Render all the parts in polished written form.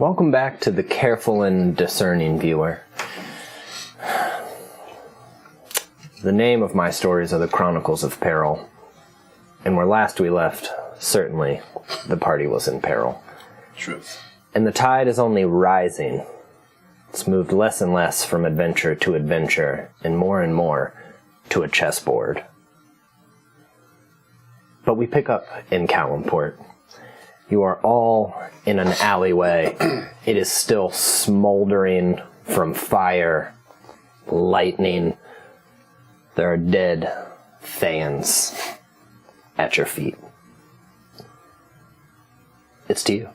Welcome back to the careful and discerning viewer. The name of my stories are the Chronicles of Peril. And where last we left, certainly, the party was in peril. Truth. And the tide is only rising. It's moved less and less from adventure to adventure, and more to a chessboard. But we pick up in Callum-port. You are all in an alleyway. It is still smoldering from fire, lightning. There are dead Thans at your feet. It's to you.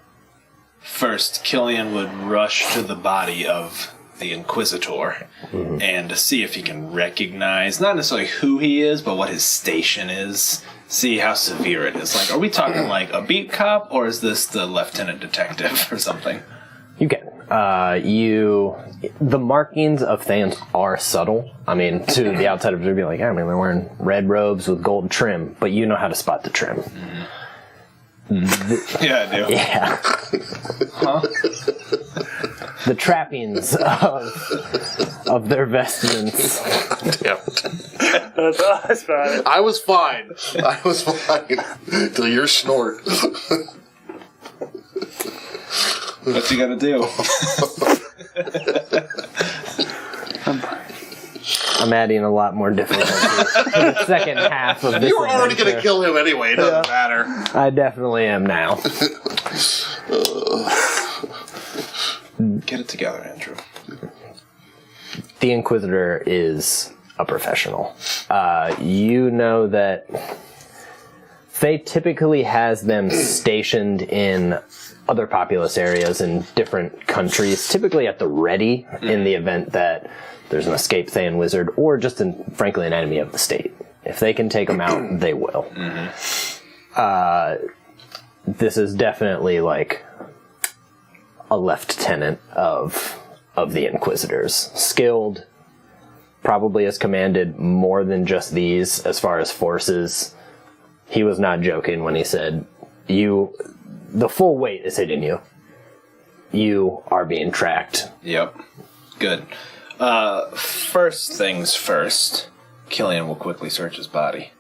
First, Killian would rush to the body of the Inquisitor and see if he can recognize, not necessarily who he is, but what his station is. See how severe it is. Like, are we talking like a beat cop, or is this the lieutenant detective or something? You can. The markings of Thans are subtle. I mean, to the outside observer, be like, yeah, I mean, they're wearing red robes with gold trim, but you know how to spot the trim. Yeah, I do. Yeah. Huh? The trappings of their vestments. Yep. That's fine. I was fine. Till your snort. What you gotta do? I'm adding a lot more difficulty to the second half of this. You were already going to kill him anyway. It doesn't matter. I definitely am now. Get it together, Andrew. The Inquisitor is a professional. You know that Faye typically has them stationed in other populous areas in different countries, typically at the ready in the event that there's an escaped Thayan wizard or just, frankly, an enemy of the state. If they can take them out, they will. This is definitely like a lieutenant of the Inquisitors. Skilled, probably has commanded more than just these as far as forces. He was not joking when he said, the full weight is hitting you. You are being tracked. Yep. Good. First things first, Killian will quickly search his body.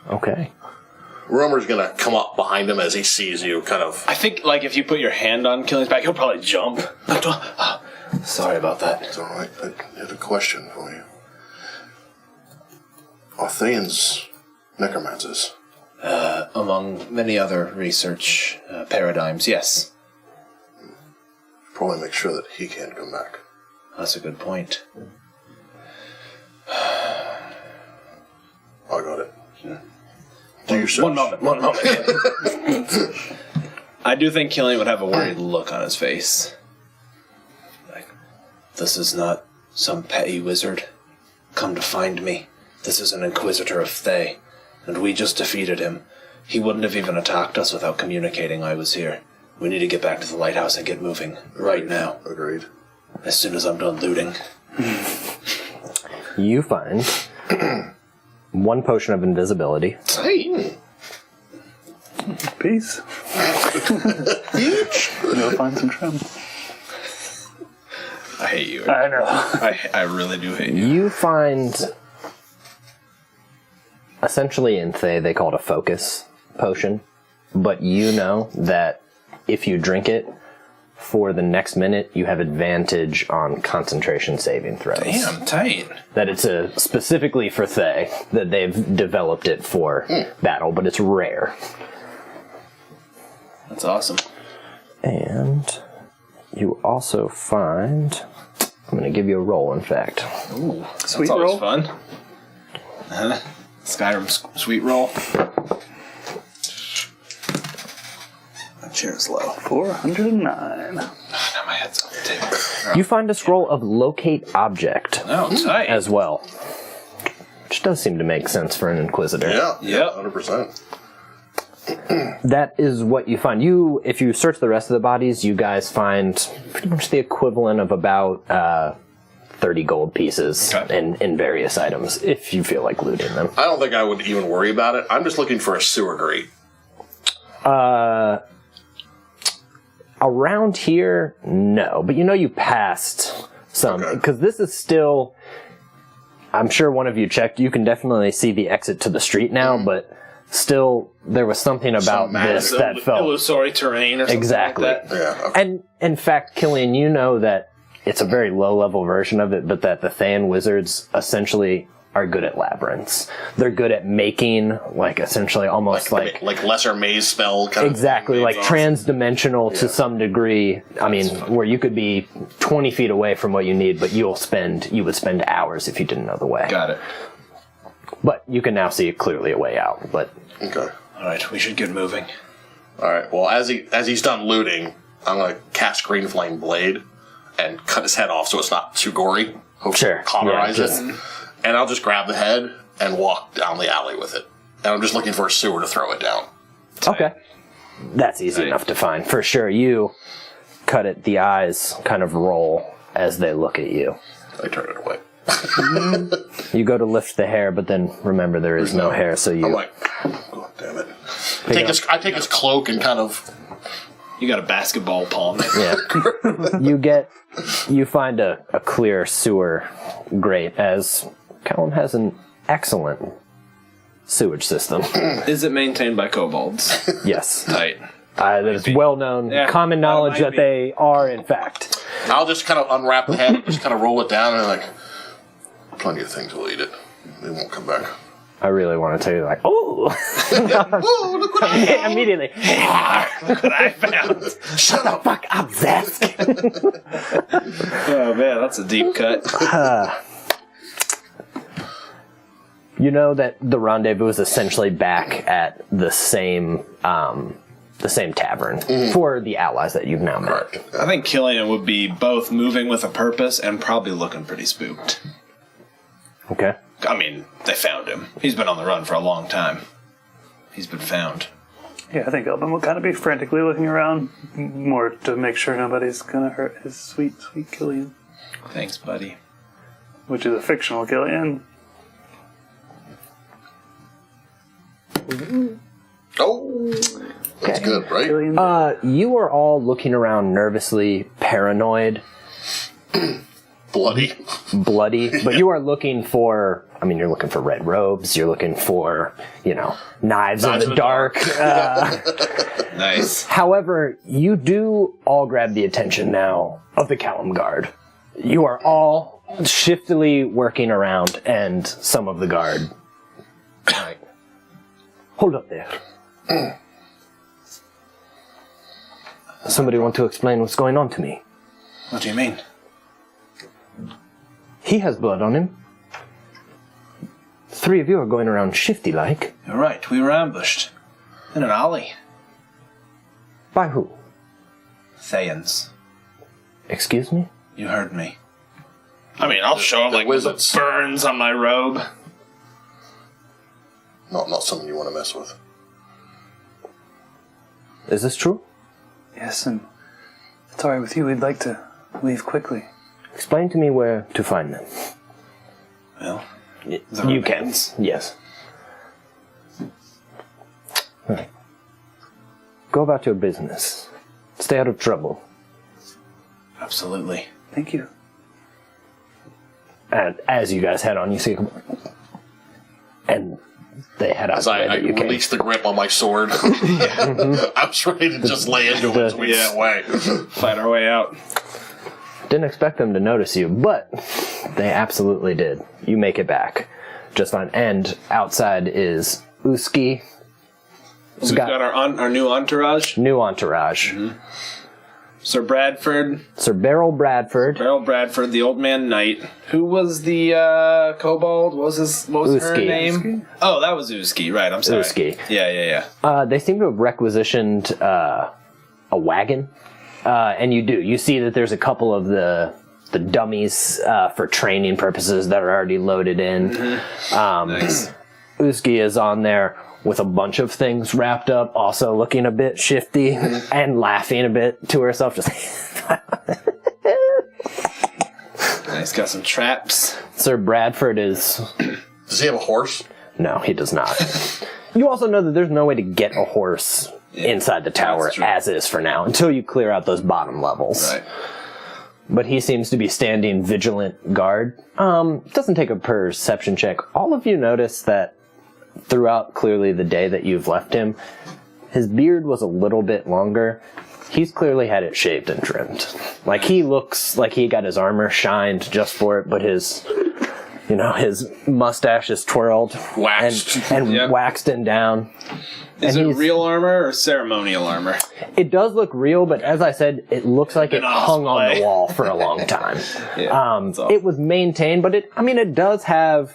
Okay. Romer's going to come up behind him as he sees you, kind of. I think, like, if you put your hand on Killian's back, he'll probably jump. Sorry about that. It's all right. I have a question for you. Are Thayans necromancers? Among many other research paradigms, yes. Probably make sure that he can't come back. That's a good point. I got it. Do your search. One moment. I do think Killian would have a worried look on his face. Like, this is not some petty wizard come to find me. This is an Inquisitor of Thay, and we just defeated him. He wouldn't have even attacked us without communicating I was here. We need to get back to the lighthouse and get moving. Right now. Agreed. As soon as I'm done looting. You find one potion of invisibility. Hey! Peace. Go find some trim. I hate you. I know. I really do hate you. You find, essentially in Thay, they call it a focus potion, but you know that if you drink it, for the next minute, you have advantage on concentration saving throws. Damn, tight. That it's specifically for Thay, that they've developed it for battle, but it's rare. That's awesome. And you also find, I'm going to give you a roll, in fact. Ooh, Sweet that's always roll. fun. Skyrim sweet roll. My chair's low. 409. Now my head's on the table. You find a scroll of locate object Oh, tight. as well. Which does seem to make sense for an Inquisitor. Yeah. Yep. 100%. That is what you find. If you search the rest of the bodies, you guys find pretty much the equivalent of about 30 gold pieces in various items, if you feel like looting them. I don't think I would even worry about it. I'm just looking for a sewer grate. I'll Around here, no. But you passed some. Because this is still... I'm sure one of you checked. You can definitely see the exit to the street now, but still there was something about this that felt... illusory terrain or something exactly. like that. Yeah. Okay. And, in fact, Killian, you know that it's a very low-level version of it, but that the Thayan wizards essentially are good at labyrinths. They're good at making, essentially almost like lesser maze spell kind exactly, of trans-dimensional to some degree. I mean, where you could be 20 feet away from what you need, but you would spend hours if you didn't know the way. Got it. But you can now see clearly a way out. But Okay. All right, we should get moving. All right. Well, as he's done looting, I'm gonna cast Green Flame Blade and cut his head off so it's not too gory. Hopefully Sure. cauterize Yeah, it. And I'll just grab the head and walk down the alley with it. And I'm just looking for a sewer to throw it down. okay, that's easy enough to find for sure. You cut it. The eyes kind of roll as they look at you. I turn it away. You go to lift the hair, but then remember there is no hair, so you... I'm like, oh, damn it. I take his cloak and kind of... You got a basketball palm. Yeah. You find a clear sewer grate, as Callum has an excellent sewage system. Is it maintained by kobolds? Yes. Tight. That is well known, common knowledge that they are, in fact. I'll just kind of unwrap the head and just kind of roll it down and plenty of things will eat it. They won't come back. I really want to tell you, oh! Oh, look what I found! Immediately. Look what I found. Shut the fuck up, Zesk! Oh man, that's a deep cut. You know that the rendezvous is essentially back at the same tavern for the allies that you've now met. Correct. I think Killian would be both moving with a purpose and probably looking pretty spooked. Okay. I mean, they found him. He's been on the run for a long time. He's been found. Yeah, I think Elvin will kind of be frantically looking around, more to make sure nobody's gonna hurt his sweet, sweet Killian. Thanks, buddy. Which is a fictional Killian. Oh, that's good, right? Killian. You are all looking around nervously, paranoid, Bloody. but you are looking for, you're looking for red robes, you're looking for, knives in the dark. Nice. However, you do all grab the attention now of the Callum Guard. You are all shiftily working around, and some of the guard. Right. Hold up there. Somebody want to explain what's going on to me? What do you mean? He has blood on him. 3 of you are going around shifty-like. You're right, we were ambushed. In an alley. By who? Thayans. Excuse me? You heard me. I'll show him the with wizards. the burns on my robe. Not something you want to mess with. Is this true? Yes, and if it's alright with you, we'd like to leave quickly. Explain to me where to find them. Well, You can. Yes. Right. Go about your business. Stay out of trouble. absolutely. Thank you. And as you guys head on, you see... And they head out As the way I that you came. release the grip on my sword, I was ready to just lay into it so we get away. Fight our way out. Didn't expect them to notice you, but they absolutely did. You make it back. Just on end, outside is Uski. We've got our new entourage. New entourage. Mm-hmm. Sir Bradford. Sir Beryl Bradford. Beryl Bradford, the old man knight. Who was the kobold? What was her Uski. name? Uski? Oh, that was Uski. Right, I'm sorry. Uski. Yeah. They seem to have requisitioned a wagon. And you do. You see that there's a couple of the dummies for training purposes that are already loaded in. Mm-hmm. Nice. Uski is on there with a bunch of things wrapped up, also looking a bit shifty and laughing a bit to herself. Just Nice. Got some traps. Sir Bradford is... Does he have a horse? No, he does not. You also know that there's no way to get a horse inside the tower That's true. as is for now, until you clear out those bottom levels. Right. But he seems to be standing vigilant guard. Doesn't take a perception check. All of you notice that throughout clearly the day that you've left him, his beard was a little bit longer. He's clearly had it shaved and trimmed. Like, he looks like he got his armor shined just for it, but his mustache is twirled. Waxed. And Yep. waxed and down. Is And it he's- real armor or ceremonial armor? It does look real, but as I said, it looks like it Been on hung on the display. wall for a long time. That's all. It was maintained, but it does have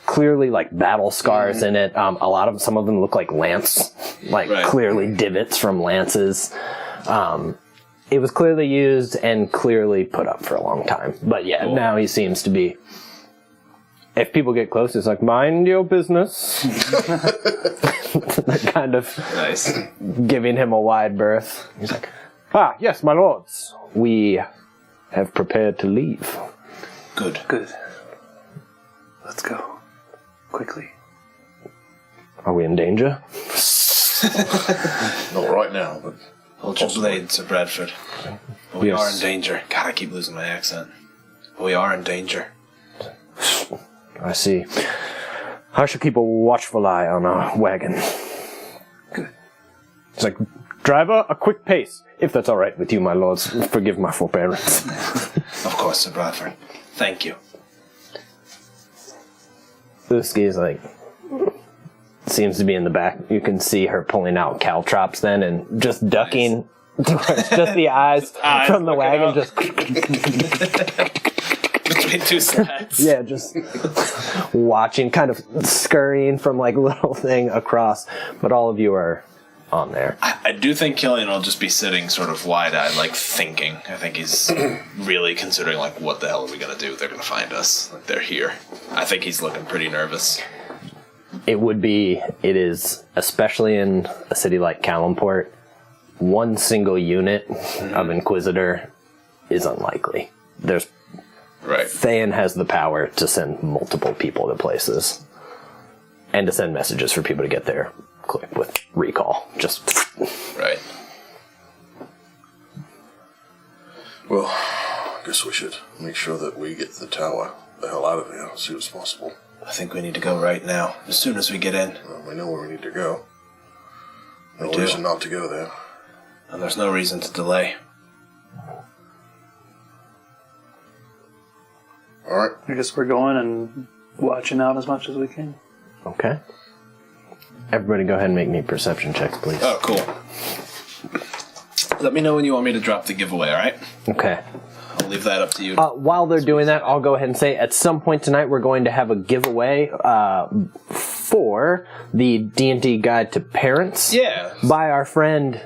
clearly like battle scars in it. Some of them look like lance, like Right. clearly divots from lances. It was clearly used and clearly put up for a long time. But yeah, Cool. now he seems to be. If people get close, it's like, mind your business. They're kind of Nice. giving him a wide berth. He's like, yes, my lords. We have prepared to leave. Good. Good. Let's go. Quickly. Are we in danger? Not right now, but Hold your blade, Sir Bradford. We Yes. are in danger. God, I keep losing my accent. We are in danger. I see. I shall keep a watchful eye on our wagon. Good. It's like, driver, a quick pace. If that's all right with you, my lords, forgive my forbearance. Of course, Sir Bradford. Thank you. Uski is like, seems to be in the back. You can see her pulling out caltrops then and just ducking. Just the eyes from the looking wagon, up. just Between two slats. yeah, just watching, kind of scurrying from like little thing across. But all of you are on there. I do think Killian will just be sitting sort of wide-eyed, like thinking. I think he's really considering, like, what the hell are we going to do? They're going to find us. Like, they're here. I think he's looking pretty nervous. It is, especially in a city like Kalimport, one single unit of Inquisitor is unlikely. Right. Thayan has the power to send multiple people to places. And to send messages for people to get there quick with recall. Just Right. well, I guess we should make sure that we get the tower the hell out of here as soon as possible. I think we need to go right now, as soon as we get in. We know where we need to go. No do. reason not to go there. And there's no reason to delay. All right. I guess we're going and watching out as much as we can. okay. Everybody go ahead and make me perception checks, please. Oh, cool. Let me know when you want me to drop the giveaway, alright? Okay. I'll leave that up to you. While they're doing that, I'll go ahead and say at some point tonight we're going to have a giveaway for the D&D Guide to Parents Yeah. by our friend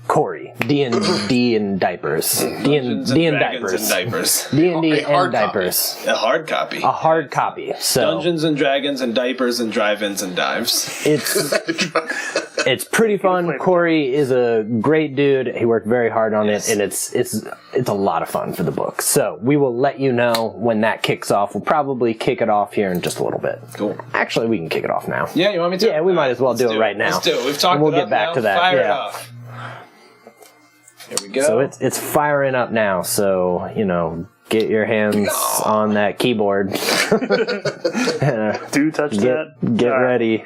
Corey. D&D and diapers. D&D and Dragons diapers. and diapers. D&D A hard and diapers. A hard copy. A hard copy. So Dungeons and Dragons and diapers and drive-ins and dives. it's pretty fun. Corey is a great dude. He worked very hard on it, and it's a lot of fun for the book. So we will let you know when that kicks off. We'll probably kick it off here in just a little bit. Cool. Actually, we can kick it off now. Yeah, you want me to? Yeah, we might as well Let's do it right now. Let's do it. We've talked And we'll it get up back now. to that, Fire it yeah. off. Here we go. So it's firing up now. So get your hands on that keyboard. Do touch that. Get ready.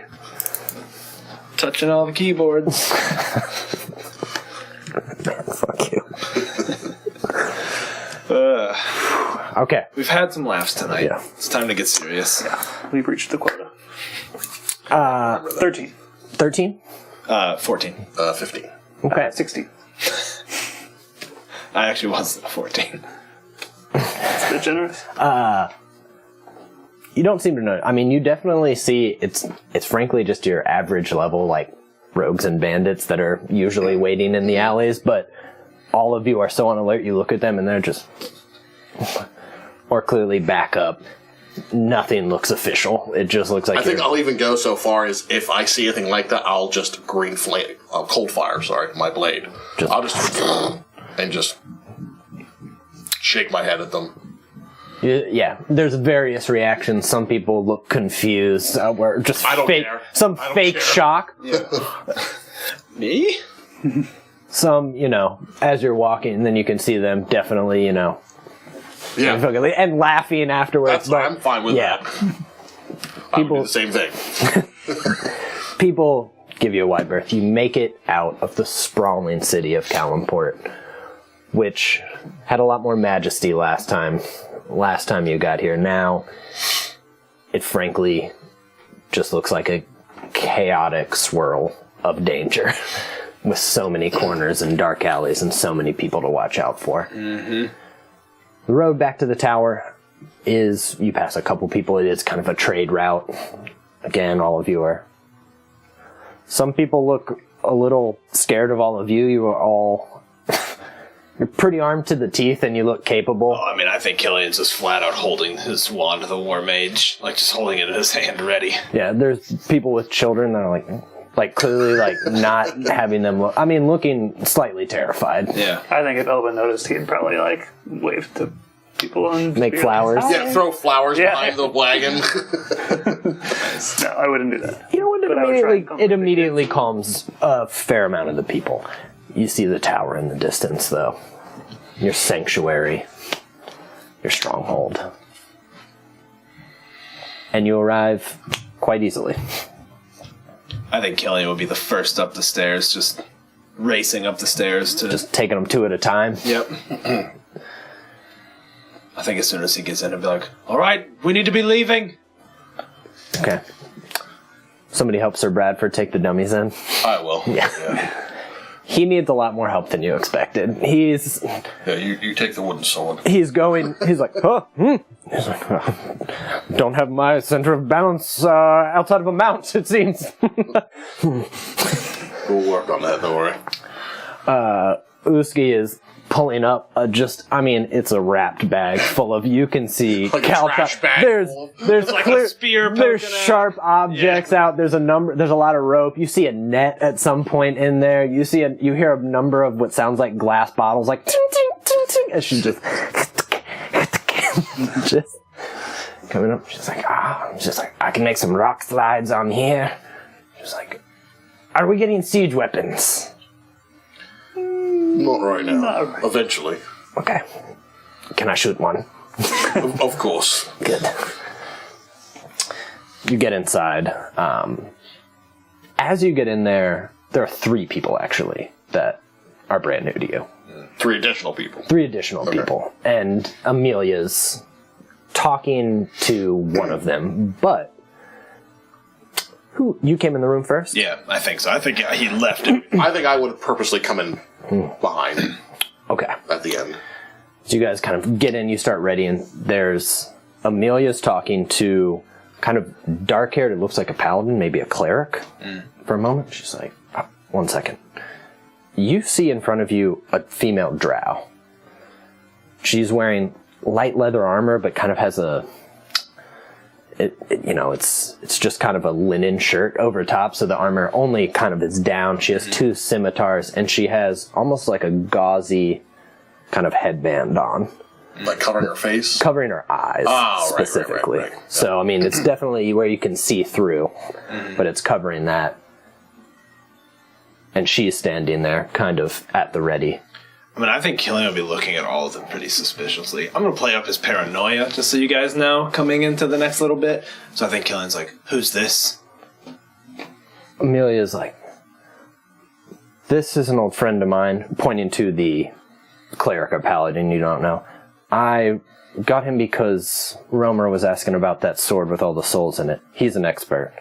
touching all the keyboards. Man, fuck you. Okay. We've had some laughs tonight. Yeah. It's time to get serious. We've reached the quota. 13. 13? 14. 15. Okay. 16. I actually was 14. That's a bit generous. You don't seem to know. I mean, you definitely see it's frankly just your average level, like rogues and bandits that are usually waiting in the alleys, but all of you are so on alert, you look at them and they're just, or clearly back up. Nothing looks official. It just looks like I think you're- I'll even go so far as if I see anything like that, I'll just cold fire, my blade. I'll just, and just shake my head at them. Yeah, there's various reactions. Some people look confused, or just I don't fake, care. some I don't fake care. shock. Me? Some, as you're walking, then you can see them definitely, Yeah, and laughing afterwards. I'm fine with that. I would do the same thing. People give you a wide berth. You make it out of the sprawling city of Calimport, which had a lot more majesty last time you got here. Now, it frankly just looks like a chaotic swirl of danger with so many corners and dark alleys and so many people to watch out for. Mm-hmm. The road back to the tower is, you pass a couple people, it is kind of a trade route. Again, all of you are... Some people look a little scared of all of you. You are all... You're pretty armed to the teeth and you look capable. Oh, I think Killian's just flat out holding his wand of the War Mage. Just holding it in his hand ready. Yeah, there's people with children that are clearly not having them look... looking slightly terrified. Yeah. I think if Elvin noticed, he'd probably wave to people and Make flowers. Yeah, throw flowers behind the wagon. No, I wouldn't do that. It immediately calms a fair amount of the people. You see the tower in the distance, though. Your sanctuary. Your stronghold. And you arrive quite easily. I think Killian would be the first up the stairs, just racing up the stairs to... Just taking them two at a time. Yep. I think as soon as he gets in, he'll be like, all right, we need to be leaving. Okay. Somebody help Sir Bradford take the dummies in. I will. Yeah. He needs a lot more help than you expected. He's... Yeah, you take the wooden sword. He's like, huh? He's like, don't have my center of balance outside of a mount, it seems. We'll work on that, don't worry. Uski is pulling up it's a wrapped bag full of, you can see Like a trash bag. There's like clear, a spear there's poking out. sharp objects out. There's a lot of rope. You see a net at some point in there. You hear a number of what sounds like glass bottles, like ting, ting, ting, ting, as she just coming up. She's like, I can make some rock slides on here. She's like, are we getting siege weapons? Not right now. Eventually. Okay. Can I shoot one? Of course. Good. You get inside. As you get in there are 3 people, actually, that are brand new to you. 3 additional people. 3 additional people. And Amelia's talking to one of them, but... You came in the room first? Yeah, I think so. I think he left it. I think I would have purposely come in behind Okay. at the end. So you guys kind of get in, you start ready, and there's... Amelia's talking to kind of dark-haired, it looks like a paladin, maybe a cleric, for a moment. She's like, oh, 1 second. You see in front of you a female drow. She's wearing light leather armor, but kind of has a... It's just kind of a linen shirt over top, so the armor only kind of is down. She has 2 scimitars, and she has almost like a gauzy kind of headband on. Like covering her face? Covering her eyes, specifically. Right. So, it's definitely where you can see through, but it's covering that. And she's standing there, kind of at the ready. I think Killian will be looking at all of them pretty suspiciously. I'm going to play up his paranoia, just so you guys know, coming into the next little bit. So I think Killian's like, who's this? Amelia's like, this is an old friend of mine, pointing to the cleric or paladin you don't know. I got him because Romer was asking about that sword with all the souls in it. He's an expert.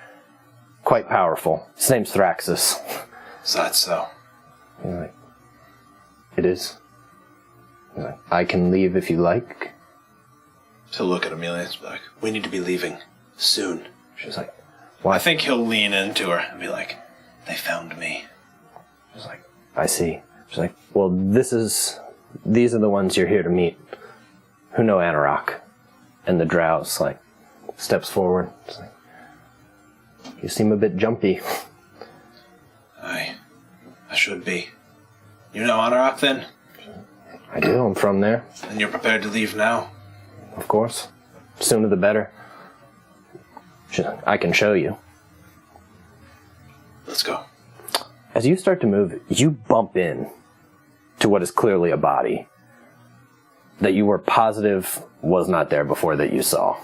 Quite powerful. His name's Thraxus. Is that so? You're like, it is. You're like, I can leave if you like. He'll look at Amelia and be like, we need to be leaving soon. She's like, why? I think he'll lean into her and be like, they found me. She's like, I see. She's like, well, these are the ones you're here to meet, who know Anauroch. And the drow's like, steps forward. It's like, you seem a bit jumpy. I should be. You know Anauroch then? I do, I'm from there. And you're prepared to leave now? Of course. Sooner the better. She's like, I can show you. Let's go. as you start to move, you bump in to what is clearly a body that you were positive was not there before that you saw.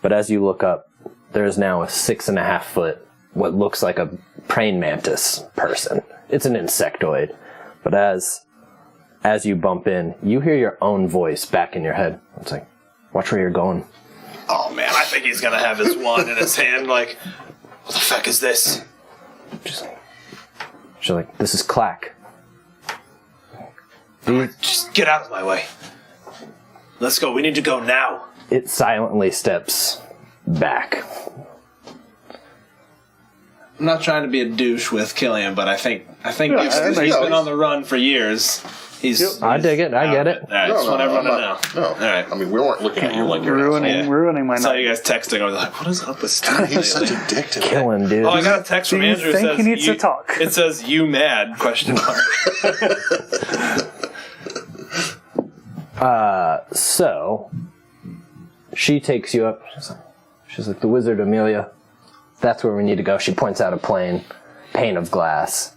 But as you look up, there is now a 6.5 foot, what looks like a praying mantis person. It's an insectoid. But as you bump in, you hear your own voice back in your head. It's like, watch where you're going. Oh man, I think he's gonna have his wand in his hand, like, what the fuck is this? She's like, this is Clack. Just get out of my way. Let's go, we need to go now. It silently steps back. I'm not trying to be a douche with Killian, but I think he's no, been on the run for years. I dig it, I get it. Alright, just want everyone to know. No. Alright. I mean, we weren't looking at you like you're ruining my I saw night. you guys texting. I was like, what is up with God, Steve? he's such a dick to me. Killing, dude. Oh, I got a text from Do you Andrew. think Says he needs to talk? It says, you mad? Question mark. So, she takes you up. She's like, the wizard Amelia, that's where we need to go. She points out a pane of glass.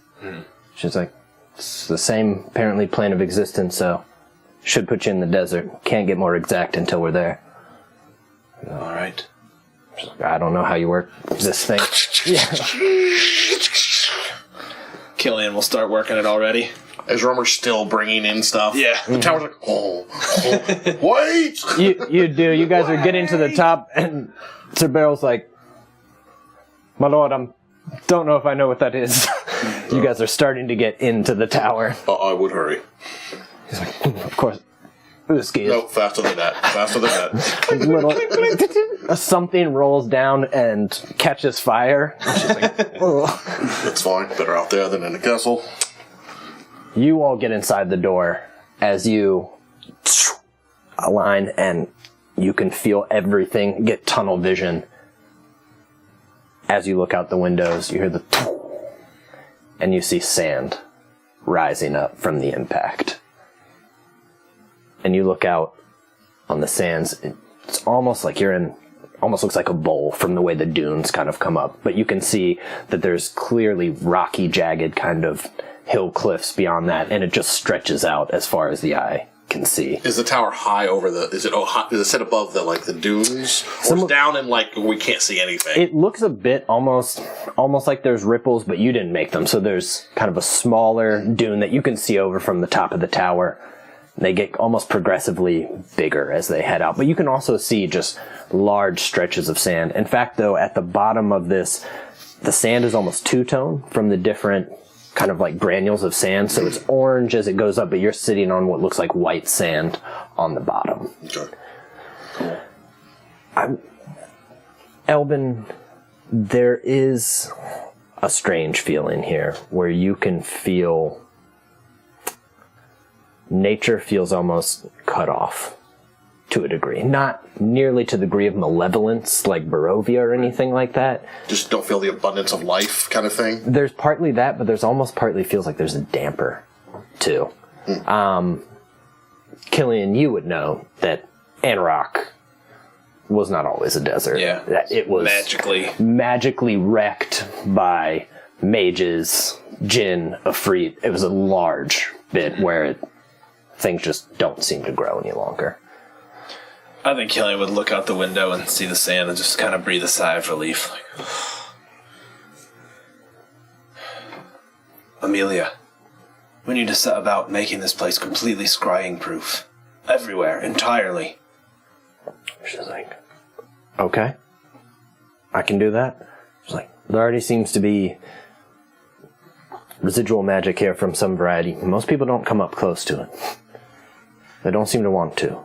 She's like, it's the same, apparently, plane of existence, so should put you in the desert. Can't get more exact until we're there. Alright. She's like, I don't know how you work this thing. Killian will start working it already. Is Romer's still bringing in stuff? Yeah. The tower's like, oh, wait! You do. You guys are getting to the top, and Sir Beryl's like, my lord, don't know if I know what that is. You guys are starting to get into the tower. I would hurry. He's like, of course. Ooski. No, faster than that. Faster than that. Something rolls down and catches fire. And she's like, oh. It's fine. Better out there than in the castle. You all get inside the door as you align, and you can feel everything, get tunnel vision. As you look out the windows, you hear the and you see sand rising up from the impact. And you look out on the sands, it's almost like you're in, almost looks like a bowl from the way the dunes kind of come up. But you can see that there's clearly rocky, jagged kind of hill cliffs beyond that, and it just stretches out as far as the eye can see. Is the tower high over the? Is it set above the dunes, or it's down and we can't see anything? It looks a bit almost like there's ripples, but you didn't make them. So there's kind of a smaller dune that you can see over from the top of the tower. They get almost progressively bigger as they head out, but you can also see just large stretches of sand. In fact, though, at the bottom of this, the sand is almost two-tone from the different kind of like granules of sand, so it's orange as it goes up, but you're sitting on what looks like white sand on the bottom. Okay. Elbin, there is a strange feeling here where you can feel nature feels almost cut off to a degree. Not nearly to the degree of malevolence like Barovia or anything like that. Just don't feel the abundance of life kind of thing? There's partly that, but there's almost partly feels like there's a damper, too. Killian, you would know that Anauroch was not always a desert. Yeah. That it was magically wrecked by mages, djinn, Ifrit. It was a large bit where things just don't seem to grow any longer. I think Killian would look out the window and see the sand and just kind of breathe a sigh of relief. Amelia, we need to set about making this place completely scrying-proof. Everywhere, entirely. She's like, okay, I can do that. She's like, there already seems to be residual magic here from some variety. Most people don't come up close to it. They don't seem to want to.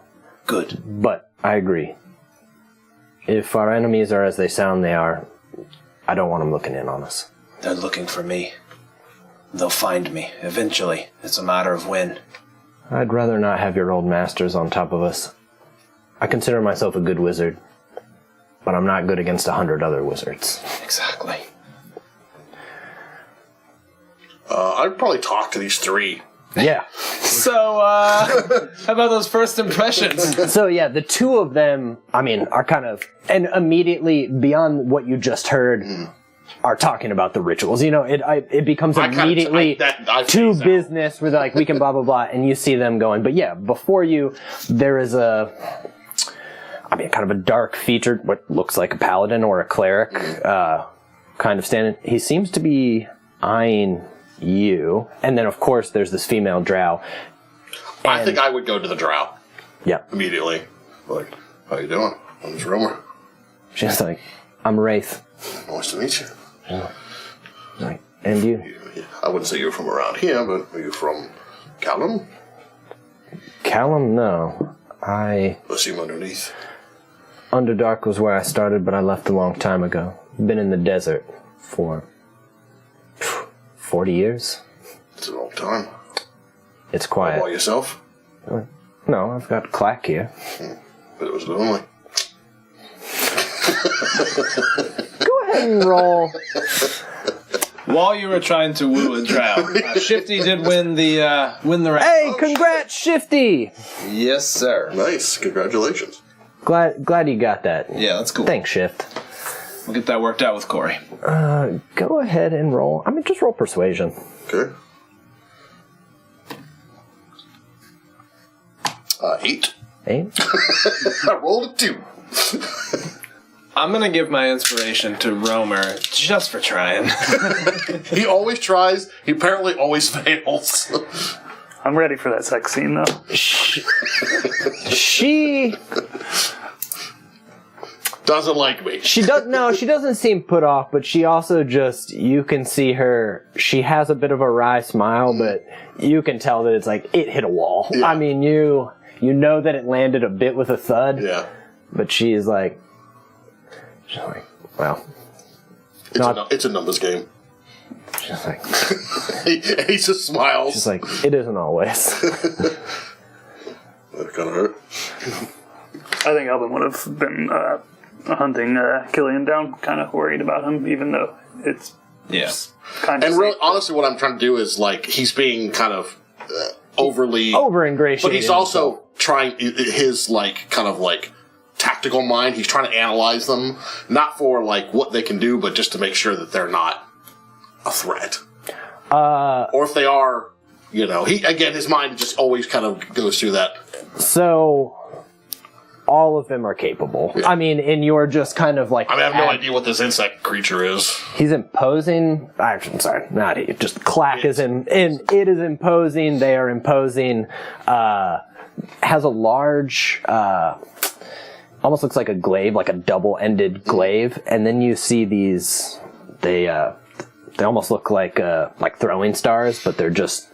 Good. But I agree. If our enemies are as they sound they are, I don't want them looking in on us. They're looking for me. They'll find me, eventually. It's a matter of when. I'd rather not have your old masters on top of us. I consider myself a good wizard, but I'm not good against 100 other wizards. Exactly. I'd probably talk to these three. Yeah. So, how about those first impressions? So, yeah, the two of them, I mean, are kind of... And immediately, beyond what you just heard, are talking about the rituals. You know, it becomes immediately I to phase out. business where they're like, we can blah, blah, blah, and you see them going. But yeah, before you, there is kind of a dark featured, what looks like a paladin or a cleric, kind of standing. He seems to be eyeing you. And then, of course, there's this female drow. I think I would go to the drow Yeah. immediately. Like, how you doing? I'm just Romer. She's like, I'm Wraith. Nice to meet you. Like, and you? I wouldn't say you're from around here, but are you from Callum? Callum? No. I see him underneath. Underdark was where I started, but I left a long time ago. Been in the desert for 40 years. It's a long time. It's How quiet. about yourself? No, I've got Clack here. But it was lonely. Go ahead and roll. While you were trying to woo a drow, Shifty did win the round. Hey, congrats, Shifty! Yes, sir. Nice. Congratulations. Glad you got that. Yeah, that's cool. Thanks, Shift. We'll get that worked out with Corey. Go ahead and roll. Just roll persuasion. Okay. 8. 8? I rolled a 2. I'm gonna give my inspiration to Romer just for trying. He always tries. He apparently always fails. I'm ready for that sex scene, though. She Doesn't like me. she doesn't seem put off, but she also just, you can see her, she has a bit of a wry smile, but you can tell that it's like, it hit a wall. Yeah. You know that it landed a bit with a thud, Yeah. but she's like, well, It's a numbers game. she's like, He just smiles. she's like, it isn't always. That kind of hurt. I think Alvin would have been hunting Killian down, kind of worried about him, even though it's Yes. kind of And really, safe. honestly, what I'm trying to do is, like, he's being kind of overly... Over ingratiated. But he's also trying his, like, kind of, like, tactical mind. He's trying to analyze them, not for, like, what they can do, but just to make sure that they're not a threat. Or if they are, his mind just always kind of goes through that. So, all of them are capable. Yeah. And you're just kind of like... I have no idea what this insect creature is. He's imposing... I'm sorry, not he. Just Clack is in... And it is imposing. They are imposing. Has a large... almost looks like a glaive, like a double-ended glaive. And then you see these... They almost look like throwing stars, but there's just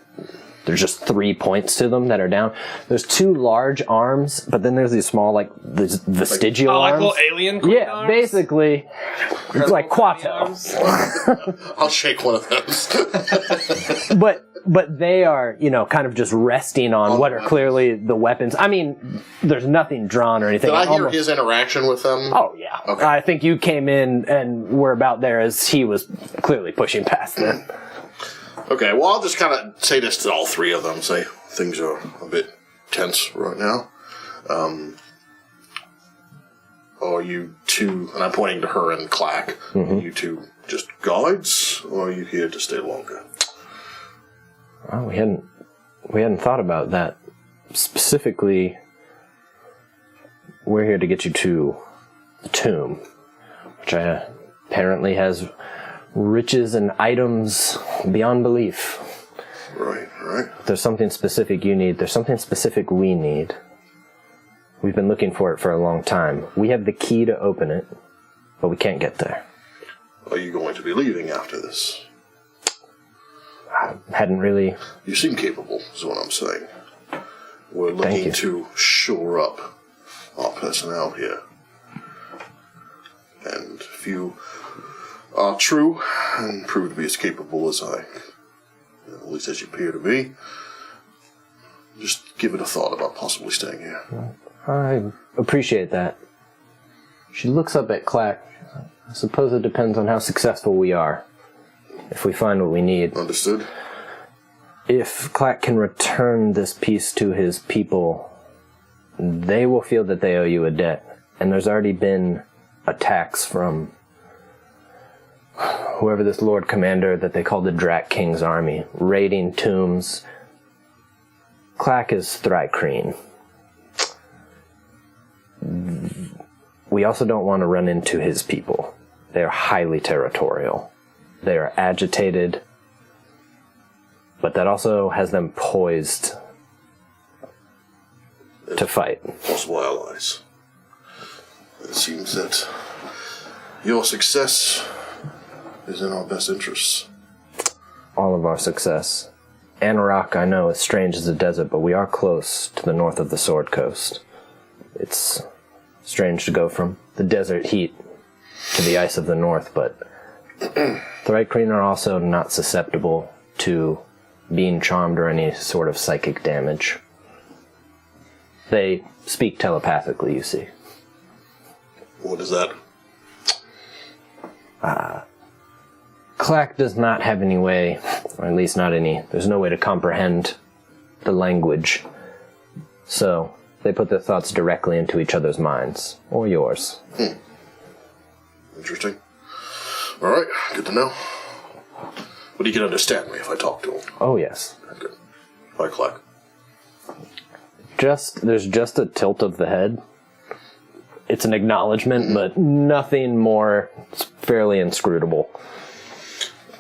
3 points to them that are down. There's 2 large arms, but then there's these small, these vestigial Like arms. little alien queen Yeah, arms? basically. It's like Quato. I'll shake one of those. But they are, kind of just resting on what are clearly the weapons. There's nothing drawn or anything. Did I hear his interaction with them? Oh, yeah. Okay. I think you came in and were about there as he was clearly pushing past them. Okay, well, I'll just kind of say this to all 3 of them. Say, things are a bit tense right now. Are you two, and I'm pointing to her and Clack, are you two just guides, or are you here to stay longer? Oh, we hadn't thought about that. Specifically, we're here to get you to the tomb, which apparently has riches and items beyond belief. Right. If there's something specific you need, there's something specific we need. We've been looking for it for a long time. We have the key to open it, but we can't get there. Are you going to be leaving after this? I hadn't really... You seem capable, is what I'm saying. We're Thank looking you. to shore up our personnel here. And if you are true and prove to be as capable as at least as you appear to be, just give it a thought about possibly staying here. I appreciate that. She looks up at Clack. I suppose it depends on how successful we are. If we find what we need. Understood? If Clack can return this piece to his people, they will feel that they owe you a debt. And there's already been attacks from whoever this Lord Commander that they call the Drak King's army, raiding tombs. Clack is Thrycreen. We also don't want to run into his people. They are highly territorial. They are agitated, but that also has them poised to fight. Possible allies. It seems that your success is in our best interests. All of our success. Anauroch, I know, is strange as a desert, but we are close to the north of the Sword Coast. It's strange to go from the desert heat to the ice of the north, but the Thrycreen are also not susceptible to being charmed or any sort of psychic damage. They speak telepathically, you see. What is that? Clack does not have any way, or at least not any, there's no way to comprehend the language. So, they put their thoughts directly into each other's minds, or yours. Interesting. Alright, good to know. But he can understand me if I talk to him. Oh, yes. Good. Bye, Clack. There's just a tilt of the head. It's an acknowledgement, but nothing more. It's fairly inscrutable.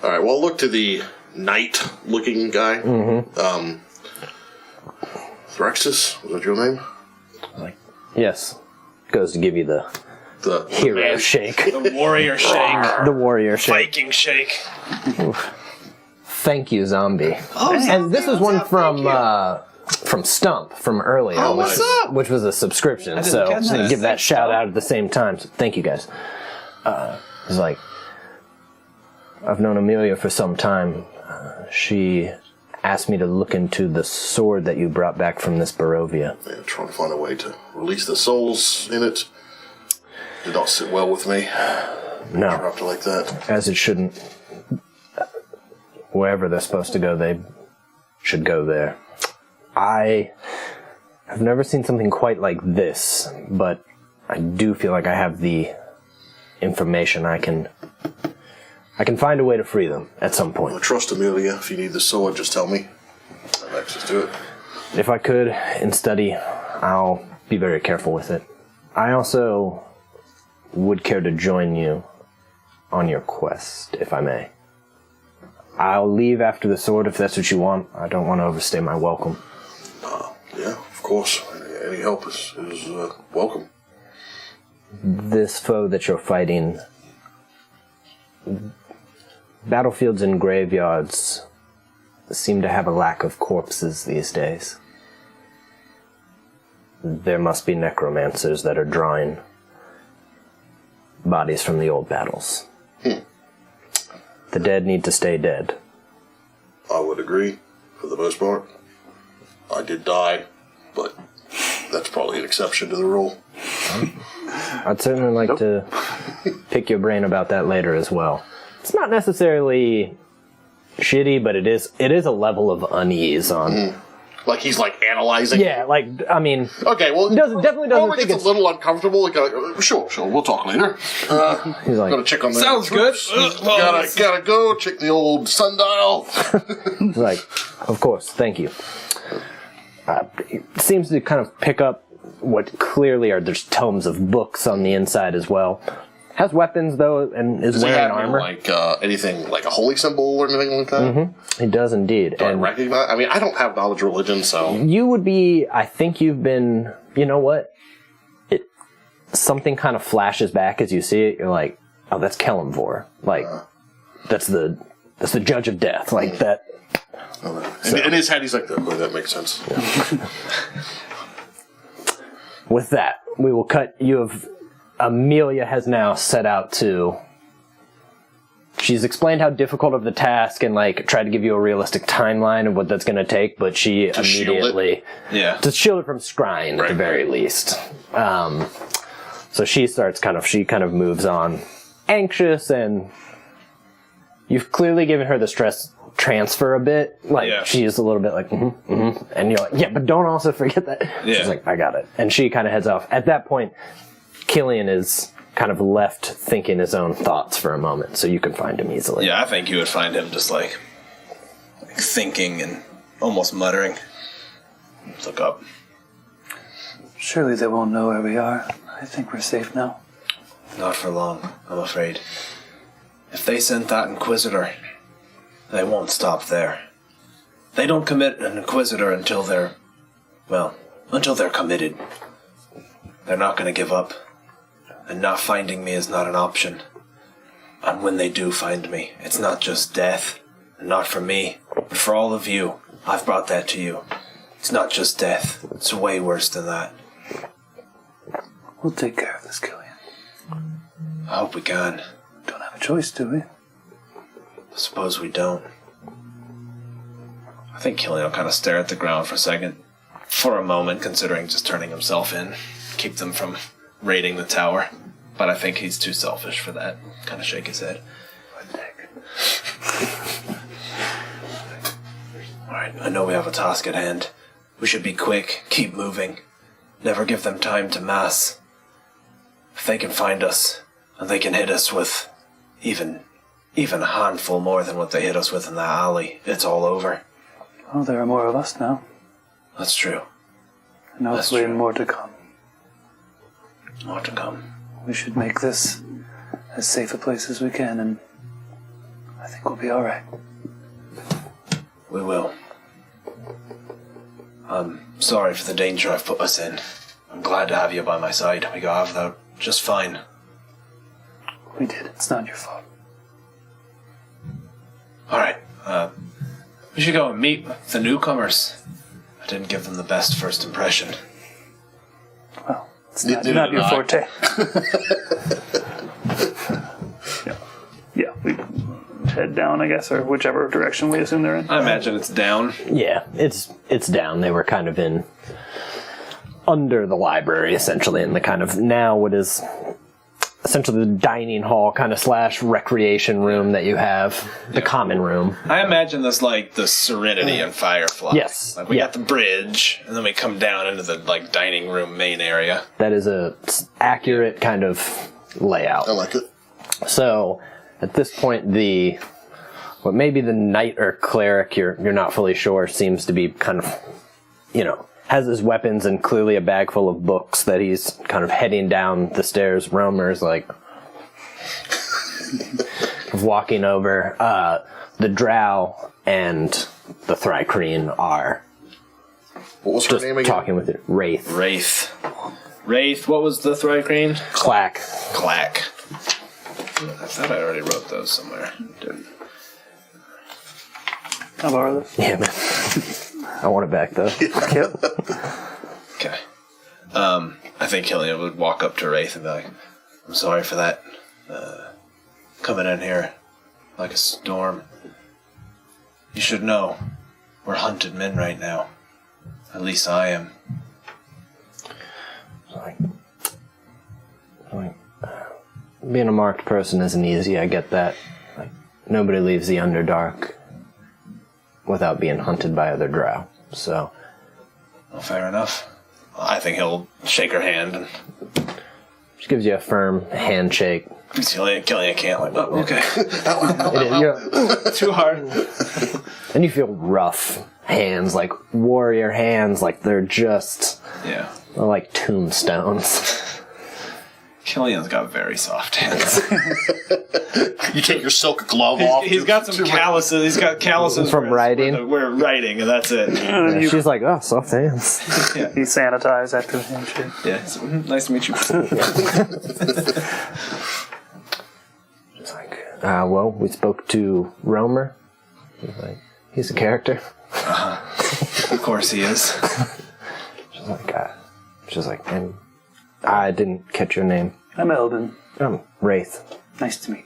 Alright, well, look to the knight-looking guy. Threxus, was that your name? Yes. Goes to give you the hero man. shake. The warrior shake. The warrior shake. Viking shake. Thank you, zombie. And this is one from Stump from earlier, which was a subscription. So I'm going to give that shout out at the same time. So thank you guys. It's like, I've known Amelia for some time. She asked me to look into the sword that you brought back from this Barovia. Yeah, trying to find a way to release the souls in it. Did not sit well with me. No. Dropped it like that. As it shouldn't. Wherever they're supposed to go, they should go there. I have never seen something quite like this, but I do feel like I have the information. I can find a way to free them at some point. Well, trust Amelia. If you need the sword, just tell me. I have access to it. If I could, in study, I'll be very careful with it. I also would care to join you on your quest, if I may. I'll leave after the sword if that's what you want. I don't want to overstay my welcome. Yeah, of course. Any help is welcome. This foe that you're fighting, battlefields and graveyards seem to have a lack of corpses these days. There must be necromancers that are drawing bodies from the old battles. The dead need to stay dead. I would agree, for the most part. I did die, but that's probably an exception to the rule. I'd certainly like to pick your brain about that later as well. It's not necessarily shitty, but it is a level of unease on... Like he's like analyzing. Yeah, like, I mean... Okay, well, definitely doesn't think it's a little uncomfortable. Like, sure, we'll talk later. He's like, gotta check on the Sounds troops. good. Gotta go check the old sundial. he's like, of course, thank you. It seems to kind of pick up what clearly are there's tomes of books on the inside as well. Has weapons though, and is Does he wearing have armor. like anything like a holy symbol or anything like that? He does indeed. Do I And recognize? I mean, I don't have knowledge of religion, so you would be. I think you've been. You know what? Something kind of flashes back as you see it. You're like, oh, that's Kelimvor. Like, that's the judge of death. Like that. in his head, he's like, "Oh, that makes sense." With that, we will cut. Amelia has now set out to... She's explained how difficult of the task and, like, tried to give you a realistic timeline of what that's going to take, but she immediately... To shield it from scrying, at the very least. So she kind of moves on. Anxious, and you've clearly given her the stress transfer a bit. Like, she's a little bit like, and you're like, yeah, but don't also forget that. She's like, I got it. And she kind of heads off. At that point... Killian is kind of left thinking his own thoughts for a moment, so you can find him easily. Yeah, I think you would find him just like thinking and almost muttering. Let's look up. Surely they won't know where we are. I think we're safe now. Not for long, I'm afraid. If they sent that Inquisitor, they won't stop there. They don't commit an Inquisitor until they're committed. They're not going to give up. And not finding me is not an option. And when they do find me, it's not just death. And not for me, but for all of you. I've brought that to you. It's not just death. It's way worse than that. We'll take care of this, Killian. I hope we can. Don't have a choice, do we? I suppose we don't. I think Killian will kind of stare at the ground for a second. For a moment, considering just turning himself in. Keep them from raiding the tower. But I think he's too selfish for that. Kind of shake his head. Alright, I know we have a task at hand. We should be quick, keep moving. Never give them time to mass. If they can find us, and they can hit us with even a handful more than what they hit us with in that alley, it's all over. Oh, there are more of us now. That's true. And hopefully more to come. More to come. We should make this as safe a place as we can, and I think we'll be alright. We will. I'm sorry for the danger I've put us in. I'm glad to have you by my side. We got out of that just fine. We did. It's not your fault. Alright, we should go and meet the newcomers. I didn't give them the best first impression. Well, it's not your forte. Yeah, we head down, I guess, or whichever direction we assume they're in. I imagine it's down. Yeah, it's down. They were kind of in under the library, essentially, in the kind of now what is essentially the dining hall kind of / recreation room that you have, the common room. I imagine this like the Serenity and Firefly. Yes. Like we got the bridge, and then we come down into the like dining room main area. That is a accurate kind of layout. I like it. So at this point, what may be the knight or cleric, you're not fully sure, seems to be kind of, has his weapons and clearly a bag full of books that he's kind of heading down the stairs. Romer's like walking over. The Drow and the Thrycreen are What was her just name again? talking with it. Wraith. Wraith, what was the Thrycreen? Clack. Clack. I thought I already wrote those somewhere. Didn't. I'll borrow this. Yeah, man. I want it back, though. Okay. I think Killian would walk up to Wraith and be like, I'm sorry for that. Coming in here like a storm. You should know, we're hunted men right now. At least I am. Being a marked person isn't easy, I get that. Nobody leaves the Underdark without being hunted by other drow, so... Well, fair enough. I think he'll shake her hand and... She gives you a firm handshake. Killian can't, like, oh, okay. Too hard. And you feel rough hands, like warrior hands, like they're just... Yeah. They're like tombstones. Killian's got very soft hands. You take your silk glove off. He's got some calluses. He's got calluses from writing. We're writing, and that's it. Yeah, she's like, oh, soft hands. Yeah. He sanitized after the handshake. Yeah. So, nice to meet you. She's like, well, we spoke to Romer. He's like, he's a character. Of course he is. She's like, and I didn't catch your name. I'm Eldon. I'm Wraith. Nice to meet you.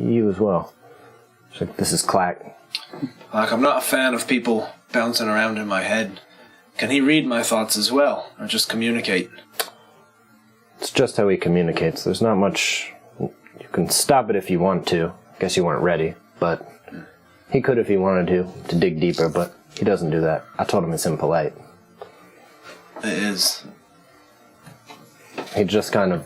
You as well. She's like, this is Clack. Like, I'm not a fan of people bouncing around in my head. Can he read my thoughts as well, or just communicate? It's just how he communicates. There's not much... You can stop it if you want to. I guess you weren't ready, but... He could if he wanted to dig deeper, but he doesn't do that. I told him it's impolite. It is. He just kind of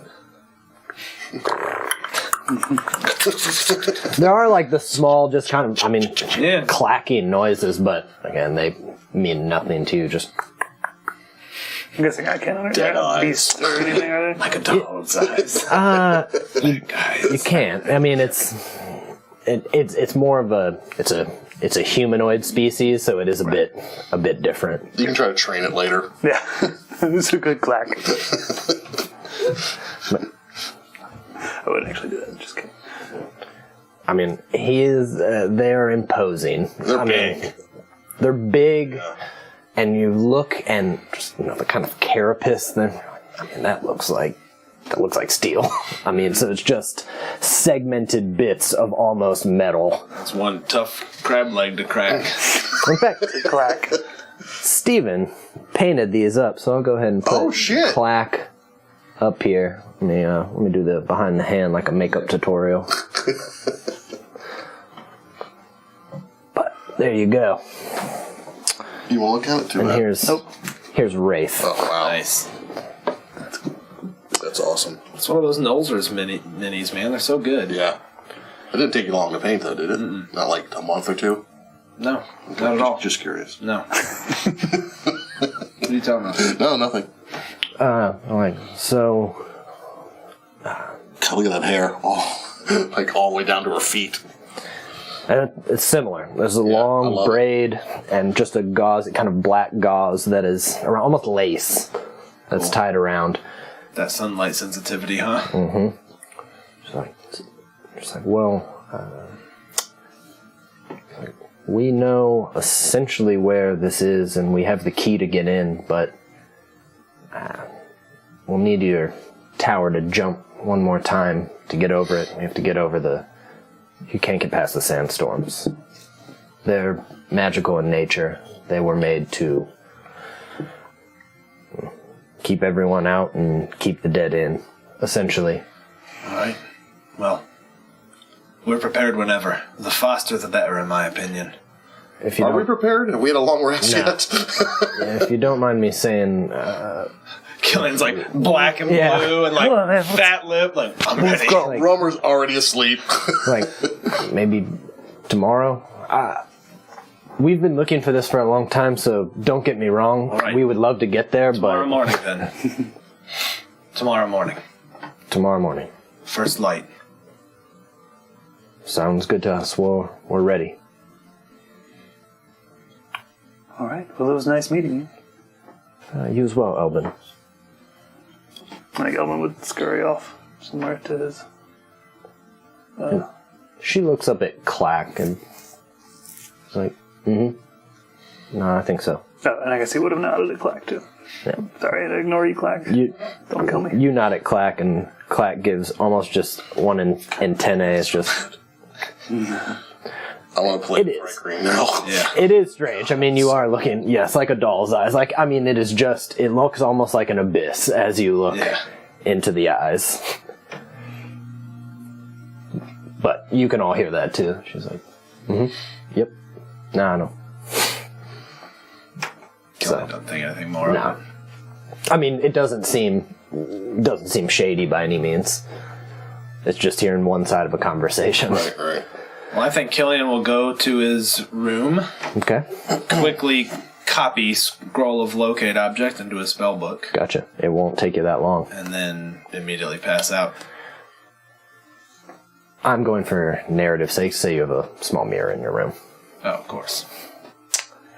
There are like the small, just kind of, I mean, Yeah. clacking noises, but again, they mean nothing to you. Just I'm guessing I can't understand eyes. beast or anything, are they? Like a dog's eyes. you can't. I mean, it's more of it's a humanoid species, so it is a bit different. You can try to train it later. Yeah. It's a good clack. I wouldn't actually do that. Just kidding. I mean, he is. They're imposing. They're big. Mean, they're big, and you look and just, the kind of carapace. Then, I mean, that looks like steel. I mean, so it's just segmented bits of almost metal. It's one tough crab leg to crack. In fact, Clack. Steven painted these up, so I'll go ahead and put Oh, shit. clack up here. Let me do the behind the hand like a makeup tutorial. But there you go. You want to look at it too, And man? here's Wraith. Oh, wow. Nice. That's awesome. It's one of those Nolzur's minis, man. They're so good. Yeah. It didn't take you long to paint, though, did it? Not like a month or two? No, not at all. Just curious. No. What are you talking about? No, nothing. So God, look at that hair. Oh, like all the way down to her feet. and it's similar. There's a I long love braid and just a gauze, kind of black gauze that is around, almost lace that's tied around. That sunlight sensitivity, huh? Just like, well, we know essentially where this is, and we have the key to get in, but we'll need your tower to jump one more time to get over it. We have to get over you can't get past the sandstorms. They're magical in nature. They were made to keep everyone out and keep the dead in, essentially. All right. Well, we're prepared whenever. The faster the better, in my opinion. If you Are we don't, prepared? Have we had a long rest No. yet? if you don't mind me saying, Killian's like black and Yeah. blue and like Hold on, man. What's- fat lip. Like, I'm ready. Romer's already asleep. like maybe tomorrow. We've been looking for this for a long time, so don't get me wrong. right. We would love to get there, Tomorrow but morning, then. Tomorrow morning. tomorrow morning. First light. Sounds good to us. We're ready. All right. Well, it was nice meeting you. You as well, Elvin. I think Elvin would scurry off somewhere to his. She looks up at Clack and is like, no, I think so. Oh, and I guess he would have nodded at Clack too. Yeah. Sorry to ignore you, Clack. Don't kill me. You nod at Clack, and Clack gives almost just one antennae. It's just, I want to play It is. Frank Green now. Yeah. it is strange. I mean, you are looking, yes, like a doll's eyes. Like, I mean, it looks almost like an abyss as you look Yeah. into the eyes. But you can all hear that too. She's like, yep. Nah, no. Killian don't think anything more No. of it. I mean, it doesn't seem shady by any means. It's just hearing one side of a conversation. Right, right. Well, I think Killian will go to his room, Okay, quickly copy scroll of locate object into his spell book, gotcha. It won't take you that long. and then immediately pass out. I'm going for narrative's sake. Say you have a small mirror in your room. Oh, of course.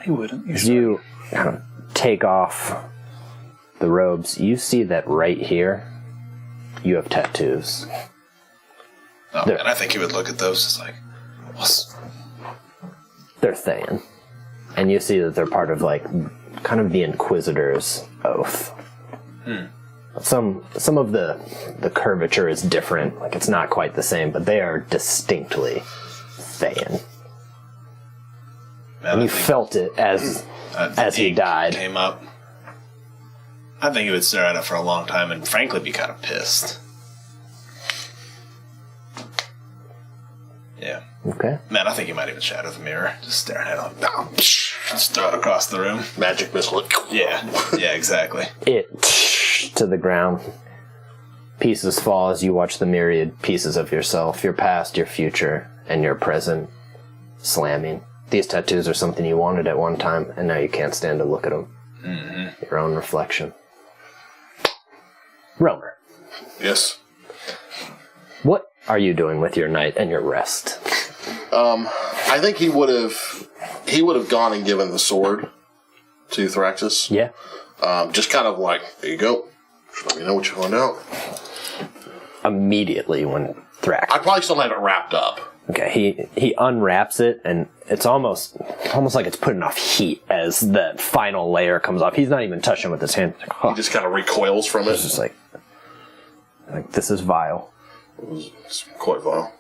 He wouldn't. As you kind of take off the robes, you see that right here, you have tattoos. Oh, There. and I think he would look at those as like, what's... They're Thayan. And you see that they're part of, like, kind of the Inquisitor's oath. Some of the curvature is different. Like, it's not quite the same, but they are distinctly Thayan. Man, And I you think felt it as he ink died. came up. I think he would stare at it for a long time and frankly be kind of pissed. Yeah. Okay. Man, I think he might even shatter the mirror. Just staring at it. Just throw it across the room. Magic missile. Yeah. Yeah, exactly. It to the ground. pieces fall as you watch the myriad pieces of yourself, your past, your future, and your present slamming. These tattoos are something you wanted at one time, and now you can't stand to look at them. Mm-hmm. Your own reflection. Romer. Yes. What are you doing with your night and your rest? I think he would have gone and given the sword to Thraxus. Yeah. Just kind of like, there you go. Just let me know what you find out. Immediately when Thrax. I probably still have it wrapped up. Okay, he unwraps it, and it's almost like it's putting off heat as the final layer comes off. He's not even touching with his hand. Like, He just kind of recoils from it. It's just like this is vile. It's quite vile.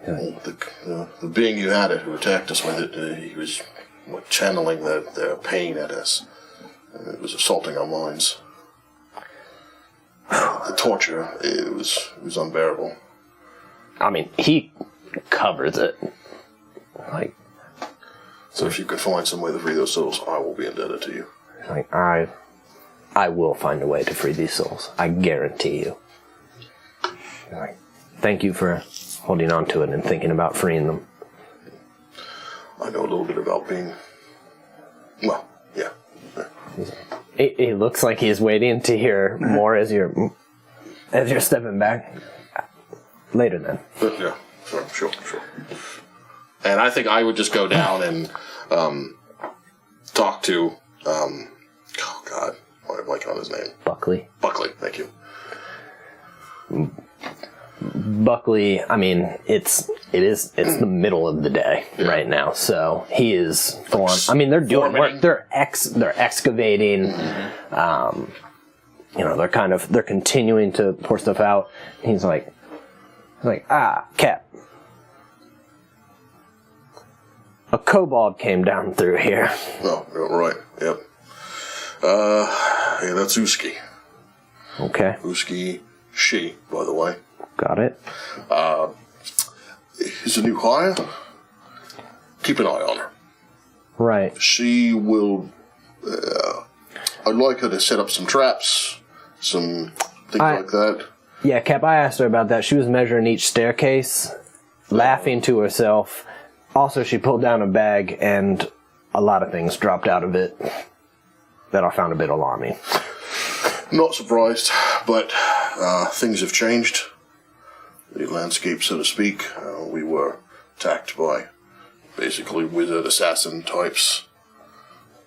The being you had it who attacked us with it, he was channeling their pain at us. And it was assaulting our minds. The torture, it was unbearable. I mean, he covers it. Like, so if you could find some way to free those souls, I will be indebted to you. Like, I will find a way to free these souls. I guarantee you. Like, thank you for holding on to it and thinking about freeing them. I know a little bit about being... Well, yeah. He looks like he's waiting to hear more as you're stepping back. Later then. Yeah, sure. And I think I would just go down and talk to... oh, God. Why am I blanking on his name? Buckley, thank you. Buckley, I mean, it's the middle of the day right now, so he is full on. I mean, they're doing work. They're excavating. They're continuing to pour stuff out. He's like, Cap, a kobold came down through here. Oh, right. Yep. Yeah, that's Uski. Okay. Uski, she, by the way. Got it. Is a new hire. Keep an eye on her. Right. She will... I'd like her to set up some traps, some things like that. Yeah, Cap, I asked her about that. She was measuring each staircase, laughing to herself. Also, she pulled down a bag, and a lot of things dropped out of it that I found a bit alarming. Not surprised, but things have changed. The landscape, so to speak. We were attacked by basically wizard assassin types.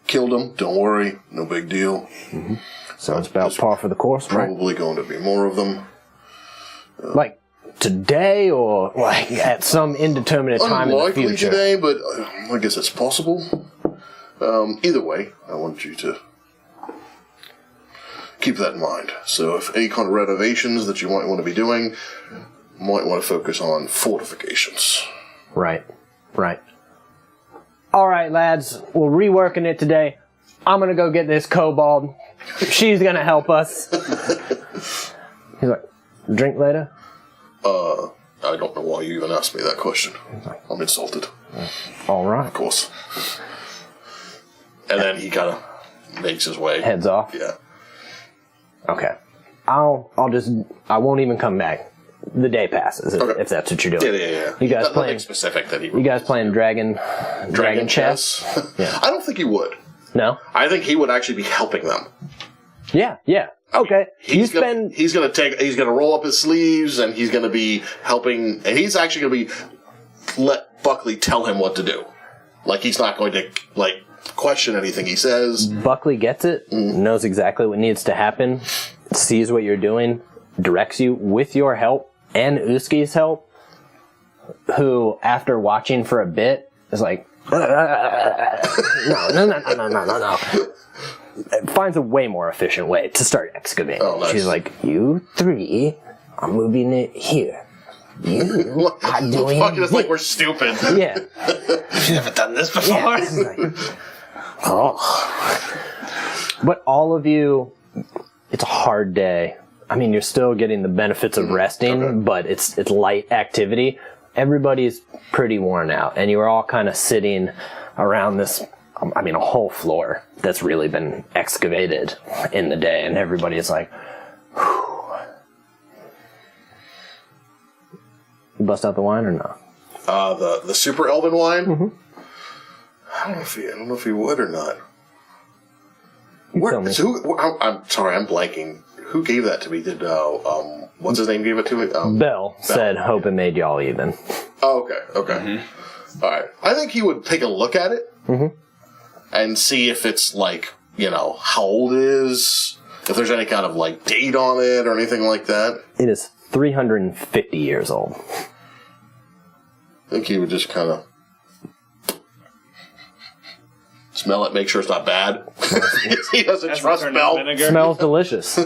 Killed them, don't worry, no big deal. Mm-hmm. Sounds about par for the course, right? Probably going to be more of them. Like today, or like at some indeterminate time in the future? Unlikely today, but I guess it's possible. Either way, I want you to keep that in mind. So if any kind of renovations that you might want to be doing, might want to focus on fortifications. Right. All right, lads, we're reworking it today. I'm going to go get this kobold. She's going to help us. He's like, drink later? I don't know why you even asked me that question. I'm insulted. All right. Of course. And then he kind of makes his way. Heads off? Yeah. Okay. I won't even come back. The day passes, if that's what you're doing. Yeah. You guys Nothing playing specific that he... You guys playing dragon chess? Yeah. I don't think he would. No? I think he would actually be helping them. Yeah. Okay. He's gonna roll up his sleeves, and he's gonna be helping, and he's actually gonna be let Buckley tell him what to do. Like, he's not going to question anything he says. Buckley gets it, knows exactly what needs to happen, sees what you're doing, directs you with your help and Uski's help, who, after watching for a bit, is like, no. Finds a way more efficient way to start excavating. Oh, nice. She's like, you three are moving it here. You are doing it. It's like we're stupid. Yeah. You've never done this before. Yeah. But all of you, it's a hard day. I mean, you're still getting the benefits of resting, but it's light activity. Everybody's pretty worn out, and you're all kind of sitting around this, a whole floor that's really been excavated in the day, and everybody's like, whew, You bust out the wine or not? The super elven wine? Mm-hmm. I don't know if he would or not. Tell me. I'm sorry, I'm blanking. Who gave that to me? Did what's his name gave it to me? Bell said, "Hope it made y'all even." Oh, okay. Mm-hmm. All right. I think he would take a look at it and see if it's like, how old it is, if there's any kind of like date on it or anything like that. It is 350 years old. I think he would just kind of smell it, make sure it's not bad. He doesn't trust smell. Smells delicious.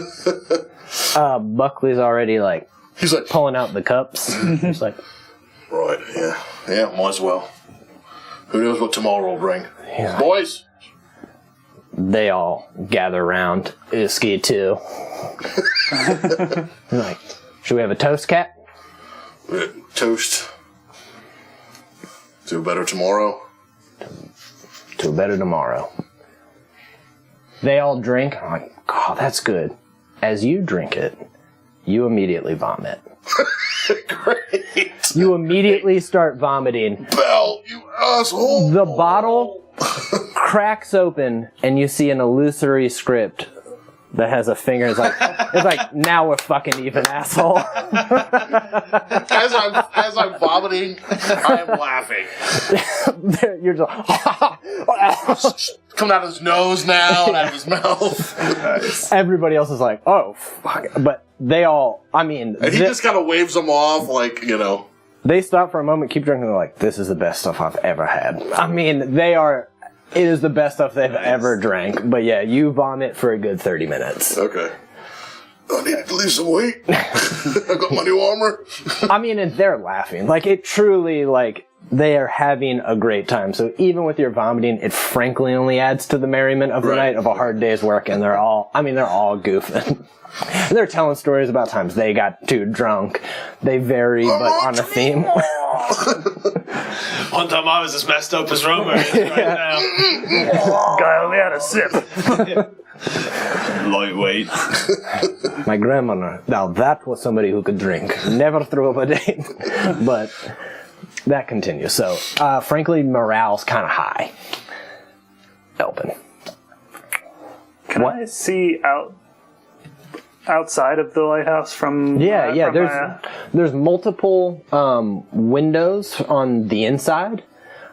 Buckley's already he's like pulling out the cups. He's like, right, yeah, might as well. Who knows what tomorrow will bring? Yeah. Boys, they all gather around Uski too. Like, should we have a toast, Cat? Toast. Do better tomorrow. To a better tomorrow. They all drink. I'm like, oh, that's good. As you drink it, you immediately vomit. Great. You immediately start vomiting. Bell, you asshole. The bottle cracks open, and you see an illusory script that has a finger. It's like now we're fucking even, asshole. As I'm vomiting, I am laughing. You're just Coming out of his nose now, and out of his mouth. Nice. Everybody else is like, oh, fuck. But they all, And he just kind of waves them off, They stop for a moment, keep drinking, they're like, this is the best stuff I've ever had. I mean, it is the best stuff they've ever drank. But yeah, you vomit for a good 30 minutes. Okay. I need to lose some weight. I've got my new armor. I mean, and they're laughing. It truly, they are having a great time. So even with your vomiting, it frankly only adds to the merriment of the night of a hard day's work. And they're all goofing. And they're telling stories about times they got too drunk. They vary, but on a theme. One time I was as messed up as Romer is right now. Guy only had a sip. Lightweight. My grandmother, now that was somebody who could drink. Never threw up a date. But that continues. So, frankly, morale's kind of high. Open. Can I see outside of the lighthouse from? There's multiple windows on the inside,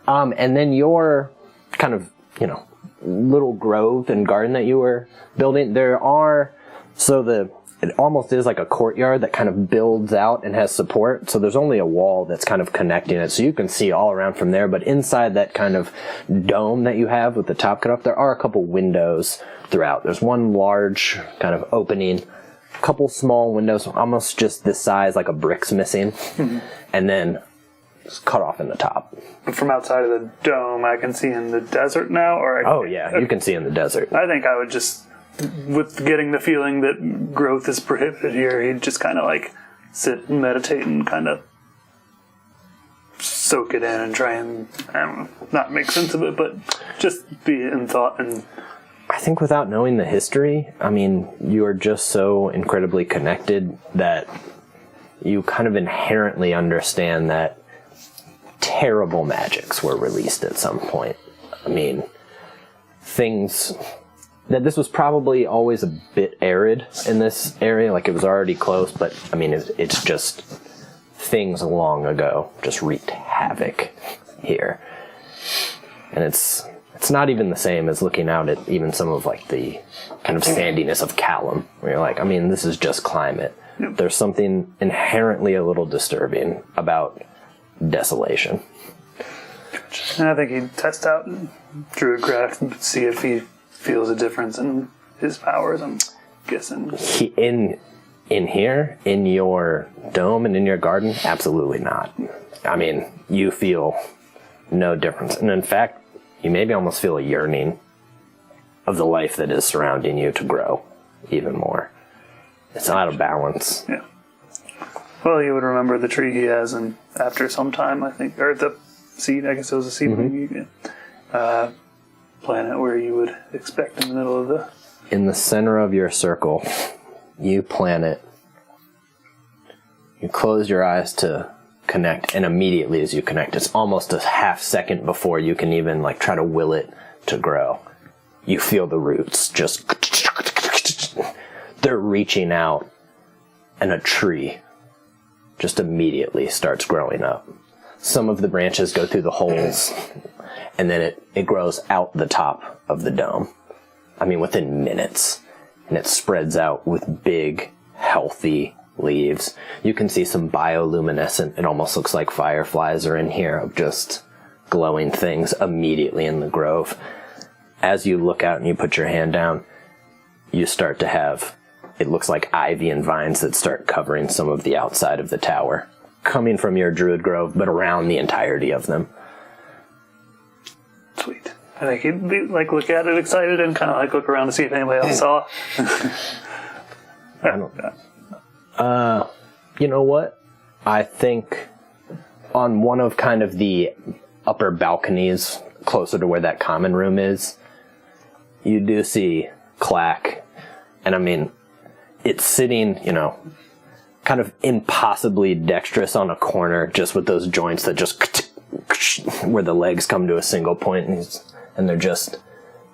and then your kind of little grove and garden that you were building. It almost is like a courtyard that kind of builds out and has support. So there's only a wall that's kind of connecting it, so you can see all around from there. But inside that kind of dome that you have with the top cut off, there are a couple windows throughout. There's one large kind of opening, a couple small windows, almost just this size, like a brick's missing, and then it's cut off in the top. But from outside of the dome, I can see in the desert now? You can see in the desert. I think I would just, with getting the feeling that growth is prohibited here, he'd just kind of sit and meditate and kind of soak it in and try and, I don't know, not make sense of it, but just be in thought. And I think without knowing the history, you are just so incredibly connected that you kind of inherently understand that terrible magics were released at some point. Things that this was probably always a bit arid in this area, it was already close, but it's just things long ago just wreaked havoc here. And it's not even the same as looking out at even some of the kind of sandiness of Callum, where you're this is just climate. Yep. There's something inherently a little disturbing about desolation. And I think he'd test out Druidcraft and see if he feels a difference in his powers, I'm guessing. In here, in your dome and in your garden, absolutely not. You feel no difference. And in fact, you maybe almost feel a yearning of the life that is surrounding you to grow even more. It's out of balance. Yeah. Well, he would remember the tree he has, and after some time, I think, or the seed, I guess it was a seedling, planet where you would expect in the middle of the... In the center of your circle, you plant it. You close your eyes to connect, and immediately as you connect, it's almost a half second before you can even like try to will it to grow. You feel the roots just, they're reaching out, and a tree just immediately starts growing up. Some of the branches go through the holes, and then it grows out the top of the dome. I mean, within minutes. And it spreads out with big, healthy leaves. You can see some bioluminescent, it almost looks like fireflies are in here, of just glowing things immediately in the grove. As you look out and you put your hand down, you start to have, it looks like ivy and vines that start covering some of the outside of the tower, coming from your druid grove, but around the entirety of them. Sweet. I think he'd be, like, look at it excited and kind of like look around to see if anybody else saw. You know what? I think on one of kind of the upper balconies closer to where that common room is, you do see Clack. And I mean, it's sitting, you know, kind of impossibly dexterous on a corner, just with those joints that just where the legs come to a single point, and they're just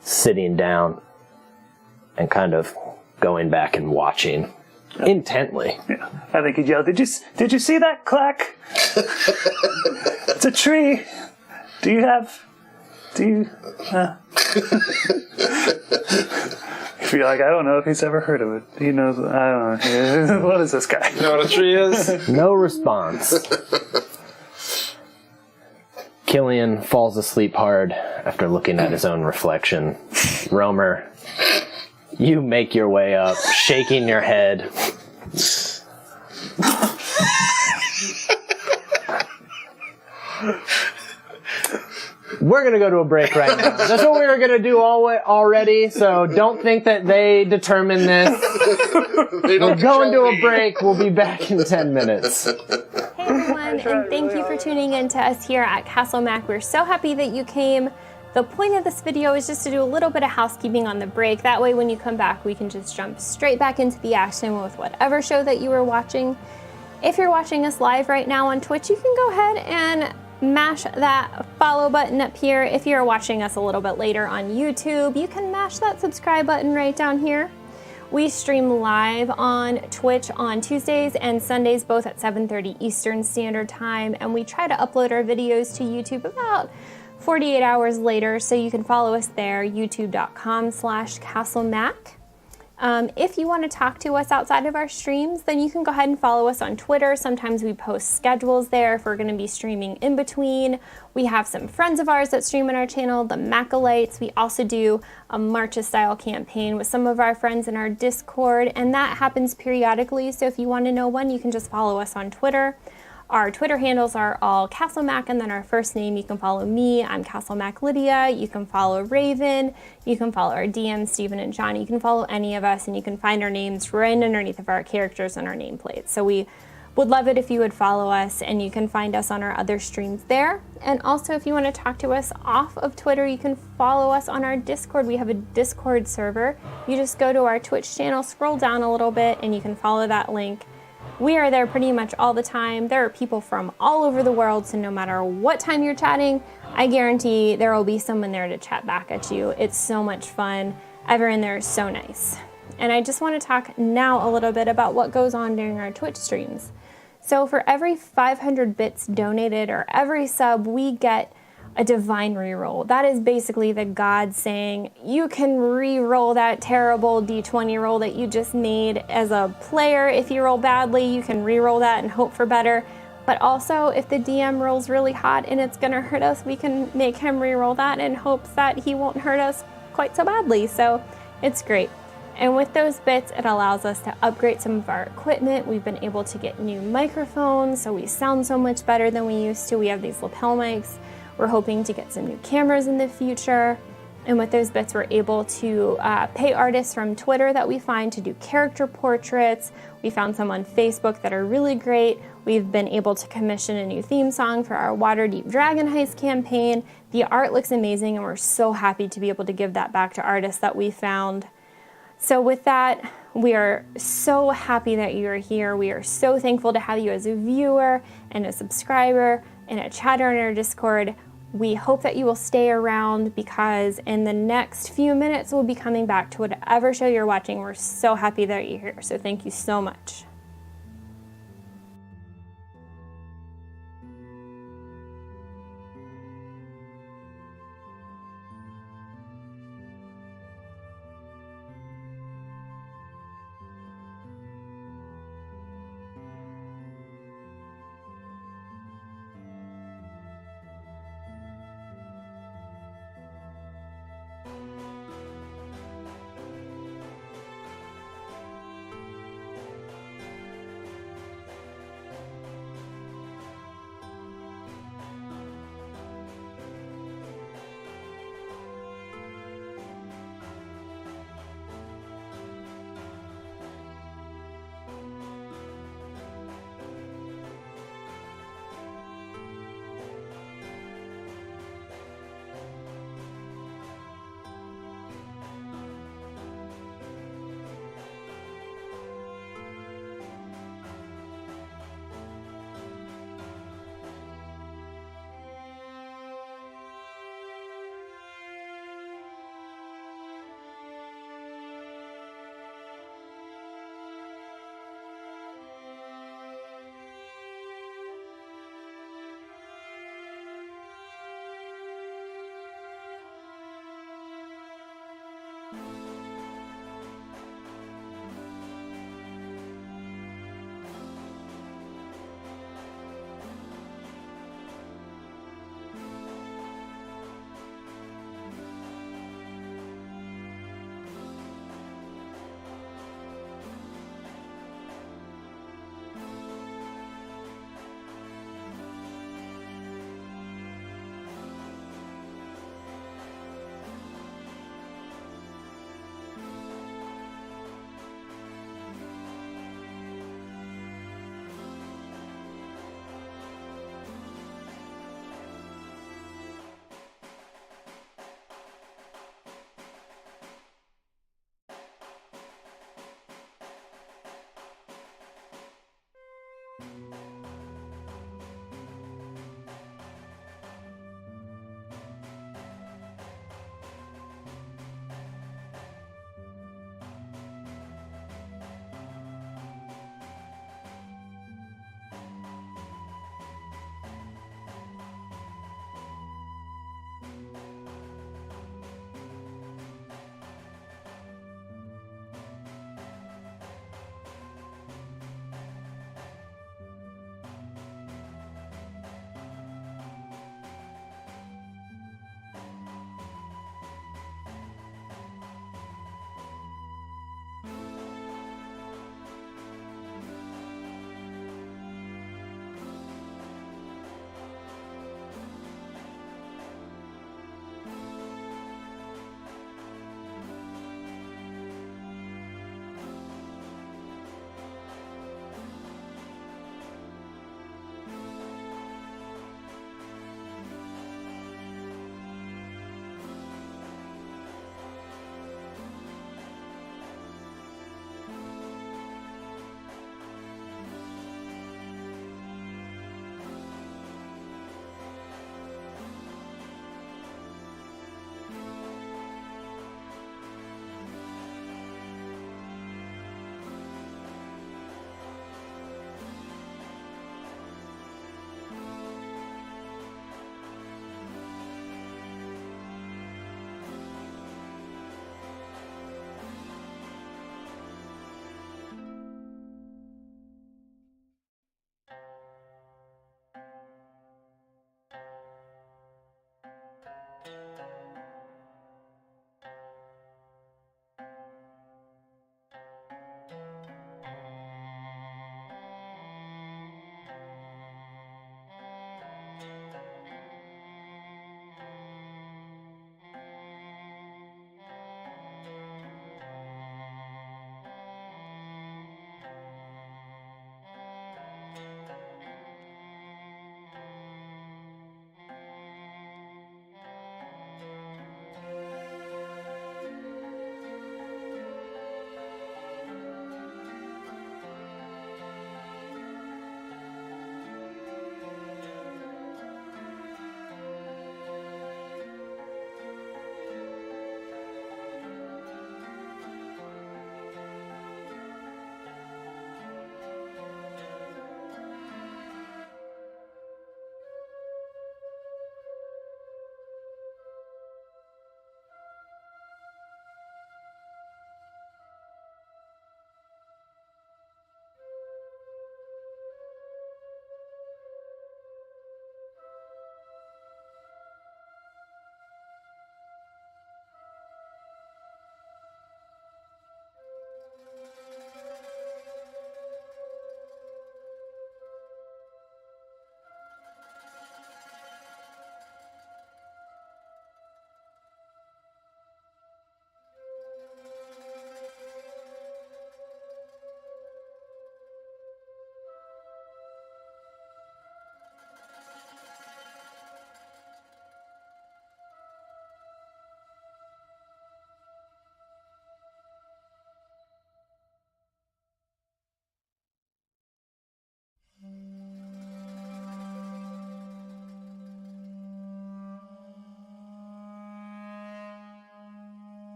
sitting down and kind of going back and watching intently. Yeah. I think he'd yell, Did you see that, Clack? It's a tree. Do you If you're like, I don't know if he's ever heard of it. He knows, I don't know. What is this guy? You know what a tree is? No response. Killian falls asleep hard after looking at his own reflection. Romer, you make your way up, shaking your head. We're going to go to a break right now. That's what we were going to do already, so don't think that they determined this. We're going to a break. We'll be back in 10 minutes. Hey everyone, and thank you for tuning in to us here at Castle Mac. We're so happy that you came. The point of this video is just to do a little bit of housekeeping on the break. That way when you come back, we can just jump straight back into the action with whatever show that you were watching. If you're watching us live right now on Twitch, you can go ahead and mash that follow button up here. If you're watching us a little bit later on YouTube, you can mash that subscribe button right down here. We stream live on Twitch on Tuesdays and Sundays, both at 7:30 Eastern Standard Time, and we try to upload our videos to YouTube about 48 hours later, so you can follow us there, youtube.com/CastleMac. If you want to talk to us outside of our streams, then you can go ahead and follow us on Twitter. Sometimes we post schedules there if we're going to be streaming in between. We have some friends of ours that stream on our channel, the Macolites. We also do a Marcha-style campaign with some of our friends in our Discord, and that happens periodically. So if you want to know when, you can just follow us on Twitter. Our Twitter handles are all CastleMac, and then our first name. You can follow me. I'm CastleMac Lydia. You can follow Raven. You can follow our DMs, Steven and John. You can follow any of us, and you can find our names right underneath of our characters and our nameplates. So we would love it if you would follow us, and you can find us on our other streams there. And also, if you want to talk to us off of Twitter, you can follow us on our Discord. We have a Discord server. You just go to our Twitch channel, scroll down a little bit, and you can follow that link. We are there pretty much all the time. There are people from all over the world, so no matter what time you're chatting, I guarantee there will be someone there to chat back at you. It's so much fun. Everyone there is so nice. And I just want to talk now a little bit about what goes on during our Twitch streams. So for every 500 bits donated or every sub, we get a divine reroll. That is basically the god saying, you can re-roll that terrible d20 roll that you just made as a player. If you roll badly, you can re-roll that and hope for better. But also, if the DM rolls really hot and it's gonna hurt us, we can make him re-roll that in hopes that he won't hurt us quite so badly. So it's great. And with those bits, it allows us to upgrade some of our equipment. We've been able to get new microphones, so we sound so much better than we used to. We have these lapel mics. We're hoping to get some new cameras in the future. And with those bits, we're able to pay artists from Twitter that we find to do character portraits. We found some on Facebook that are really great. We've been able to commission a new theme song for our Waterdeep Dragon Heist campaign. The art looks amazing, and we're so happy to be able to give that back to artists that we found. So with that, We are so happy that you are here. We are so thankful to have you as a viewer and a subscriber and a chatter in our Discord. We hope that you will stay around because in the next few minutes we'll be coming back to whatever show you're watching. We're so happy that you're here. So thank you so much.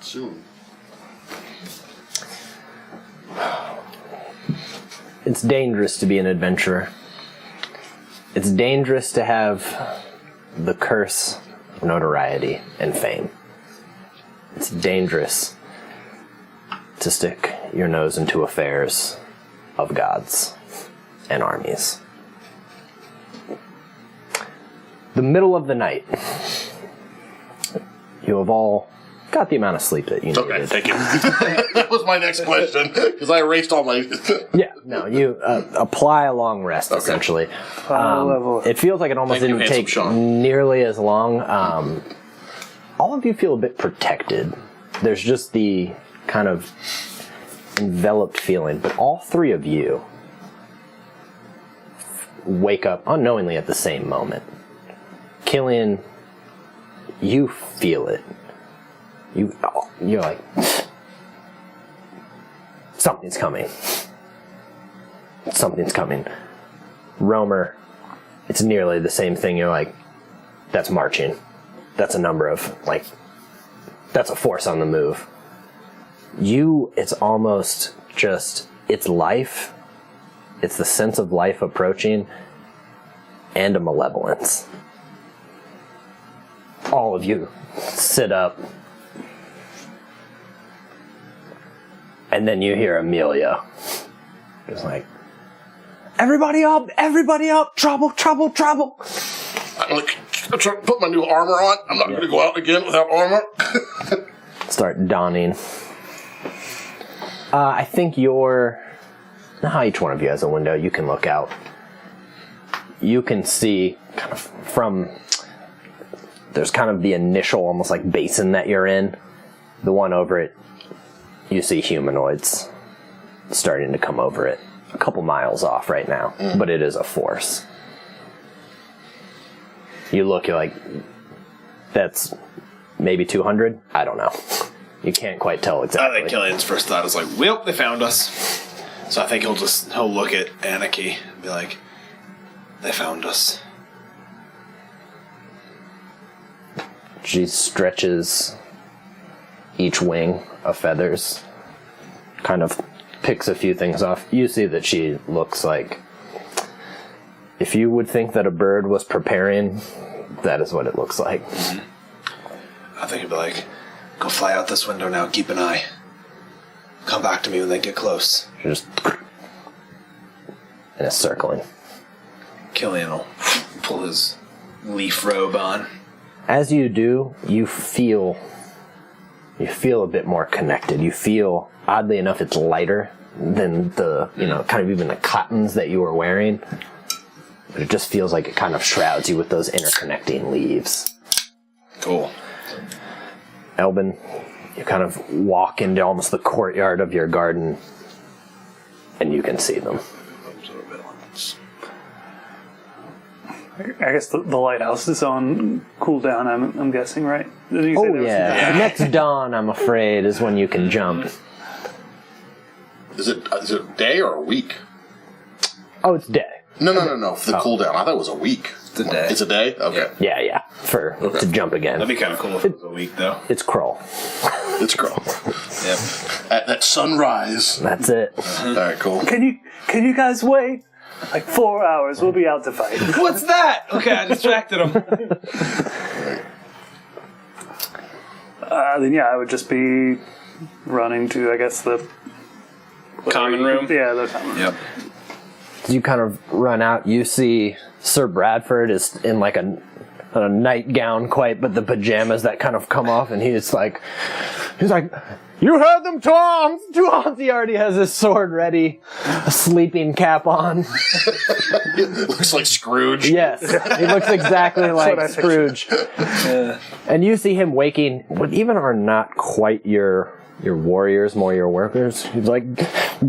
Soon. It's dangerous to be an adventurer. It's dangerous to have the curse of notoriety and fame. It's dangerous to stick your nose into affairs of gods and armies. The middle of the night. You have all got the amount of sleep that you needed. Okay, thank you. That was my next question, because I erased all my... Yeah, no, you apply a long rest, essentially. It feels like it almost Thank you, didn't handsome take Sean. nearly as long. All of you feel a bit protected. There's just the kind of enveloped feeling, but all three of you wake up unknowingly at the same moment. Killian, you feel it. You're like, something's coming. Something's coming. Romer, it's nearly the same thing. You're like, that's marching. That's a number of, like, that's a force on the move. It's almost just, it's life. It's the sense of life approaching and a malevolence. All of you sit up. And then you hear Amelia. Just like, everybody up, trouble. I'm trying to put my new armor on. I'm not going to go out again without armor. Start donning. I think now each one of you has a window. You can look out. You can see kind of there's kind of the initial almost like basin that you're in. The one over it, you see humanoids starting to come over it. A couple miles off right now, but it is a force. You look, you're like, that's maybe 200? I don't know. You can't quite tell exactly. I think Killian's first thought is like, well, they found us. So I think he'll look at Anarchy and be like, they found us. She stretches each wing of feathers, kind of picks a few things off. You see that she looks like, if you would think that a bird was preparing, that is what it looks like. Mm-hmm. I think he'd be like, go fly out this window now, keep an eye. Come back to me when they get close. She just, and it's circling. Killian will pull his leaf robe on. As you do, you feel a bit more connected. You feel, oddly enough, it's lighter than the, kind of even the cottons that you were wearing. But it just feels like it kind of shrouds you with those interconnecting leaves. Cool. Elbin, you kind of walk into almost the courtyard of your garden, and you can see them. I guess the lighthouse is on cooldown, I'm guessing, right? Didn't you say there was Yeah. some- Next dawn, I'm afraid, is when you can jump. Is it a day or a week? Oh, it's day. No. For the cooldown, I thought it was a week. It's a day. It's a day? Okay. Yeah. To jump again. That'd be kind of cool if it was a week, though. It's Kroll. It's girl. Yep. At that sunrise. That's it. All right, cool. Can you guys wait? Like 4 hours, we'll be out to fight. What's that? Okay, I distracted him. Then I would just be running to, I guess, the Common room? Yeah, the common room. Yep. You kind of run out. You see Sir Bradford is in like a nightgown quite, but the pajamas that kind of come off, and he's like, you heard them, Toms! He already has his sword ready, a sleeping cap on. Looks like Scrooge. Yes, he looks exactly like Scrooge. And you see him waking, what even are not quite your warriors, more your workers. He's like,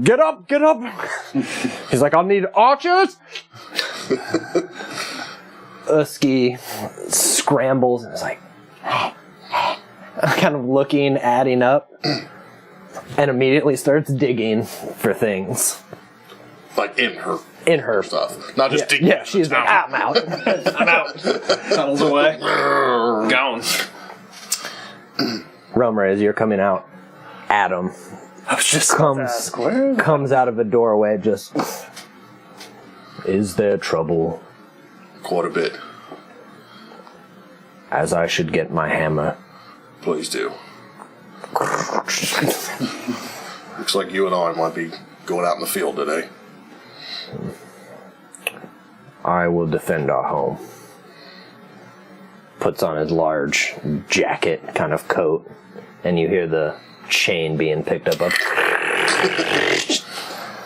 get up! He's like, I'll need archers! Usky scrambles and is like, kind of looking, adding up, and immediately starts digging for things. Like in her stuff. Not just digging. Yeah, she's like, I'm out. I'm out. Tunnels away. Gone. Romer, as you're coming out, Adam I was just going to ask, where is comes out of a doorway, just... Is there trouble? Quite a bit. As I should get my hammer. Please do. Looks like you and I might be going out in the field today. I will defend our home. Puts on his large jacket kind of coat, and you hear the chain being picked up.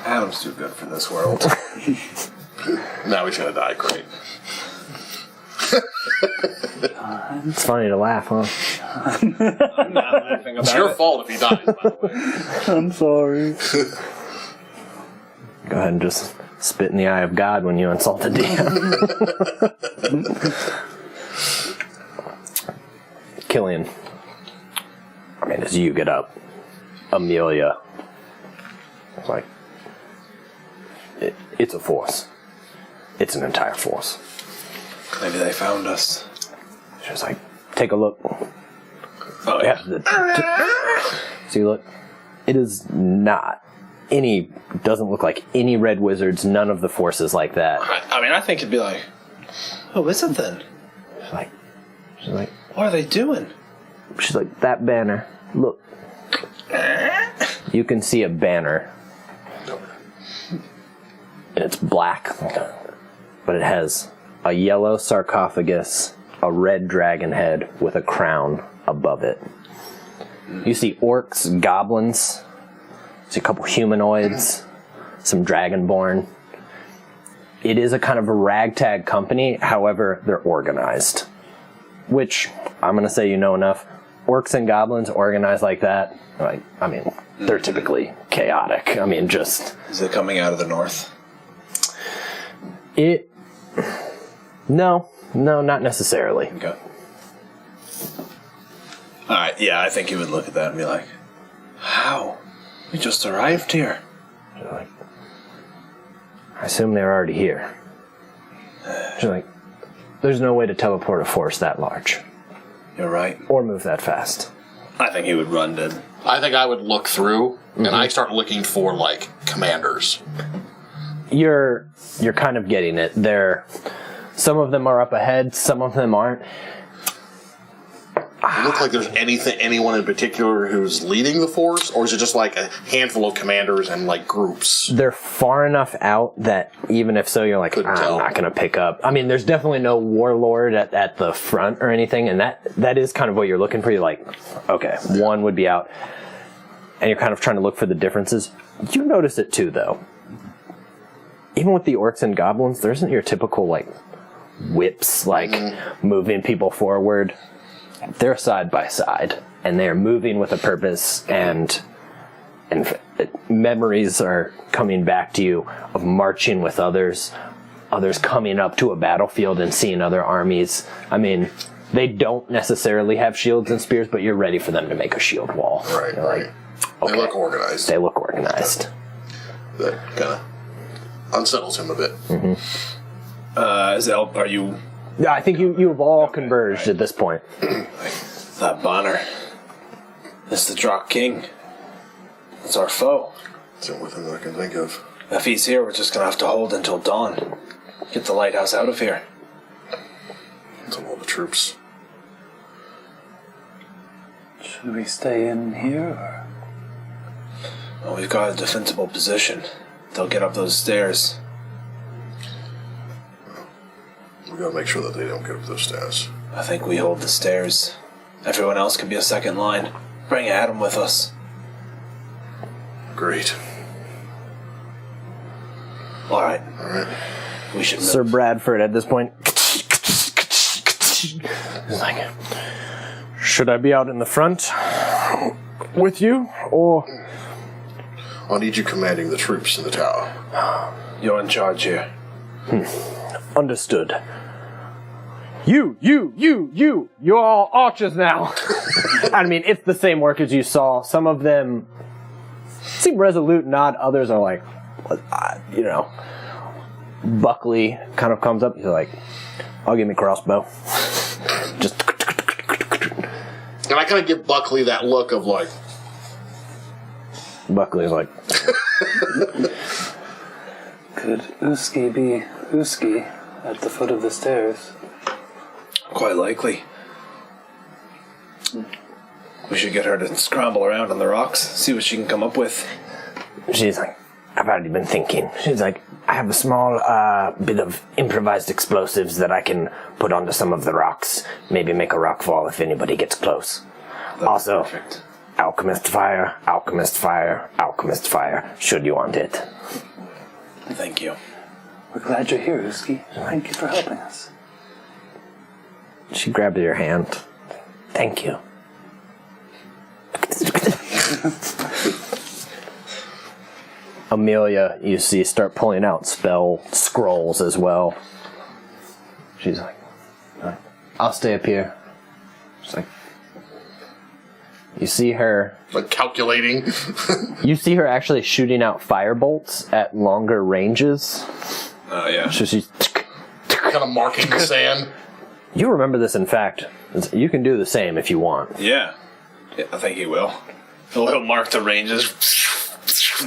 Adam's too good for this world. Now he's gonna die, great. It's funny to laugh, huh? I'm not laughing about It's your it. fault if he dies, by the way. I'm sorry. Go ahead and just spit in the eye of God when you insult the DM. Killian. I mean, as you get up, Amelia. It's like, it's a force. It's an entire force. Maybe they found us. She's like, take a look. Oh, yeah. See, look, it is not doesn't look like any red wizards, none of the forces like that. I mean, I think it'd be like, oh, is it then? She's like, What are they doing? that banner, look. You can see a banner. And it's black, but it has a yellow sarcophagus, a red dragon head with a crown above it. You see orcs, goblins, you see a couple humanoids, some dragonborn. It is a kind of a ragtag company, however, they're organized. Which, I'm going to say you know enough. Orcs and goblins organized like that, they're typically chaotic. Is it coming out of the north? No, not necessarily. Okay. Alright, yeah, I think he would look at that and be like, how? We just arrived here. I assume they're already here. She's like, there's no way to teleport a force that large. You're right. Or move that fast. I think he would run to... I think I would look through, and I start looking for, commanders. You're kind of getting it. Some of them are up ahead, some of them aren't. Does it look like there's anyone in particular who's leading the force, or is it just like a handful of commanders and groups? They're far enough out that even if so, you're like, Couldn't I'm tell. not going to pick up. There's definitely no warlord at the front or anything, and that is kind of what you're looking for. You're like, okay, one would be out, and you're kind of trying to look for the differences. You notice it too, though. Even with the orcs and goblins, there isn't your typical, whips, moving people forward. They're side by side, and they're moving with a purpose, and memories are coming back to you of marching with others coming up to a battlefield and seeing other armies. They don't necessarily have shields and spears, but you're ready for them to make a shield wall. Right, You're right. like, okay. They look organized. They look organized. That kind of unsettles him a bit. Are you... Yeah, I think you've all converged at this point. That Bonner. It's the Drock King. It's our foe. It's the only thing that I can think of. If he's here, we're just gonna have to hold until dawn. Get the lighthouse out of here. It's all the troops. Should we stay in here? Or? Well, we've got a defensible position. They'll get up those stairs. We gotta make sure that they don't get up those stairs. I think we hold the stairs. Everyone else can be a second line. Bring Adam with us. Great. Alright. Alright. We should Sir move. Bradford at this point. He's like, should I be out in the front with you, or... I'll need you commanding the troops in the tower. You're in charge here. Understood. You're all archers now. It's the same work as you saw. Some of them seem resolute, not others are like, Buckley kind of comes up. He's like, I'll give me crossbow. Just And I kind of give Buckley that look of like... Buckley's like, Could Uski be Uski at the foot of the stairs? Quite likely. We should get her to scramble around on the rocks, see what she can come up with. she's like, I've already been thinking. She's like, I have a small bit of improvised explosives that I can put onto some of the rocks. Maybe make a rock fall if anybody gets close. Also, Perfect. alchemist fire, alchemist fire, alchemist fire, should you want it. Thank you. We're glad you're here, Uski. Thank you for helping us. She grabbed your hand. Thank you. Amelia, you see, start pulling out spell scrolls as well. She's like, I'll stay up here. She's like, you see her. Like calculating. You see her actually shooting out fire bolts at longer ranges. Oh, yeah. So she's. kind of marking the sand. You remember this, in fact. You can do the same if you want. Yeah. Yeah, I think he will. He'll mark the ranges,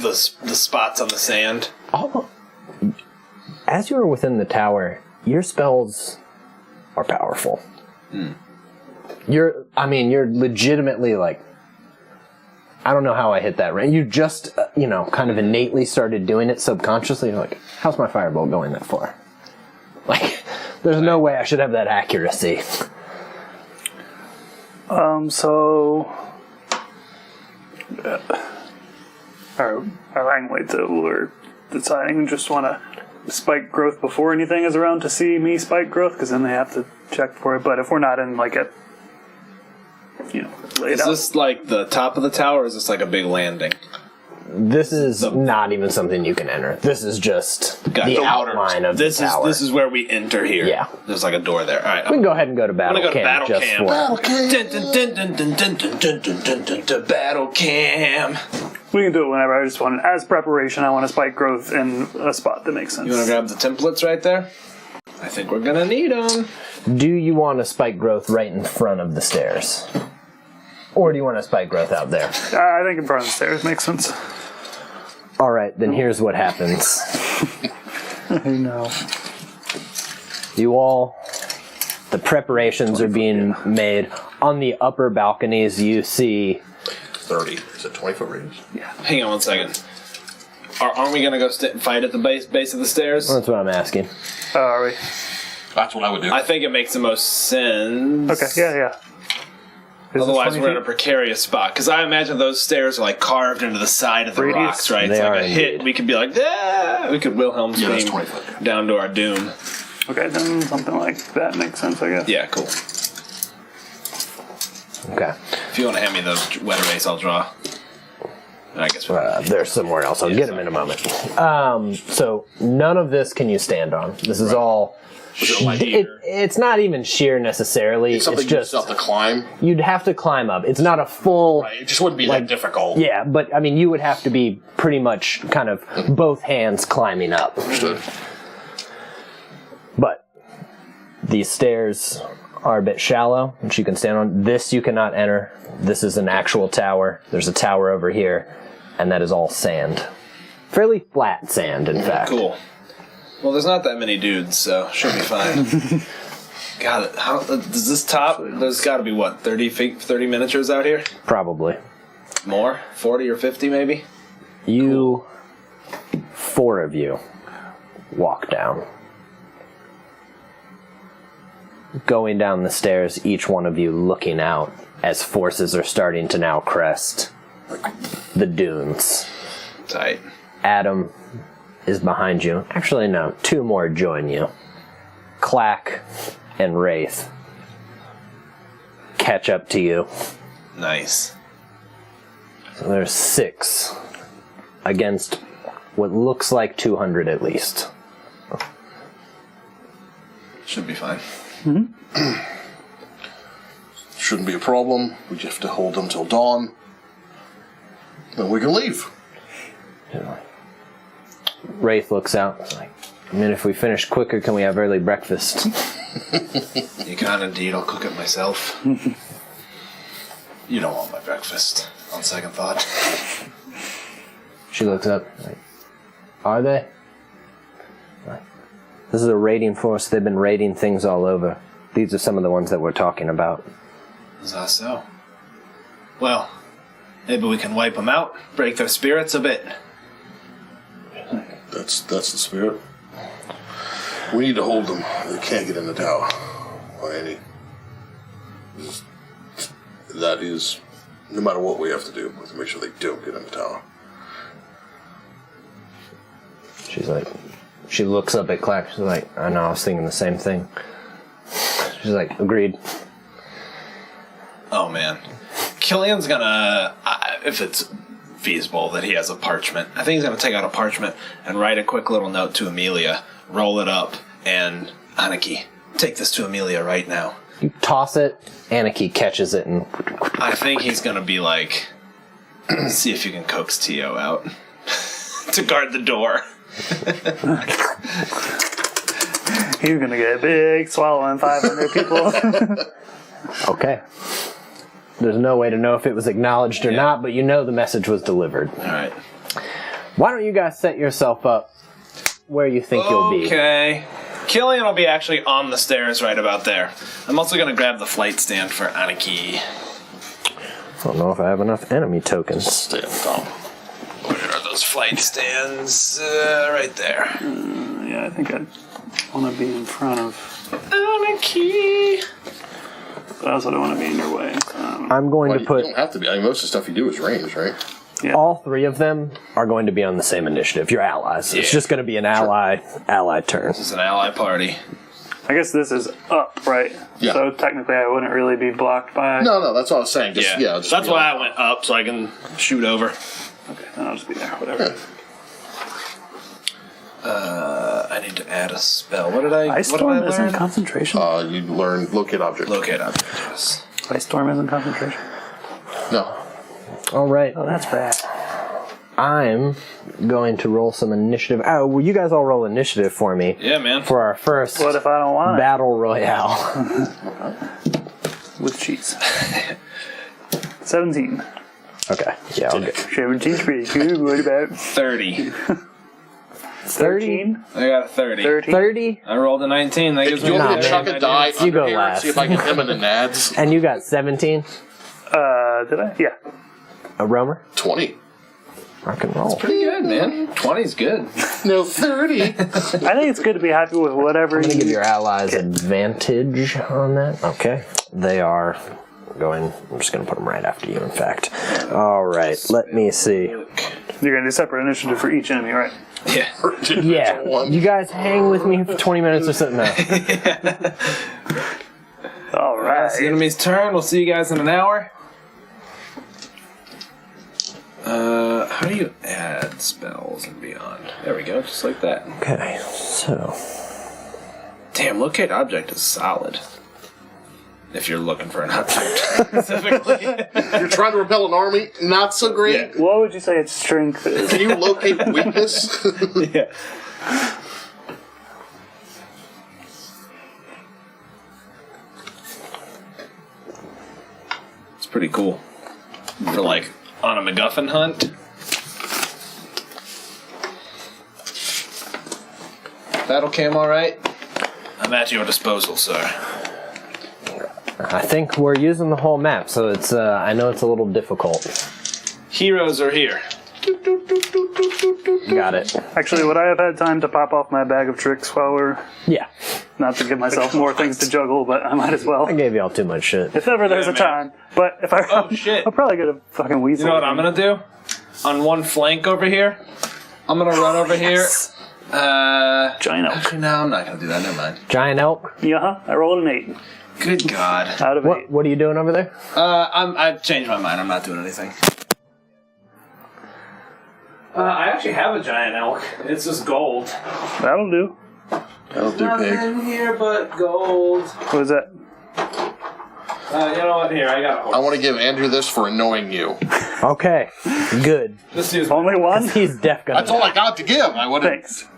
the spots on the sand. As you are within the tower, your spells are powerful. You're legitimately like, I don't know how I hit that range. You just, kind of innately started doing it subconsciously. You're like, how's my firebolt going that far? Like, there's no way I should have that accuracy. Our language that we're deciding just want to spike growth before anything is around to see me spike growth, because then they have to check for it. But if we're not in like a, laid Is out. this like the top of the tower, or is this like a big landing? This is not even something you can enter. This is just Got the the outer- outline of the tower. This is where we enter here. Yeah. There's like a door there. All right. We can go ahead and go to battle I'm gonna go to camp battle just camp. for. Battle cam. We can do it whenever. I just want, as preparation, I want to spike growth in a spot that makes sense. You want to grab the templates right there? I think we're gonna need them. Do you want to spike growth right in front of the stairs? Or do you want to spike growth out there? I think in front of the stairs makes sense. Alright, then here's what happens. I know. The preparations are being made. On the upper balconies, you see 30. Is it 20-foot range? Hang on 1 second. Aren't we gonna go fight at the base of the stairs? That's what I'm asking. Are we? That's what I would do. I think it makes the most sense. Okay, yeah. Is this Otherwise, 20 we're in a feet? precarious spot. Because I imagine those stairs are like carved into the side of the Radius? rocks, right? They It's like are a hit. indeed. We could be like, ah! We could Wilhelm Yeah, that's scream 20 foot. down to our doom. Okay, then something like that makes sense, I guess. Yeah, cool. Okay. If you want to hand me those wet erase, I'll draw. I guess They're somewhere else. I'll get them in a moment. So none of this can you stand on. This is all. It's not even sheer necessarily. It's Something you just just have to climb. you'd have to climb up. It's not a full. Right? It just wouldn't be that difficult. Yeah, but I mean, you would have to be pretty much kind of both hands climbing up. Understood. But these stairs are a bit shallow, which you can stand on. This you cannot enter. This is an actual tower. There's a tower over here, and that is all sand. Fairly flat sand, in fact. Cool. Well, there's not that many dudes, so should be fine. God, how does this top? There's got to be what, 30 miniatures out here? Probably. More? 40 or 50 maybe? You, 4 of you, walk down. Going down the stairs, each one of you looking out as forces are starting to now crest the dunes. Tight. Adam is behind you. Actually, no, 2 more join you. Clack and Wraith catch up to you. Nice. So there's 6 against what looks like 200 at least. Should be fine. Shouldn't be a problem. We just have to hold them till dawn. Then we can leave. Wraith looks out. Like, I mean, if we finish quicker, can we have early breakfast? You can indeed. I'll cook it myself. You don't want my breakfast, on second thought. She looks up. Like, are they? Like, this is a raiding force. They've been raiding things all over. These are some of the ones that we're talking about. Is that so? Well, maybe we can wipe them out, break their spirits a bit. That's the spirit. We need to hold them. They can't get in the tower. By any. That is, no matter what we have to do, we have to make sure they don't get in the tower. She's like, she looks up at Clack. She's like, I know, I was thinking the same thing. She's like, agreed. Oh, man. Killian's gonna, if it's feasible that he has a parchment, I think he's gonna take out a parchment and write a quick little note to Amelia, roll it up, and Aniki, take this to Amelia right now. You toss it, Aniki catches it, and I think he's gonna be like, see if you can coax Tio out to guard the door. He's gonna get big, swallowing 500 people. okay. There's no way to know if it was acknowledged or not, but you know the message was delivered. All right. Why don't you guys set yourself up where you think you'll be? Okay. Killian will be actually on the stairs right about there. I'm also going to grab the flight stand for Aniki. I don't know if I have enough enemy tokens. Stand down. Where are those flight stands? Right there. Yeah, I think I want to be in front of. Aniki! But I also don't want to be in your way. I'm going to put... You don't have to be. I mean, most of the stuff you do is range, right? Yeah. All three of them are going to be on the same initiative. You're allies. It's just going to be an ally turn. This is an ally party. I guess this is up, right? Yeah. So technically I wouldn't really be blocked by... No, that's what I was saying. Just, just that's be why on. I went up, so I can shoot over. Okay, then I'll just be there, whatever. I need to add a spell. What did I Ice Storm learn? isn't concentration? You learn locate object. Locate object, yes. Ice Storm isn't concentration? No. All right. Oh, that's bad. I'm going to roll some initiative. Oh, will you guys all roll initiative for me? Yeah, man. For our first What if I don't want battle royale. with cheese? 17. Okay. Yeah, I'll get 17's pretty good. What about 30. 13? I got a 30. 30. I rolled a 19. That gives Do me you want me Nah, to chuck man. a die You go under here and last. see if I can him in the nads? And you got 17? Did I? Yeah. A roamer? 20. Rock and roll. pretty good, man. 20's good. No, 30. I think it's good to be happy with whatever I'm going to give you... your allies advantage on that. Okay. They are going... I'm just going to put them right after you, in fact. All right. Let me see. You're going to do separate initiative for each enemy, right? Yeah. Yeah. You guys hang with me for 20 minutes or something else. All right. It's the enemy's turn. We'll see you guys in an hour. How do you add spells and beyond? There we go, just like that. Okay. So... Damn, locate object is solid. If you're looking for an object specifically. You're trying to repel an army? Not so great. What would you say its strength is? Can you locate weakness? Yeah. It's pretty cool. For like on a MacGuffin hunt. Battle cam alright? I'm at your disposal, sir. I think we're using the whole map, so it's I know it's a little difficult. Heroes are here. Got it. Actually, would I have had time to pop off my bag of tricks while we're... Yeah. Not to give myself more things to juggle, but I might as well. I gave y'all too much shit. If ever there's Yeah, a time. But if I... Oh, shit. I'll probably get a fucking weasel. You know what I'm gonna do? On one flank over here, I'm gonna run over here. Giant elk. Actually, no, I'm not gonna do that. Never mind. Giant elk. Yeah, I rolled an 8 Good God. out of 8. What are you doing over there? I've changed my mind. I'm not doing anything. I actually have a giant elk. It's just gold. That'll do. That'll do, pig. Nothing here but gold. What is that? You know what? Here, I got a horse. I want to give Andrew this for annoying you. Okay. Good. This dude's Only one? He's deaf gonna That's all I got to give. I would have. Thanks.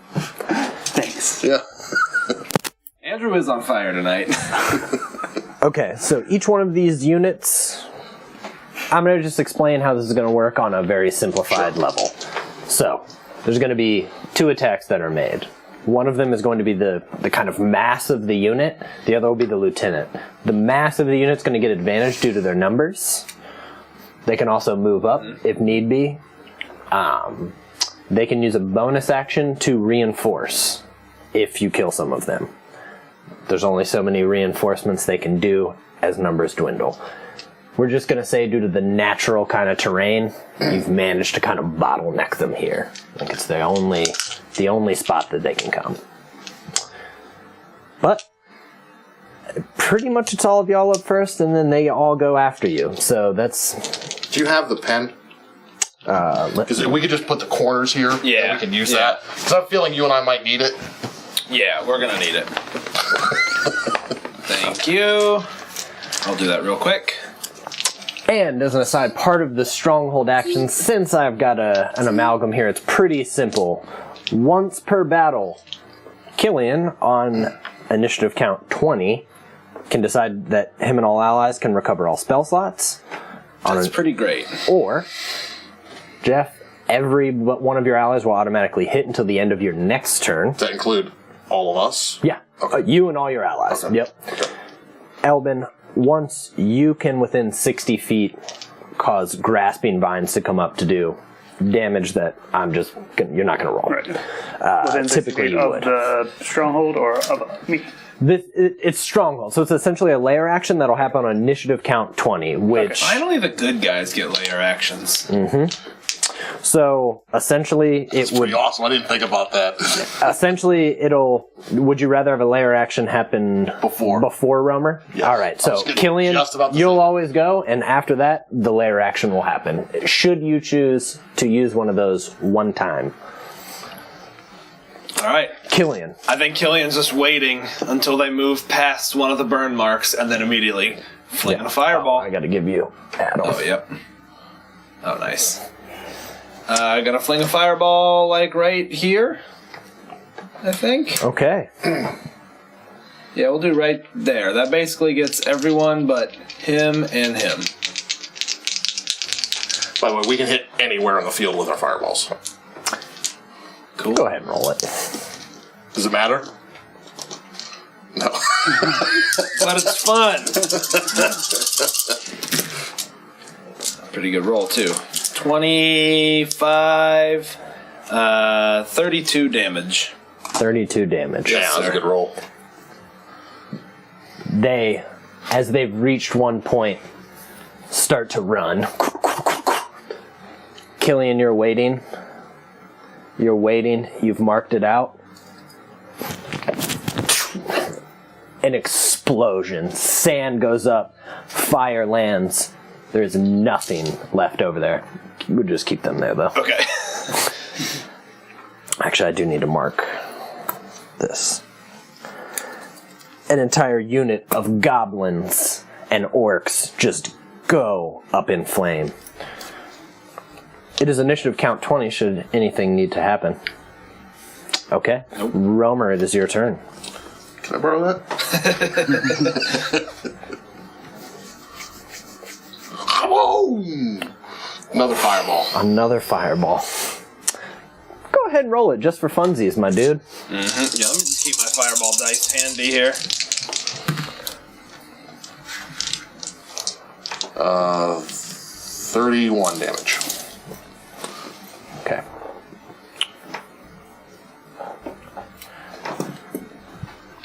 Thanks. Yeah. Andrew is on fire tonight. Okay, so each one of these units I'm going to just explain how this is going to work on a very simplified level. So, there's going to be 2 attacks that are made. One of them is going to be the kind of mass of the unit. The other will be the lieutenant. The mass of the unit is going to get advantage due to their numbers. They can also move up if need be. They can use a bonus action to reinforce if you kill some of them. There's only so many reinforcements they can do as numbers dwindle. We're just going to say due to the natural kind of terrain, you've managed to kind of bottleneck them here. Like it's the only spot that they can come. But pretty much it's all of y'all up first, and then they all go after you. So that's... Do you have the pen? Because we could just put the corners here. Yeah. We can use that. Because I'm feeling you and I might need it. Yeah, we're gonna need it. Thank you. I'll do that real quick. And as an aside, part of the stronghold action, since I've got an amalgam here, it's pretty simple. Once per battle, Killian, on initiative count 20, can decide that him and all allies can recover all spell slots. That's pretty great. Or, Jeff, every one of your allies will automatically hit until the end of your next turn. Does that include all of us? Yeah, Okay. You and all your allies. Okay. Yep. Okay. Elbin, once you can within 60 feet cause grasping vines to come up to do damage that you're not going to roll. Right. Within typically you of would. the stronghold or of me? It's stronghold, so it's essentially a layer action that'll happen on initiative count 20, which... Finally the good guys get layer actions. So, essentially, That's pretty awesome. I didn't think about that. Essentially, would you rather have a layer action happen before Roamer? Yes. Alright, so Killian, you'll always go, and after that, the layer action will happen. Should you choose to use one of those one time. Alright. Killian. I think Killian's just waiting until they move past one of the burn marks and then immediately flinging a fireball. I gotta give you Adam. Oh, yep. Oh, nice. Gonna fling a fireball, like, right here, I think. Okay. Yeah, we'll do right there. That basically gets everyone but him and him. By the way, we can hit anywhere in the field with our fireballs. Cool. Go ahead and roll it. Does it matter? No. But it's fun. Pretty good roll, too. 25, 32 damage. 32 damage. Yeah, that's a good roll. They, as they've reached one point, start to run. Killian, you're waiting. You're waiting. You've marked it out. An explosion. Sand goes up. Fire lands. There's nothing left over there. We'll just keep them there, though. Okay. Actually, I do need to mark this. An entire unit of goblins and orcs just go up in flame. It is initiative count 20 should anything need to happen. Okay. Nope. Roamer, it is your turn. Can I borrow that? Whoa! Another fireball. Another fireball. Go ahead and roll it just for funsies, my dude. Yeah, let me just keep my fireball dice handy here. 31 damage. Okay.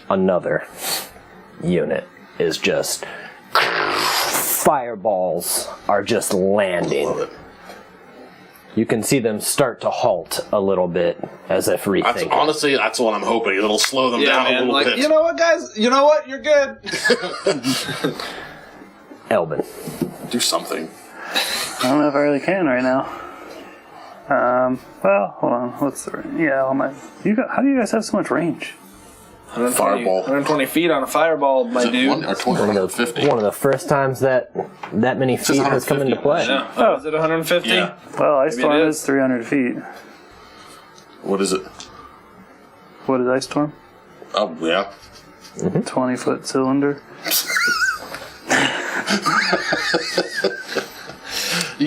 Another unit is just... Fireballs are just landing. Love it. You can see them start to halt a little bit as if rethinking. Honestly, that's what I'm hoping. It'll slow them down a little bit. You know what, guys? You know what? You're good. Elbin. Do something. I don't know if I really can right now. Well, hold on. What's the range? Yeah, all my. How do you guys have so much range? 120, 120 feet on a fireball, my dude. Or 150. One of the first times that many feet has come into play. Yeah. Oh, is it 150? Yeah. Well, Ice Maybe it Storm is. is 300 feet. What is it? What is Ice Storm? Oh, yeah. 20-foot cylinder.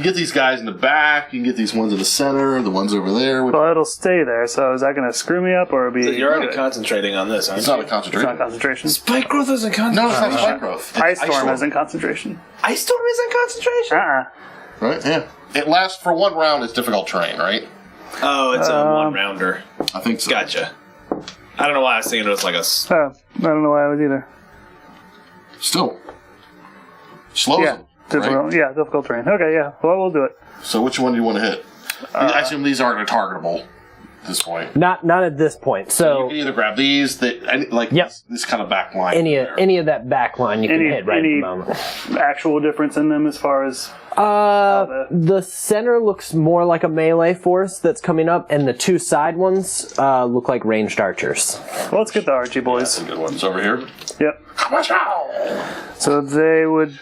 get these guys in the back. You can get these ones in the center. The ones over there. Well, it'll stay there. So is that going to screw me up or be? You're already good? concentrating on this, aren't It's you? not a It's concentration. not concentration. Spike growth isn't No, concentration. it's not spike growth. Ice storm Storm. isn't concentration. Ice storm isn't concentration. Right? Yeah. It lasts for 1 round. It's difficult terrain, right? Oh, it's a one-rounder. I think so. Gotcha. I don't know why I was thinking it was like a... I don't know why I was either. Still. Slows Yeah, them. difficult. Right? Yeah, difficult terrain. Okay, yeah. Well, we'll do it. So which one do you want to hit? I assume these aren't targetable at this point. Not at this point. You So can either grab these, Yep. this kind of back line. any of that back line you can hit right at the moment. Actual difference in them as far as The center looks more like a melee force that's coming up, and the 2 side ones look like ranged archers. well, let's get the Archie boys. Some good ones over here. Yep. So they would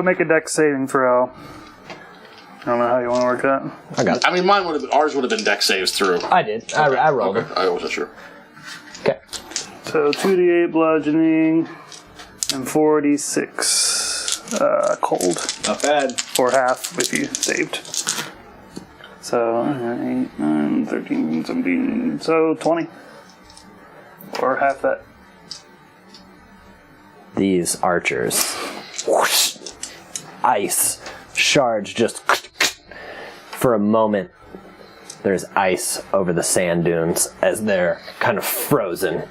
make a dex saving throw. I don't know how you want to work that. I got it. I mean, ours would have been deck saves through. I did. I rolled Okay. I wasn't sure. it. Okay. So 2d8 bludgeoning and 4d6 cold. Not bad. Or half if you saved. So 8, 9, 13, 17, so 20. Or half that. These archers, whoosh, ice shards just for a moment. There's ice over the sand dunes as they're kind of frozen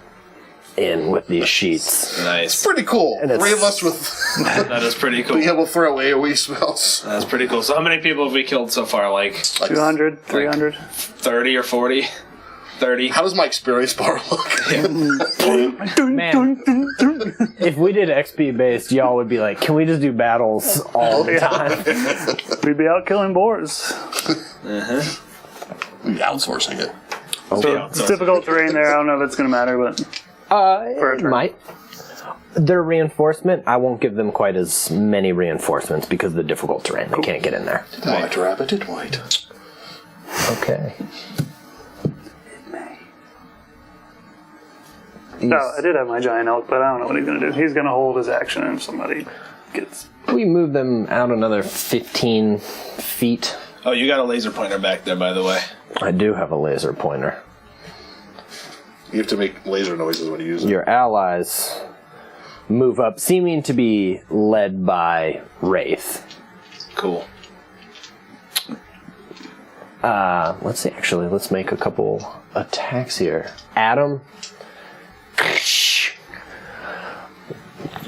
in with these sheets. Nice. Pretty cool. And it's- 3 of us with That is pretty cool. being able to throw AoE spells. That's pretty cool. So how many people have we killed so far? Like 200, 300. 30 or 40? 30? How does my experience bar look? Man, if we did XP based, y'all would be like, can we just do battles all the time? We'd be out killing boars. Outsourcing it. Yeah, It's difficult terrain there. I don't know if it's going to matter, but for a It turn. might. Their reinforcement, I won't give them quite as many reinforcements because of the difficult terrain. They can't get in there. White rabbit, did white. Okay. No, I did have my giant elk, but I don't know what he's going to do. He's going to hold his action and if somebody gets... We move them out another 15 feet. Oh, you got a laser pointer back there, by the way. I do have a laser pointer. You have to make laser noises when you use it. Your allies move up, seeming to be led by Wraith. Cool. Let's see, actually, let's make a couple attacks here. Adam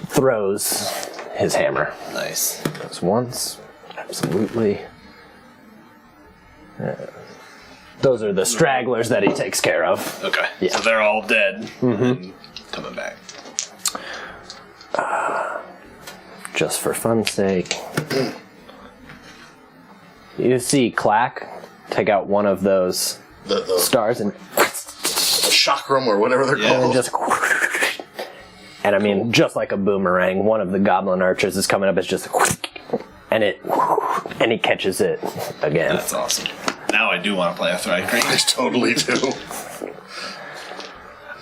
throws his hammer. Nice. Goes once. Absolutely. Those are the stragglers that he takes care of. Okay. Yeah. So they're all dead. Mm-hmm. Coming back. Just for fun's sake. You see Clack take out one of those The stars and chakram or whatever they're called. just... And I mean, just like a boomerang, one of the goblin archers is coming up. It's just... And he catches it again. That's awesome. Now I do want to play a Thrycrane. I totally do.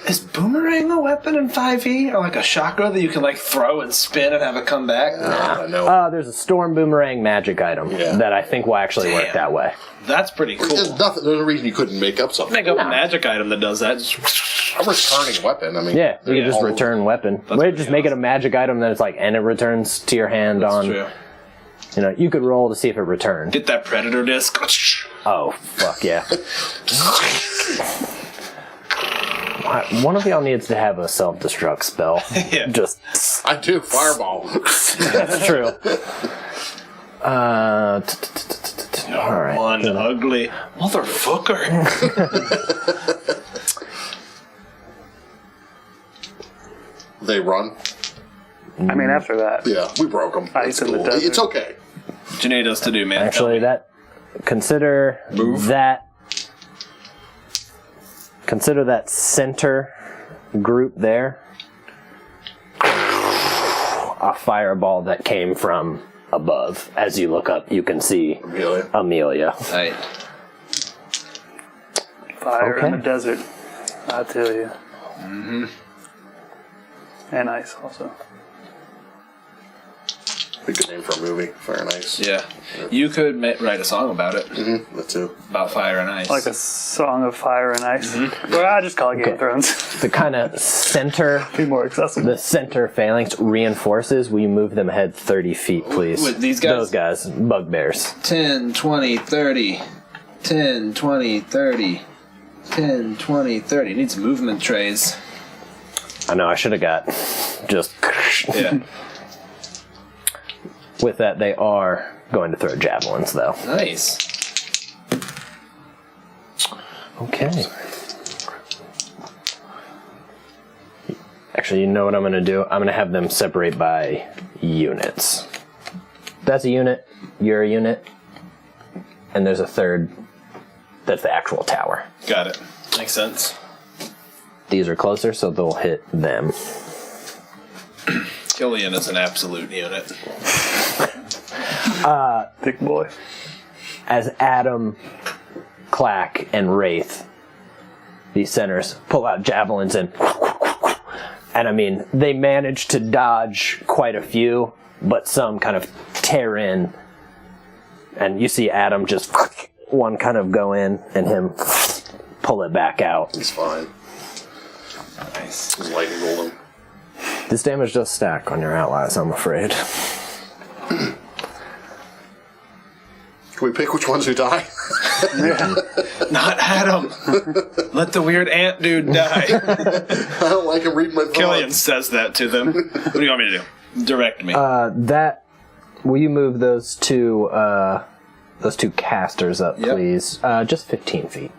Is boomerang a weapon in 5e? Or like a chakra that you can like throw and spin and have it come back? I know. There's a storm boomerang magic item Yeah. that I think will actually work Damn. that way. That's pretty cool. There's no reason you couldn't make up something. Make up a magic item that does that. Just A returning weapon. I mean, Yeah, you can just all return weapon. That's Wait, just pretty make it a magic item that it's like, and it returns to your hand on. true. You know, you could roll to see if it returned. Get that predator disc. Oh, fuck yeah. One of y'all needs to have a self-destruct spell. Yeah. Just, I do. Fireball. that's true. All right. One ugly motherfucker. They run. I mean, after that. Yeah, we broke them. Ice in the desert. It's okay. What you need us to do, man? Actually, consider that center group there a fireball that came from above. As you look up, you can see Amelia. Right. Fire in Okay. the desert. I tell you. Mm-hmm. And ice also. A good name for a movie. Fire and Ice. Yeah. You could write a song about it. Mm-hmm. That too. About fire and ice. Like a song of fire and ice. Well, I just call it Game of Thrones. The kind of center, Be more accessible. the center phalanx reinforces. Will you move them ahead 30 feet, please? With these guys? Those guys, bugbears. 10, 20, 30. 10, 20, 30. 10, 20, 30. Needs movement trays. I know, I should have got just... Yeah. With that, they are going to throw javelins, though. Nice. Okay. Actually, you know what I'm going to do? I'm going to have them separate by units. That's a unit, you're a unit, and there's a third that's the actual tower. Got it. Makes sense. These are closer, so they'll hit them. Killian is an absolute unit. Big boy. As Adam, Clack, and Wraith, these centers, pull out javelins and I mean, they manage to dodge quite a few, but some kind of tear in. And you see Adam just one kind of go in and him pull it back out. He's fine. Nice. He's lightning golden. This damage does stack on your allies, I'm afraid. Can we pick which ones who die? Not Adam. Let the weird ant dude die. I don't like him reading my thoughts. Killian says that to them. What do you want me to do? Direct me. Will you move those two casters up, Yep. please? Just 15 feet.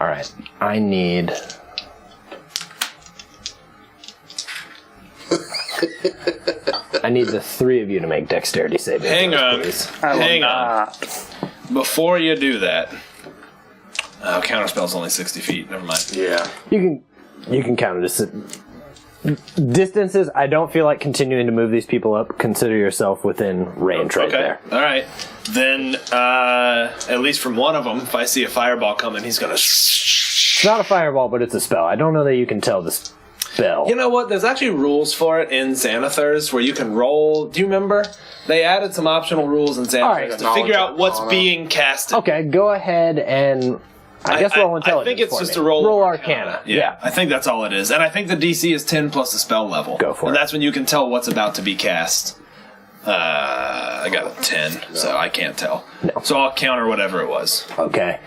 All right, I need... I need the three of you to make dexterity saving Hang throws, on. please. Hang on. Before you do that. Oh, counterspell's only 60 feet. Never mind. Yeah. You can count it as distances. I don't feel like continuing to move these people up. Consider yourself within range right there. All right. Then, at least from one of them, if I see a fireball coming, he's going to... It's not a fireball, but it's a spell. I don't know that you can tell the spell. You know what? There's actually rules for it in Xanathars where you can roll. Do you remember? They added some optional rules in Xanathars right. to figure out what's being casted. Okay, go ahead and I guess roll intelligence. I think it's for just me. a roll. Roll of Arcana. Yeah, I think that's all it is. And I think the DC is 10 plus the spell level. Go for and it. that's when you can tell what's about to be cast. I got a 10, so I can't tell. No. So I'll counter whatever it was. Okay.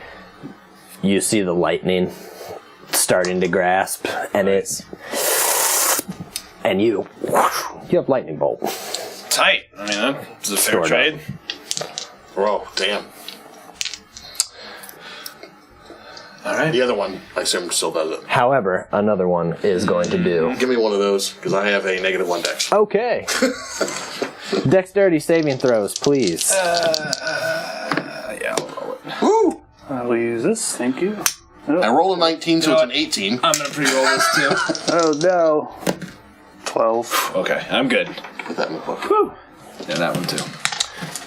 You see the lightning starting to grasp, and and you have lightning bolt. Tight. I mean, that's a fair Stored up. trade. Whoa, damn. All right. The other one, I assume, still does it. However, another one is going to do. Give me one of those, because I have a -1 dex. Okay. Dexterity saving throws, please. Yeah, I'll roll it. Woo! I will use this. Thank you. I rolled a 19, so it's an 18. I'm going to pre-roll this too. Oh no. 12. Okay, I'm good. Put that in the book. Yeah, that one too.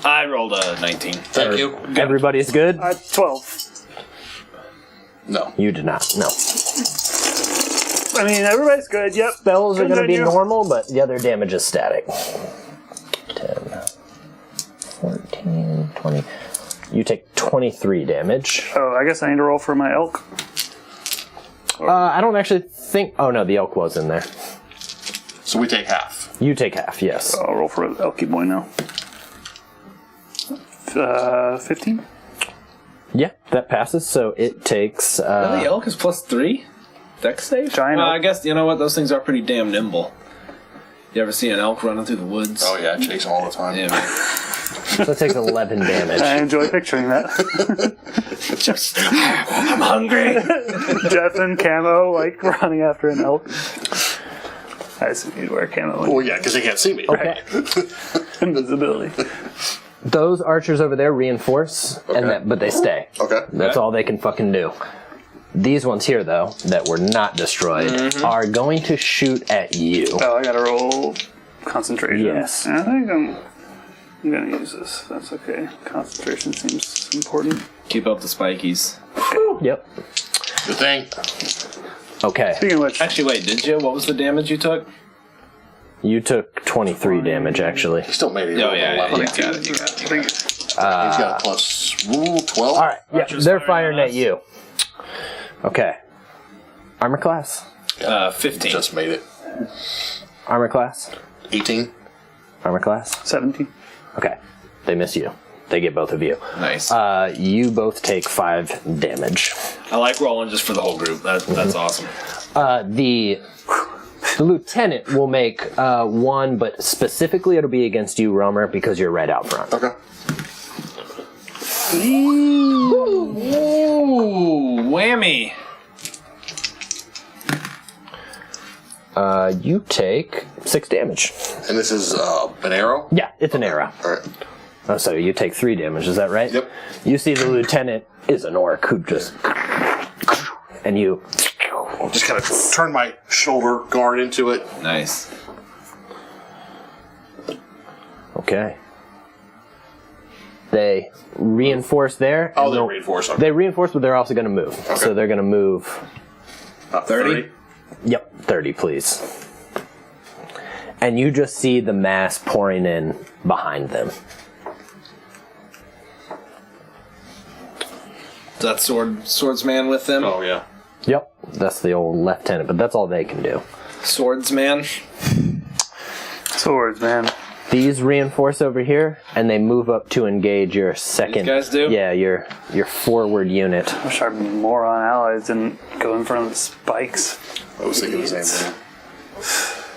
I rolled a 19. Thank you. Everybody's good? 12. No. You did not. No. I mean, everybody's good. Yep. Spells are going to be Continue. normal, but the other damage is static. 10, 14, 20. You take 23 damage. Oh, I guess I need to roll for my elk. I don't actually think... Oh, no, the elk was in there. So we take half. You take half, yes. I'll roll for Elky Boy now. 15? Yeah, that passes, so it takes... Really? Elk is +3? Dex save? Giant Well, elk. I guess, you know what? Those things are pretty damn nimble. You ever see an elk running through the woods? Oh, yeah, I chase them all the time. Yeah, man. So it takes 11 damage. I enjoy picturing that. Just, I'm hungry. Jeff in camo, like, running after an elk. I assume you'd wear camo. Well, yeah, because they can't see me. Okay. Invisibility. Those archers over there reinforce, but they stay. Okay. That's all they can fucking do. These ones here, though, that were not destroyed, are going to shoot at you. Oh, I gotta roll concentration. Yes. I think I'm gonna use this. That's okay. Concentration seems important. Keep up the spikies. Yep. Good thing. Okay. Speaking of which, Actually, wait, did you? What was the damage you took? You took 23 damage, actually. He still made it. Oh, yeah, Level. you got it. He's got a plus 12. All right. Yeah, Archers they're firing firing on at us. you. Okay. Armor class. 15. Just made it. Armor class. 18. Armor class. 17. Okay. They miss you. They get both of you. Nice. You both take 5 damage. I like rolling just for the whole group. That's awesome. The lieutenant will make 1, but specifically it'll be against you, Romer, because you're right out front. Okay. Ooh, whammy. You take 6 damage. And this is an arrow? Yeah, it's an arrow. All right. Oh, so you take 3 damage, is that right? Yep. You see the lieutenant is an orc who just... And you... Just kind of turn my shoulder guard into it. Nice. Okay. They reinforce there. Oh, and they're reinforced. Okay. They reinforce, but they're also going to move. So they're going to move... 30? Yep, 30, please. And you just see the mass pouring in behind them. Is that swordsman with them? Oh, yeah. Yep, that's the old lieutenant, but that's all they can do. Swordsman? Swords, man. These reinforce over here, and they move up to engage your second... These guys do? Yeah, your forward unit. I wish our moron allies didn't go in front of the spikes. I was thinking the same thing.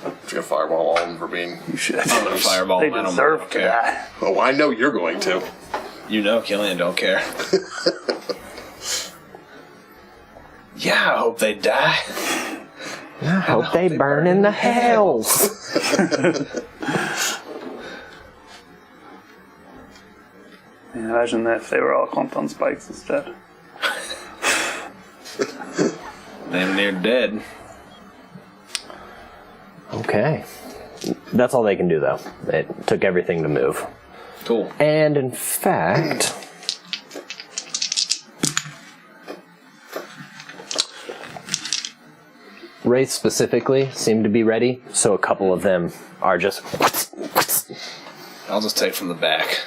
I'm just going to fireball all of them for being... You should. I'm gonna fireball They them. I don't deserve for care. that. Oh, I know you're going to. You know Killian don't care. Yeah, I hope they die. I hope they burn in the hells. Man, imagine that if they were all clumped on spikes instead. Damn near dead. Okay. That's all they can do, though. It took everything to move. Cool. And in fact... Wraiths specifically seem to be ready, so a couple of them are just... I'll just take from the back.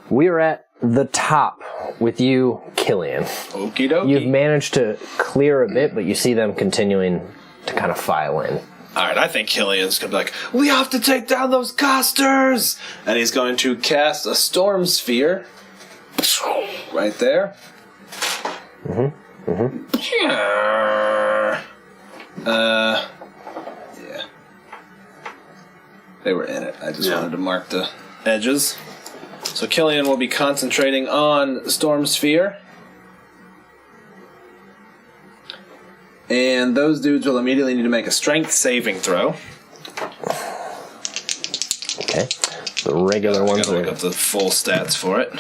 We are at the top with you, Killian. Okie dokie. You've managed to clear a bit, but you see them continuing to kind of file in. Alright, I think Killian's gonna be like, we have to take down those casters! And he's going to cast a storm sphere. Right there. Yeah. They were in it. I just wanted to mark the edges. So Killian will be concentrating on Storm Sphere. And those dudes will immediately need to make a strength saving throw. Okay. The regular I ones gotta look are... up the full stats for it.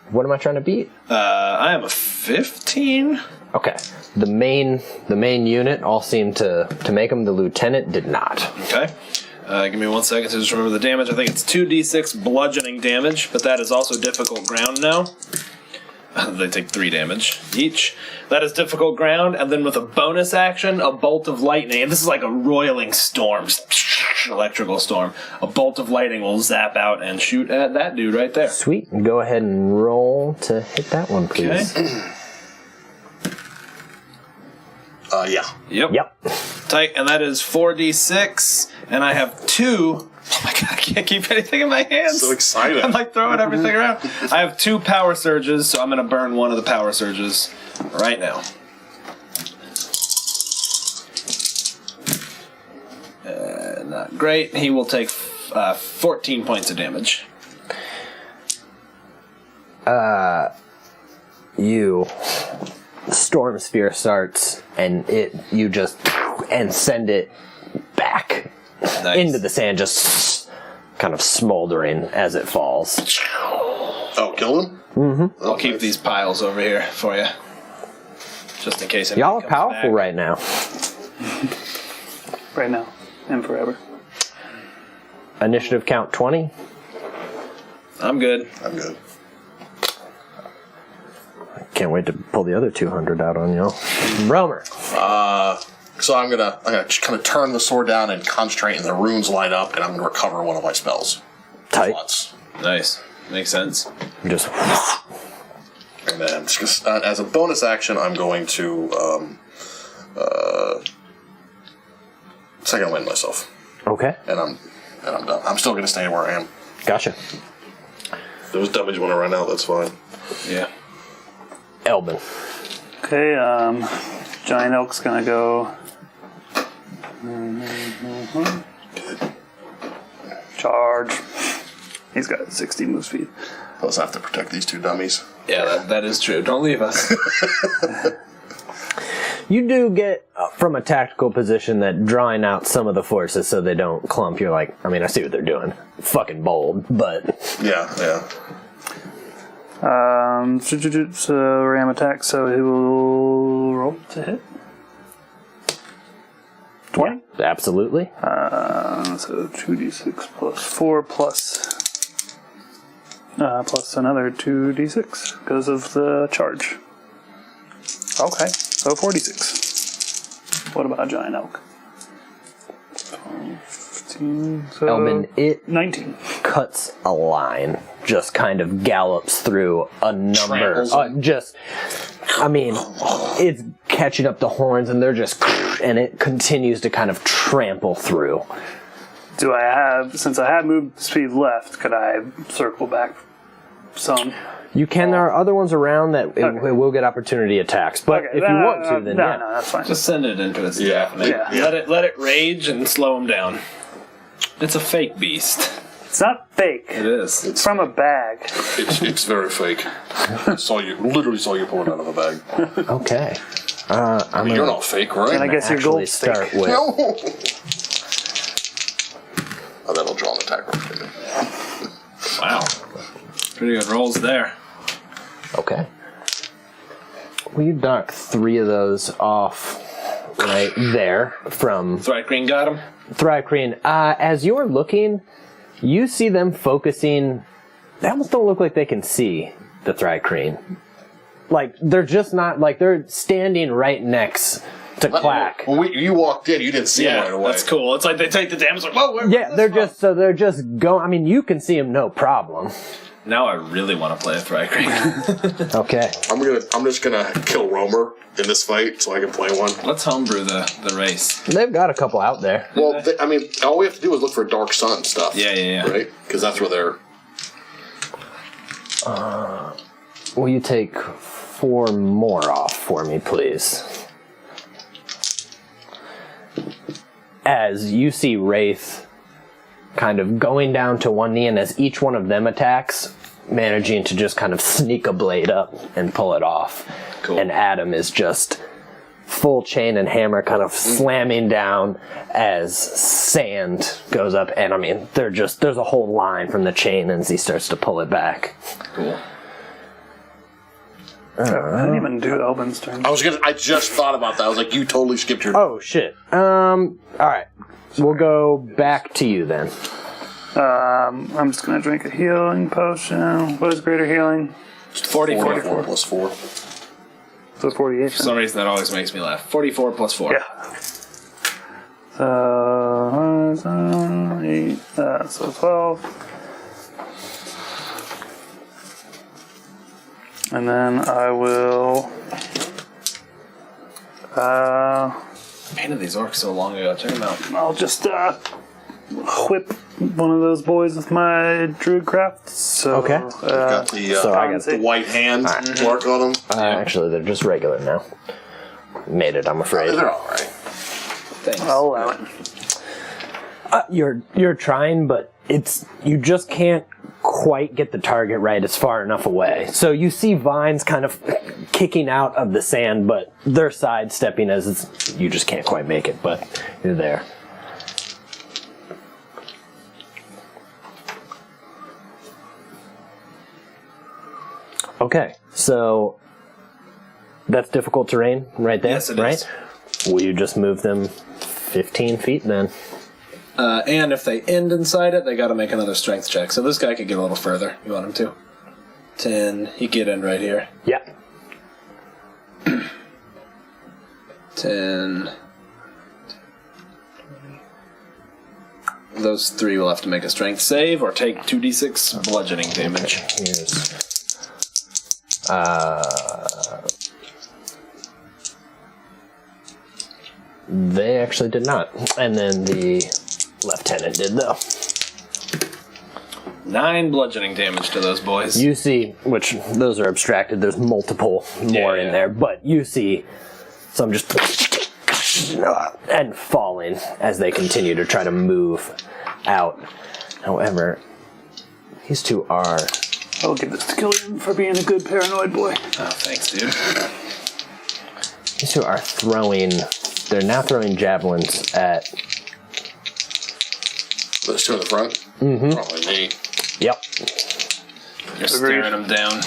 What am I trying to beat? I am a 15. Okay. The main unit all seemed to make them. The lieutenant did not. Okay. Give me 1 second to just remember the damage. I think it's 2d6 bludgeoning damage, but that is also difficult ground now. They take 3 damage each. That is difficult ground, and then with a bonus action, a bolt of lightning. And this is like a roiling storm, electrical storm. A bolt of lightning will zap out and shoot at that dude right there. Sweet. Go ahead and roll to hit that one, please. Okay. Yeah. Yep. Tight, and that is 4d6, and I have 2. Oh my god, I can't keep anything in my hands. So excited. I'm like throwing everything around. I have 2 power surges, so I'm going to burn one of the power surges right now. Not great. He will take 14 points of damage. The storm sphere starts, and you just send it back Nice. into the sand, just kind of smoldering as it falls. Oh, kill him? I'll keep these piles over here for you, just in case. Y'all are comes powerful back. right now. Right now. And forever. Initiative count 20. I'm good. I'm good. Can't wait to pull the other 200 out on you. Romer. So I'm gonna kind of turn the sword down and concentrate, and the runes line up, and I'm gonna recover one of my spells. Tight. Once. Nice. Makes sense. Just And then, as a bonus action, I'm going to second wind myself, okay. and I'm done. I'm still gonna stay where I am. Gotcha. If those dummies want to run out, that's fine. Yeah. Elbin. Okay, Giant Elk's gonna go. Charge. He's got 60 move speed. Plus, I have to protect these two dummies. Yeah, that is true. Don't leave us. You do get from a tactical position that drawing out some of the forces so they don't clump. You're like, I mean, I see what they're doing. Fucking bold, but Yeah. So ram attack, so he will roll to hit. 20? yeah, absolutely. So 2d6 plus 4 plus another 2d6 because of the charge. Okay, so 46. What about Giant Elk? 15, so Elbin, it 19. cuts a line, just kind of gallops through a number. Tramples them. It's catching up the horns, and they're just, and it continues to kind of trample through. Do I have, since I have move speed left, could I circle back some? You can. There are other ones around that it will get opportunity attacks, but if you want to, then yeah. No, that's fine. Just send it into its Yeah. death. Yeah. Let it rage and slow him down. It's a fake beast. It's not fake. It is. It's from a bag. It's very fake. Literally saw you pull it out of a bag. Okay. You're not fake, right? And I guess your Actually gold's start fake. with No. Oh, that'll draw an attack roll. Wow. Pretty good rolls there. okay. Well, you knock 3 of those off right there from Thrycreen got him. Thrycreen. As you're looking, you see them focusing. They almost don't look like they can see the Thrycreen. Like, they're just not, like, they're standing right next to Clack. When you walked in, you didn't see him right away. That's cool. It's like they take the damage like, whoa, where Yeah, they're just going. I mean, you can see them, no problem. Now I really want to play a Thrycreen. Okay. I'm just gonna kill Romer in this fight so I can play one. Let's homebrew the race. They've got a couple out there. Well, all we have to do is look for Dark Sun stuff. Yeah. Right? Because that's where they're. Will you take 4 more off for me, please? As you see Wraith kind of going down to one knee, and as each one of them attacks, managing to just kind of sneak a blade up and pull it off. Cool. And Adam is just full chain and hammer kind of slamming down as sand goes up. And I mean, there's a whole line from the chain as he starts to pull it back. Cool. I didn't even do Elbin's turn. I just thought about that. I was like, you totally skipped your. Oh, shit. Alright. We'll go back to you then. I'm just going to drink a healing potion. What is greater healing? 44. Plus 4. So 48. For some reason that always makes me laugh. 44 plus 4. Yeah. So 8, so 12. And then I will. Painted these orcs so long ago. Check them out. I'll just whip one of those boys with my druidcraft. So, Okay. Got the, So I got the white hand mark on them. Actually, they're just regular now. Made it, I'm afraid. They're alright. Thanks. I'll allow it. You're trying, but you just can't quite get the target right. It's far enough away. So you see vines kind of kicking out of the sand, but they're sidestepping as you just can't quite make it, but you're there. Okay, so that's difficult terrain right there, Yes, it right? is. Will you just move them 15 feet then? And if they end inside it, they got to make another strength check. So this guy could get a little further. You want him to? 10. He get in right here. Yeah. 10. Those 3 will have to make a strength save or take 2d6 bludgeoning damage. Here's, they actually did not. And then the lieutenant did, though. 9 bludgeoning damage to those boys. You see, which those are abstracted, there's multiple more in there, but you see some just and falling as they continue to try to move out. However, these two are... I'll give this to Killian for being a good paranoid boy. Oh, thanks, dude. These two are throwing... They're now throwing javelins at... Those two in the front? Mm-hmm. Probably me. Yep. You're staring them down.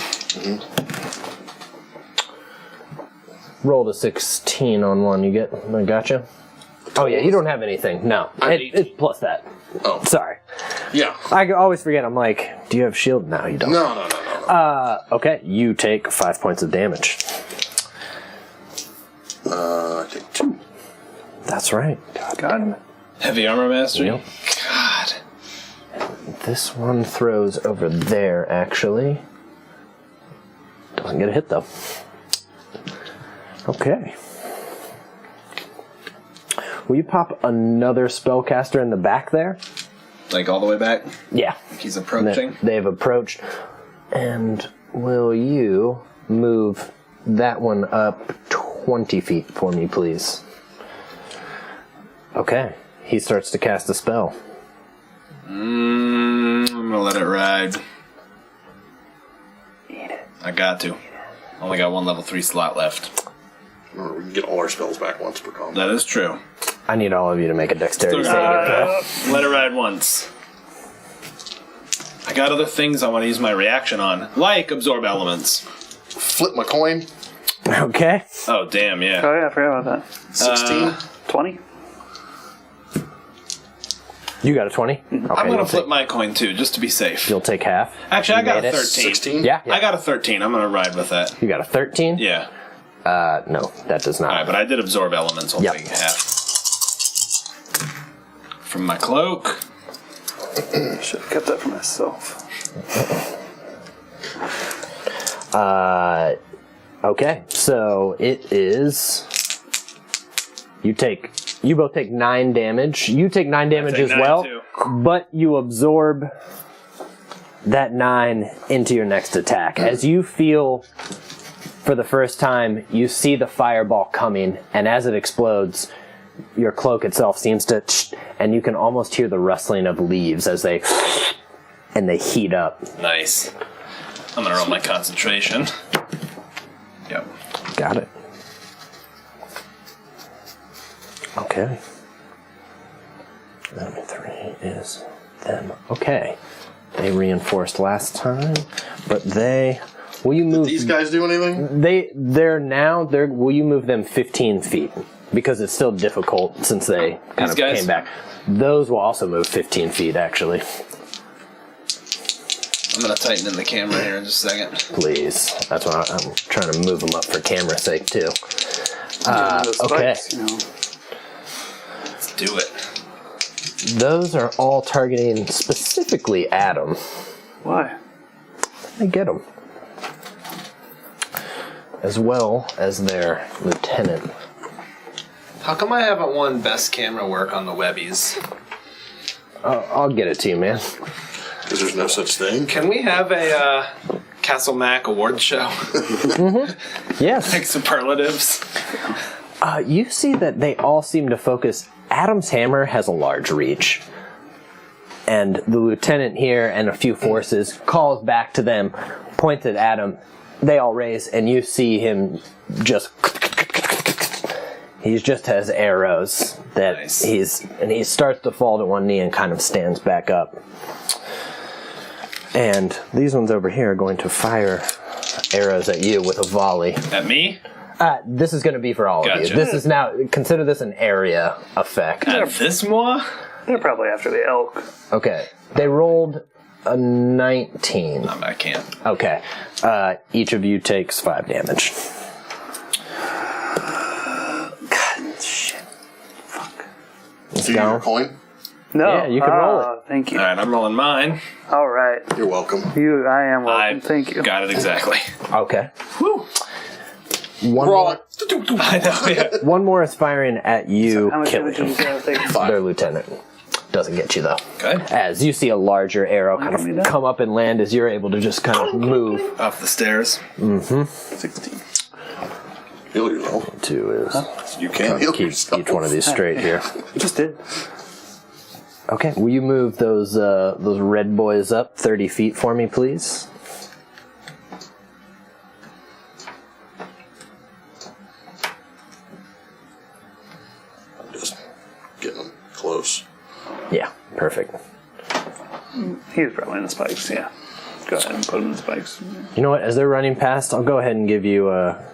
Roll the 16 on one. You get... I gotcha. Oh, yeah, you don't have anything. No. It's plus that. Oh. Sorry. Yeah. I always forget. I'm like, do you have shield? No, you don't. No. Okay, you take 5 points of damage. I take 2. That's right. God. Heavy armor mastery? Yep. God. This one throws over there, actually. Doesn't get a hit, though. Okay. Will you pop another spellcaster in the back there? Like all the way back? Yeah. He's approaching? They've approached. And will you move that one up 20 feet for me, please? Okay. He starts to cast a spell. I'm gonna let it ride. Eat it. I got to. Only got 1 level 3 slot left. We can get all our spells back once per combat. That is true. I need all of you to make a dexterity saving throw. Let it ride once. I got other things I want to use my reaction on, like absorb elements. Flip my coin. Okay. Oh, damn, yeah. Oh, yeah, I forgot about that. 16. 20? You got a 20? Okay, I'm going you'll to flip take- my coin, too, just to be safe. You'll take half. Actually, I got a made it. 13. 16? Yeah. I got a 13. I'm going to ride with that. You got a 13? Yeah. No, that does not. All right, but I did absorb elements. I'll Yep. take half. From my cloak. Should have kept that for myself. Okay, so it is... You both take 9 damage. You take 9 damage take as 9 well, too. but you absorb that 9 into your next attack. As you feel, for the first time, you see the fireball coming, and as it explodes, your cloak itself seems to... And you can almost hear the rustling of leaves as they... And they heat up. Nice. I'm going to roll my concentration. Yep. Got it. Okay. Number 3 is them. Okay. They reinforced last time, but they... Will you move... These guys do anything? They're will you move them 15 feet? Because it's still difficult since they kind These of guys? came back. Those will also move 15 feet, actually. I'm going to tighten in the camera here in just a second. Please. That's why I'm trying to move them up for camera's sake, too. Those Okay. spikes, you know. Let's do it. Those are all targeting specifically Adam. Why? They get them. As well as their lieutenant. How come I haven't won best camera work on the Webbies? I'll get it to you, man. Because there's no such thing. Can we have a Castle Mac award show? Yes. Like superlatives? You see that they all seem to focus. Adam's hammer has a large reach. And the lieutenant here and a few forces calls back to them, points at Adam. They all raise, and you see him just... He just has arrows that Nice. he starts to fall to one knee and kind of stands back up. And these ones over here are going to fire arrows at you with a volley. At me? This is going to be for all of you. Gotcha. This is now, consider this an area effect. At this moi? They're probably after the elk. Okay. They rolled a 19. I can't. Okay. Each of you takes 5 damage. Do you need your coin? No. Yeah, you can roll it. Thank you. All right, I'm rolling mine. All right. You're welcome. I am welcome. Thank you. Got it exactly. Okay. Woo. One We're all more, like, "Do-do-do." I know. Yeah. one more is firing at you, How much damage did you Killian. say I was taking? Their lieutenant. Doesn't get you, though. Okay. As you see a larger arrow kind give me of that. come up and land as you're able to just kind of move. Off the stairs. 16. Heal yourself. Two is You can't heal keep yourself. each one of these straight here. Just did. Okay. Will you move those red boys up 30 feet for me, please? Just getting them close. Yeah. Perfect. He was probably in the spikes, yeah. Go ahead and put him in the spikes. You know what? As they're running past, I'll go ahead and give you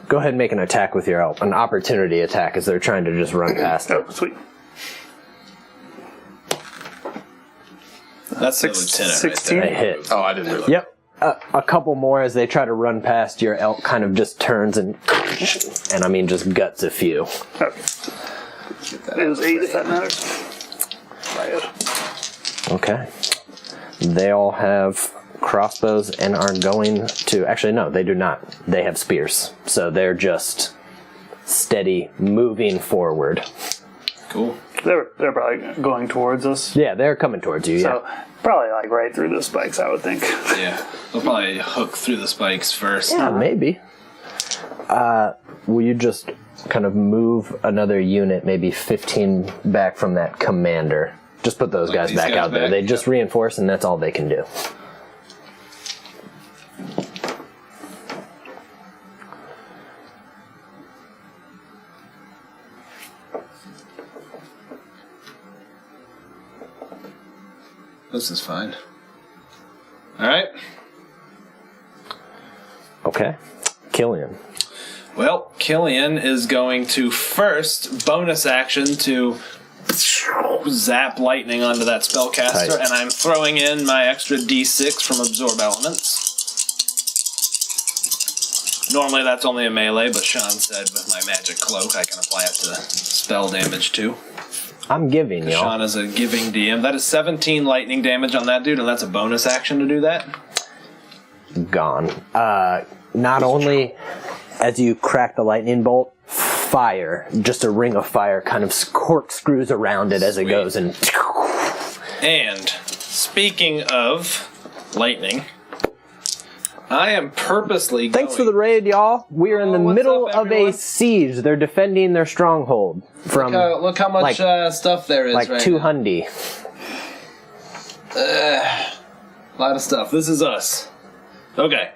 go ahead and make an attack with your an opportunity attack as they're trying to just run past it. Oh, sweet. That's the lieutenant 16. right They there. hit. Oh, I didn't realize. Yep. A couple more as they try to run past, your elk kind of just turns and I mean just guts a few. Okay. It was 8 if that matters. Okay. They all have crossbows and are going to... Actually, no, they do not. They have spears. So they're just steady moving forward. Cool. They're probably going towards us. Yeah, they're coming towards you, yeah. So probably like right through the spikes, I would think. Yeah. They'll probably hook through the spikes first. Yeah, maybe. Will you just kind of move another unit, maybe 15 back from that commander? Just put those guys these back guys out there. back? They just reinforce, and that's all they can do. This is fine. All right. Okay. Killian. Well, Killian is going to first bonus action to zap lightning onto that spellcaster, Tight. and I'm throwing in my extra d6 from absorb elements. Normally that's only a melee, but Sean said with my magic cloak I can apply it to spell damage too. I'm giving y'all. Sean is a giving DM. That is 17 lightning damage on that dude, and that's a bonus action to do that. Gone. Not only as you crack the lightning bolt, fire, just a ring of fire kind of corkscrews around it as it Sweet. goes and... And speaking of lightning, I am purposely Thanks for going... the raid, y'all. We're in the what's middle up, of a everyone? siege. They're defending their stronghold from Look how much stuff there is like right 200. now. A lot of stuff. This is us. Okay.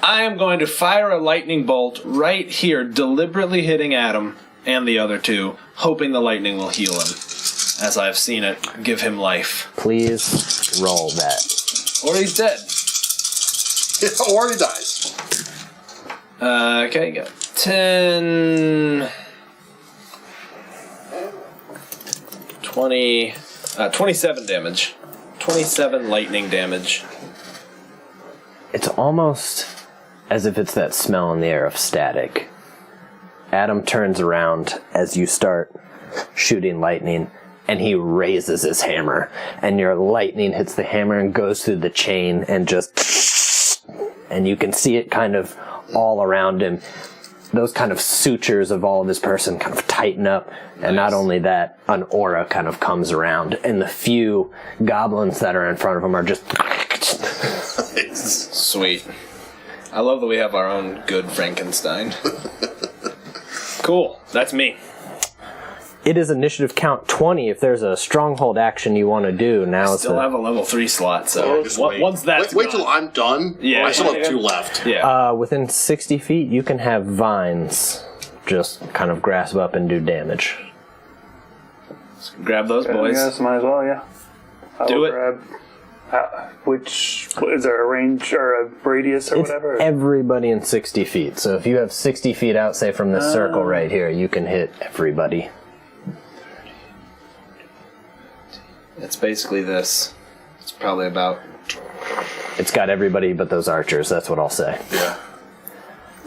I am going to fire a lightning bolt right here, deliberately hitting Adam and the other two, hoping the lightning will heal him, as I've seen it give him life. Please roll that. Or he's dead. Or he dies. Okay, got 10... 20... 27 damage. 27 lightning damage. It's almost as if it's that smell in the air of static. Adam turns around as you start shooting lightning, and he raises his hammer, and your lightning hits the hammer and goes through the chain and just... And you can see it kind of all around him. Those kind of sutures of all of his person kind of tighten up, and not only that, an aura kind of comes around, and the few goblins that are in front of him are just... Sweet. I love that we have our own good Frankenstein. Cool. That's me. It is initiative count 20 if there's a stronghold action you want to do. Now it's Still have a level 3 slot, so Just wait. once that's wait till gone- I'm done. Yeah. I still have 2 left. Yeah. within 60 feet, you can have vines just kind of grasp up and do damage. Grab those boys. Yes, might as well, yeah. Do it. Grab, which is there a range or a radius or It's whatever? everybody in 60 feet. So if you have 60 feet out, say from this circle right here, you can hit everybody. It's basically this. It's probably about... It's got everybody but those archers, that's what I'll say. Yeah.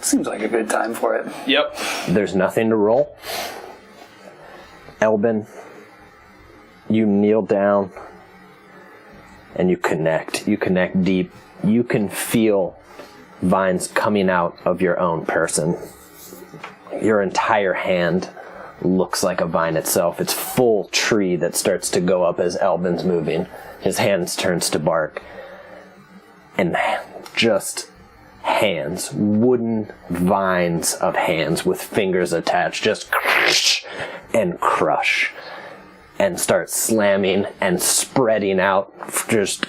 Seems like a good time for it. Yep. There's nothing to roll. Elbin, You kneel down and you connect. You connect deep. You can feel vines coming out of your own person. Your entire hand looks like a vine itself. It's full tree that starts to go up as Elvin's moving. His hands turns to bark. And just hands, wooden vines of hands with fingers attached, just and crush and start slamming and spreading out, just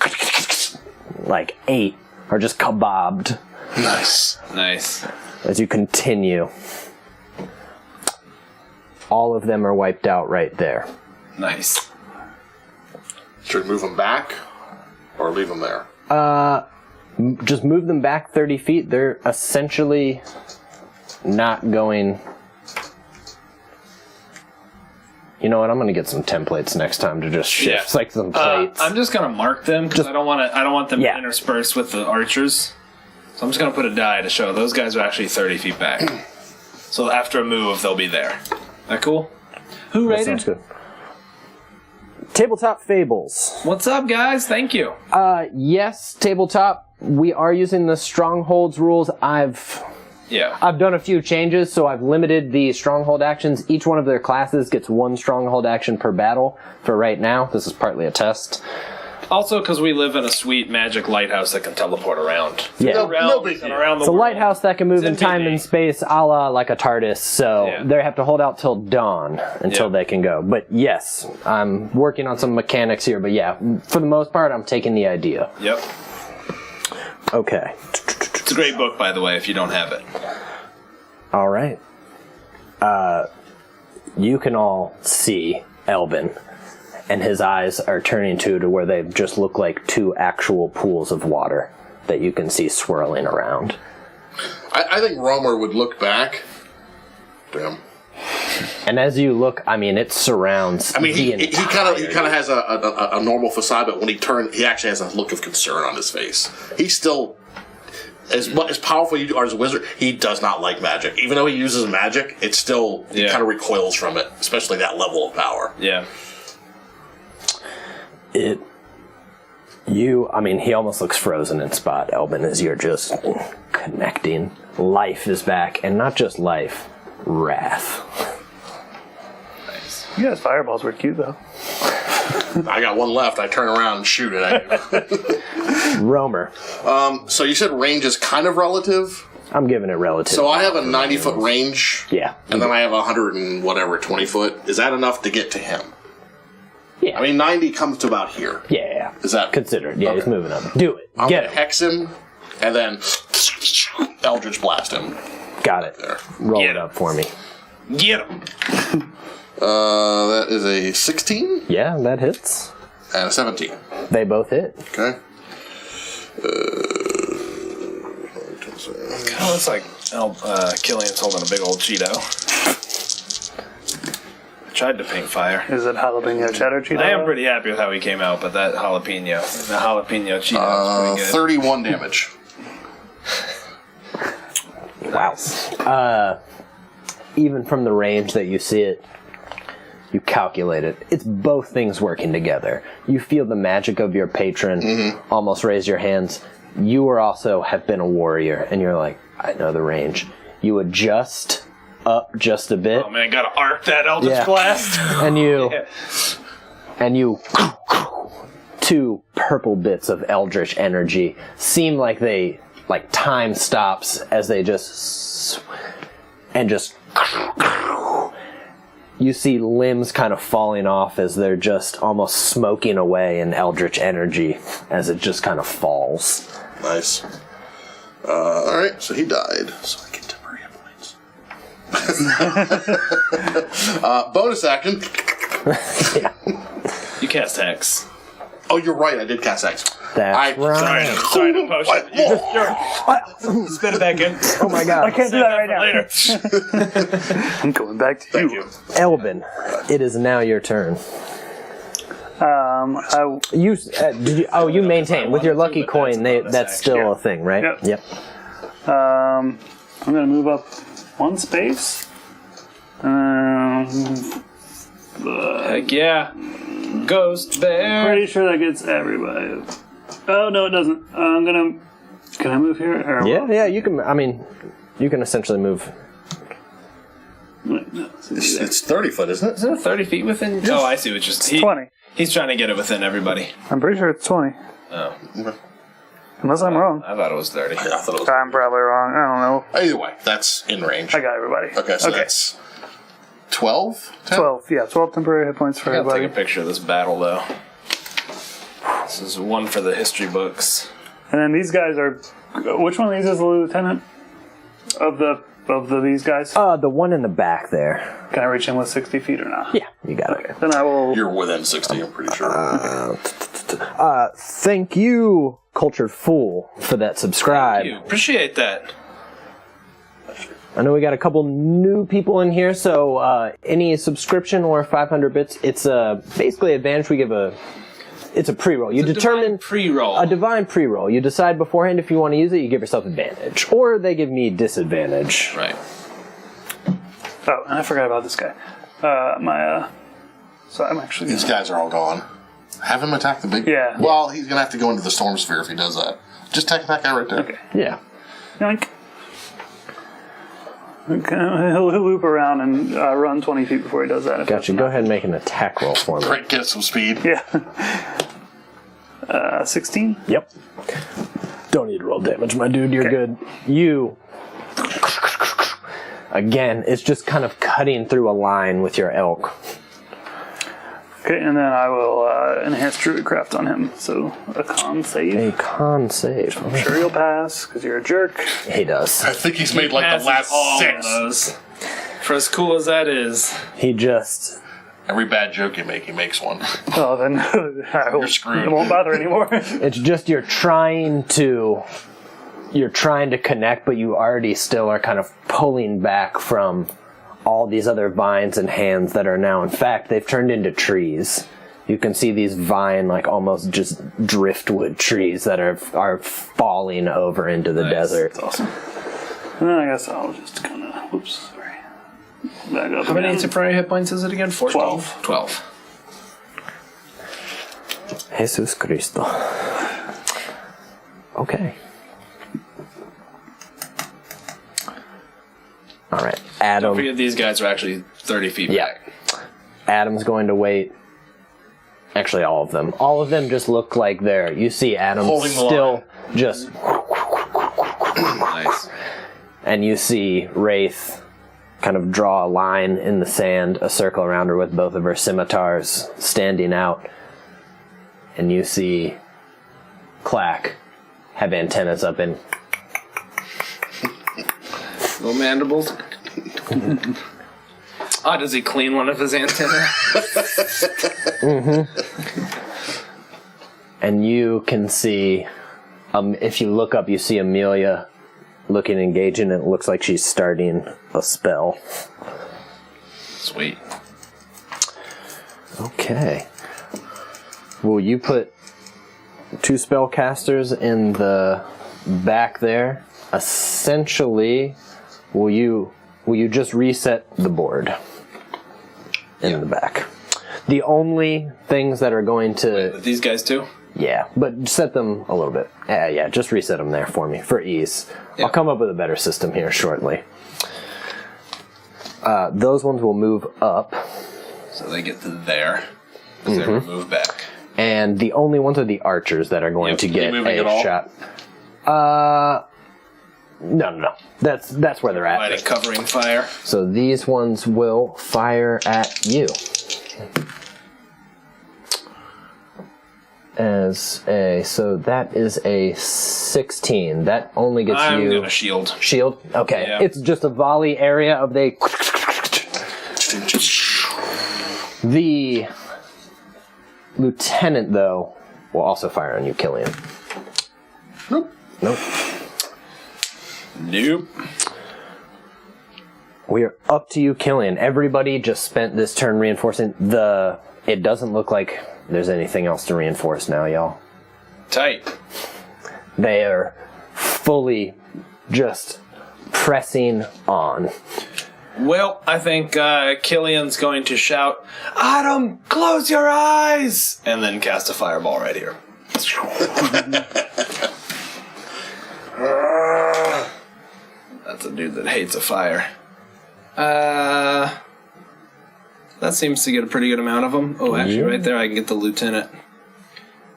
like 8 are just kebabbed. Nice. As you continue, all of them are wiped out right there. Nice. Should we move them back or leave them there? Just move them back 30 feet. They're essentially not going... You know what? I'm going to get some templates next time to just shift like some plates. I'm just going to mark them because I don't want them Yeah. interspersed with the archers. So I'm just going to put a die to show those guys are actually 30 feet back. So after a move, they'll be there. That cool? Who That rated? sounds good. Tabletop Fables. What's up, guys? Thank you. Yes, tabletop. We are using the strongholds rules. I've done a few changes, so I've limited the stronghold actions. Each one of their classes gets 1 stronghold action per battle for right now. This is partly a test. Also, because we live in a sweet magic lighthouse that can teleport around. Yeah. No big deal. Around the It's a world. lighthouse that can move in It's time NPD. and space, a la like a TARDIS, so Yeah. they have to hold out till dawn until Yeah. they can go. But yes, I'm working on some mechanics here, but yeah, for the most part, I'm taking the idea. Yep. Okay. It's a great book, by the way, if you don't have it. All right. You can all see Elvin, and his eyes are turning to where they just look like 2 actual pools of water that you can see swirling around. I think Romer would look back. Damn. And as you look, I mean, it surrounds. I mean, he the kind of entire- has a normal facade, but when he turned, he actually has a look of concern on his face. He's still as powerful you are as a wizard. He does not like magic, even though he uses magic. It's still he kind of recoils from it, especially that level of power. Yeah. I mean, he almost looks frozen in spot, Elvin, as you're just connecting. Life is back, and not just life, wrath. You guys' fireballs were cute, though. I got 1 left. I turn around and shoot it at you. Romer. So you said range is kind of relative. I'm giving it relative. So I have a 90-foot range. Yeah. And then I have 100 and whatever, 20 foot. Is that enough to get to him? Yeah. I mean, 90 comes to about here. Yeah. Is that considered? Yeah, Okay. he's moving up. Do it. I'm Get gonna him. hex him, and then Eldritch blast him. Got it. There. Roll Get it him. up for me. Get him. That is a 16 Yeah, that hits. and a 17. They both hit. Okay. Kind of looks like Killian's holding a big old Cheeto. I tried to pink fire. Is it jalapeno cheddar Cheeto? I am pretty happy with how he came out, but that the jalapeno Cheeto was pretty good. 31 damage. Wow. Even from the range that you see it, you calculate it. It's both things working together. You feel the magic of your patron almost raise your hands. You are also have been a warrior, and you're like, I know the range. You adjust up just a bit, Oh man, gotta arc that Eldritch Yeah. Blast. and you 2 purple bits of eldritch energy seem like they time stops as they just you see limbs kind of falling off as they're just almost smoking away in eldritch energy as it just kind of falls. Nice. Alright, so he died. So I get temporary hit points. Bonus action. You cast Hex. Oh, you're right, I did cast X. That's right. Sorry to potion. You spit it back in. Oh my god. I can't do that right now. Later. I'm going back to Thank you. you. Elvin, it is now your turn. You maintain with your lucky coin. That's still a thing, right? Yep. I'm gonna move up 1 space. Heck yeah. ghost bear. Pretty sure that gets everybody. Oh, no, it doesn't. I'm gonna... Can I move here? Or Yeah, you can. I mean, you can essentially move. Wait, no, It's 30 foot, isn't it? Isn't it 30 feet within? Oh, I see. It's just 20. He's trying to get it within everybody. I'm pretty sure it's 20. Oh, Unless I'm wrong. I thought it was 30. I thought it was. I'm probably wrong. I don't know. Either way, that's in range. I got everybody. Okay, so that's 12? 10? 12. Yeah, 12 temporary hit points for I gotta take everybody. a picture of this battle, though. This is one for the history books. And then these guys are... Which one of these is the lieutenant of these guys? The one in the back there. Can I reach him with 60 feet or not? Yeah, you got it. Then I will... You're within 60, I'm pretty sure. Thank you, Cultured Fool, for that subscribe. Thank you. Appreciate that. I know we got a couple new people in here, so any subscription or 500 bits, it's basically advantage. We give it's a pre-roll. You determine pre-roll. a divine pre-roll. You decide beforehand if you want to use it. You give yourself advantage, or they give me disadvantage. Right. Oh, and I forgot about this guy. So I'm actually... These guys are all gone. Have him attack the big... Yeah. Well, he's going to have to go into the storm sphere if he does that. Just attack that guy right there. Okay. Yeah. Yoink. Okay, he'll loop around and run 20 feet before he does that. Gotcha. Go ahead and make an attack roll for me. Right, get some speed. Yeah. 16? Yep. Don't need to roll damage, my dude. You're good. You... Again, it's just kind of cutting through a line with your elk. Okay, and then I will enhance Druidcraft on him. So a con save. A con save. I'm sure you'll pass, because you're a jerk. He does. I think he's made like the last all 6. of those. For as cool as that is. He just... Every bad joke you make, he makes one. Oh, then You're screwed. It won't bother anymore. It's just you're trying to connect, but you already still are kind of pulling back from all these other vines and hands that are now, in fact, they've turned into trees. You can see these vine, like almost just driftwood trees that are falling over into the desert. That's awesome. And then I guess I'll just kind of, oops, sorry. Back up. How many again. temporary hit points is it again? 14? 12. 12. Jesus Cristo. Okay. All right, Don't Adam. forget these guys are actually 30 feet Yeah. back. Adam's going to wait. Actually, all of them. All of them just look like they're... You see Adam Holding the still just... Nice. And you see Wraith kind of draw a line in the sand, a circle around her with both of her scimitars standing out. And you see Clack have antennas up and... Little mandibles. Does he clean one of his antennas? And you can see... if you look up, you see Amelia looking engaging, and it looks like she's starting a spell. Sweet. Okay. Will you put 2 spellcasters in the back there? Essentially, will you just reset the board in the back? The only things that are going to... These guys too? Yeah, but set them a little bit. Yeah, just reset them there for me, for ease. Yeah. I'll come up with a better system here shortly. Those ones will move up. So they get to there. Because they move back. And the only ones are the archers that are going to get moving a at all? shot. No. That's where they're at. Lighting covering fire. So these ones will fire at you. So that is a 16. That only gets I'm you... gonna shield. Shield? Okay. Yeah. It's just a volley area of the lieutenant, though, will also fire on you, Killian. Nope. Nope. We are up to you, Killian. Everybody just spent this turn reinforcing the... It doesn't look like there's anything else to reinforce now, y'all. Tight. They are fully just pressing on. Well, I think Killian's going to shout, Adam, close your eyes! And then cast a fireball right here. That's a dude that hates a fire. That seems to get a pretty good amount of them. Oh, actually, right there, I can get the lieutenant.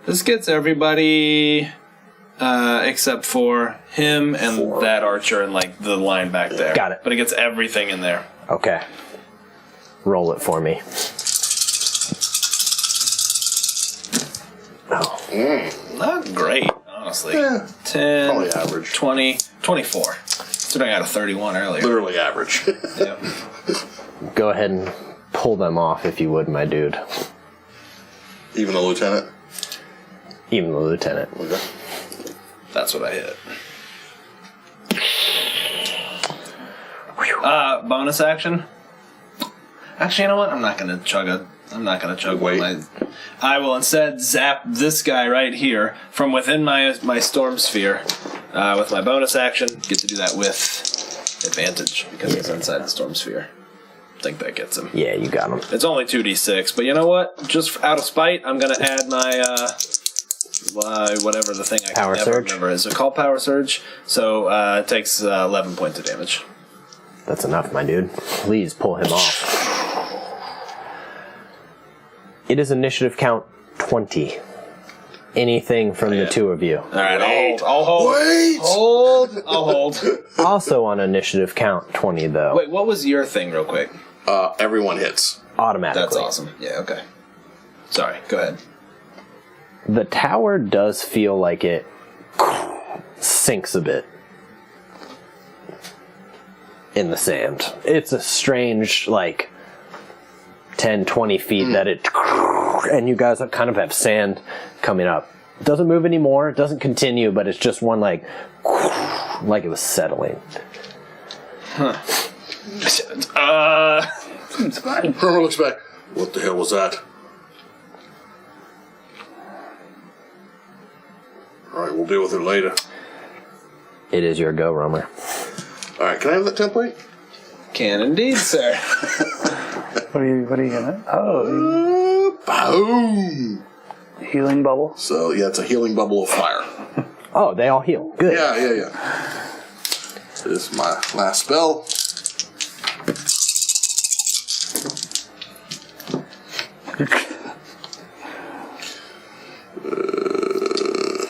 This gets everybody except for him and that archer and like the line back there. Got it. But it gets everything in there. Okay. Roll it for me. Oh. Not great, honestly. 10, Probably average. 20, 24. So I got a 31 earlier. Literally average. Yep. Go ahead and pull them off if you would, my dude. Even the lieutenant? Even the lieutenant. Okay. That's what I hit. Bonus action. Actually, you know what? I'm not gonna chug Wait. one. I will instead zap this guy right here from within my storm sphere with my bonus action. Get to do that with advantage because he's inside the storm sphere. I think that gets him. Yeah, you got him. It's only 2d6, but you know what? Just out of spite, I'm gonna add my whatever the thing I Power can never surge? remember. Is it called Power Surge? So it takes 11 points of damage. That's enough, my dude. Please pull him off. It is initiative count 20. Anything from the two of you. All right, I'll hold. Wait! I'll hold. Also on initiative count 20, though. Wait, what was your thing, real quick? Everyone hits. Automatically. That's awesome. Yeah, okay. Sorry, go ahead. The tower does feel like it sinks a bit in the sand. It's a strange, 10, 20 feet that it... And you guys kind of have sand coming up. It doesn't move anymore. It doesn't continue, but it's just one, like it was settling. Seems fine. Peril looks back. What the hell was that? Alright, we'll deal with it later. It is your go, Romer. Alright, can I have that template? Can indeed, sir. What are you gonna? Oh, Boom! healing bubble. So, yeah, it's a healing bubble of fire. Oh, they all heal. Good. Yeah. This is my last spell. Uh,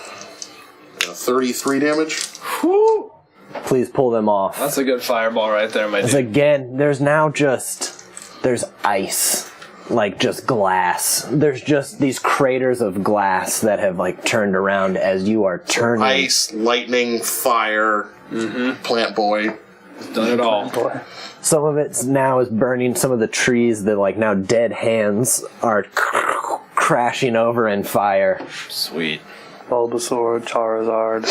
33 damage. Whew. Please pull them off. That's a good fireball right there, my dude. Again, there's ice, just glass. There's just these craters of glass that have turned around as you are turning. Ice, lightning, fire, plant boy. Done it all. Boy. Some of it now is burning. Some of the trees that now dead hands are crashing over in fire. Sweet. Bulbasaur, Charizard.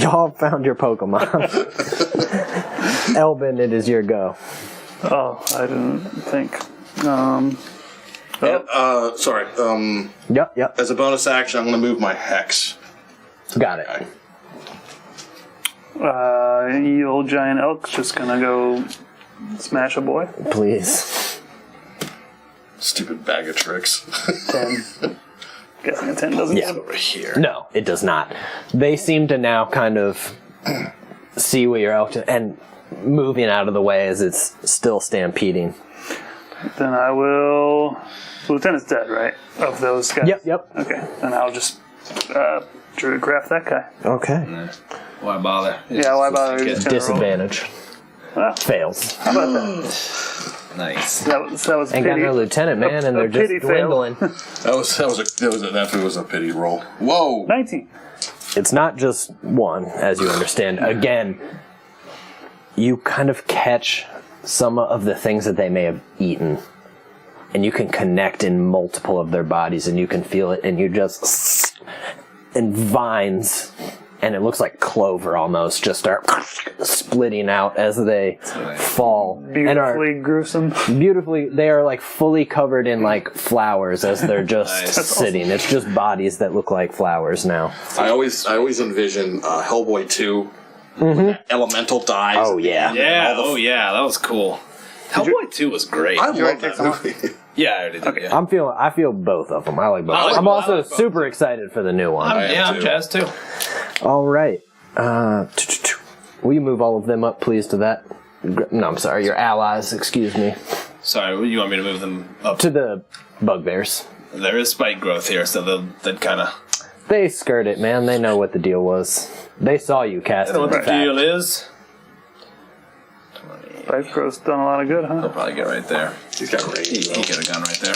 Y'all found your Pokemon. Elbin, it is your go. Oh, I didn't think. Sorry. Yep. As a bonus action, I'm going to move my hex. Got it. Okay. You old giant elk's just gonna go smash a boy. Please. Stupid bag of tricks. 10. Guessing a 10 doesn't Yeah. count. Over here. No, it does not. They seem to now kind of see what you're out to and moving out of the way as it's still stampeding. Then I will. Lieutenant's dead, right? Of those guys? Yep. Okay, then I'll just Druidcraft that guy. Okay. Why bother? Yeah, why bother? Get Just gonna roll. Disadvantage. Well, Fails. how about that? nice. That was Ain't got pity. no lieutenant, man, and A they're pity just fail. dwindling. That was a pity roll. Whoa! 19. It's not just one, as you understand. Again, you kind of catch some of the things that they may have eaten, and you can connect in multiple of their bodies, and you can feel it, and you just... And vines, and it looks like clover almost, just start splitting out as they fall. And are Beautifully gruesome. beautifully, they are fully covered in flowers as they're just Nice. sitting. It's just bodies that look like flowers now. I always envision Hellboy 2 Elemental dies. Oh, yeah. Yeah, that was cool. Hellboy 2 was great. I love that movie. Yeah, I already did. Yeah. I feel both of them. I like both. I like I'm both. also I like both. super excited for the new one. I'm jazzed too. All right. Will you move all of them up, please, to that? No, I'm sorry. Your allies, excuse me. Sorry, you want me to move them up? To the bugbears. There is spike growth here, so they'd kind of... They skirt it, man. They know what the deal was. They saw you cast it. What the deal is? Spike growth's done a lot of good, huh? He'll probably get right there. He's got range. He could have gone right there.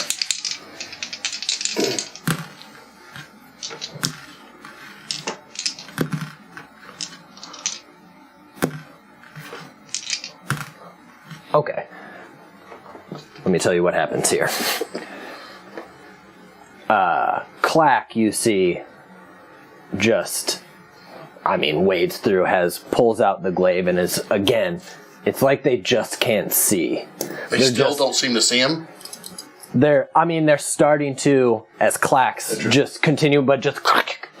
Okay. Let me tell you what happens here. Clack, you see, just, wades through, pulls out the glaive, and is, again, it's like they just can't see. They still don't seem to see him? They're starting to, as Clacks just continue, but just,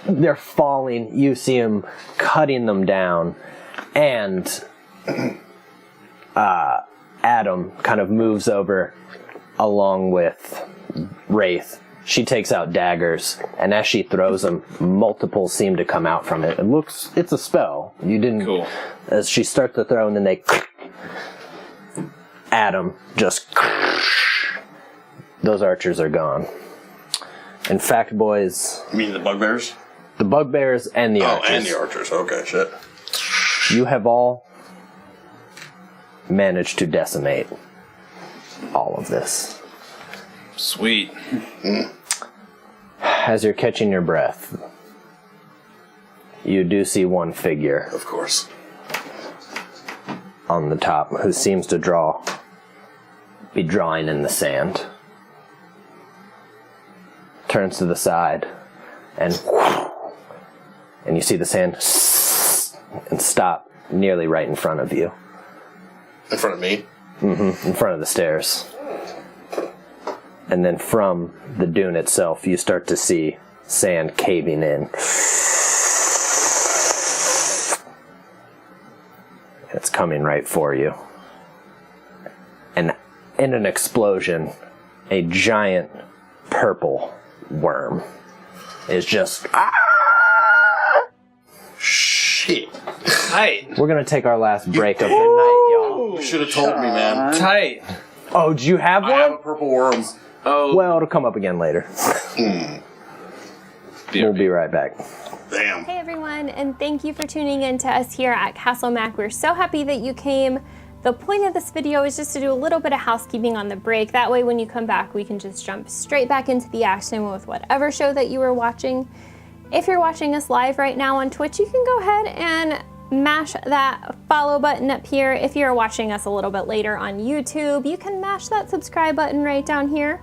they're falling. You see him cutting them down, and Adam kind of moves over along with Wraith. She takes out daggers, and as she throws them, multiple seem to come out from it. It's a spell. You didn't. Cool. As she starts to throw, and then they. Adam just. Those archers are gone. In fact, boys. You mean the bugbears? The bugbears and the archers. Oh, and the archers. Okay, shit. You have all managed to decimate all of this. Sweet. As you're catching your breath, you do see one figure Of course. on the top who seems to be drawing in the sand. Turns to the side, and you see the sand and stop nearly right in front of you. In front of me? In front of the stairs. And then from the dune itself, you start to see sand caving in. It's coming right for you. And in an explosion, a giant purple worm is just... Shit. Tight. We're going to take our last break of the night, y'all. You should have told me, man. Tight. Oh, do you have I have a one? purple worm. Oh. Well, it'll come up again later. We'll be right back. Damn. Hey everyone, and thank you for tuning in to us here at Castle Mac. We're so happy that you came. The point of this video is just to do a little bit of housekeeping on the break. That way when you come back, we can just jump straight back into the action with whatever show that you were watching. If you're watching us live right now on Twitch, you can go ahead and mash that follow button up here. If you're watching us a little bit later on YouTube, you can mash that subscribe button right down here.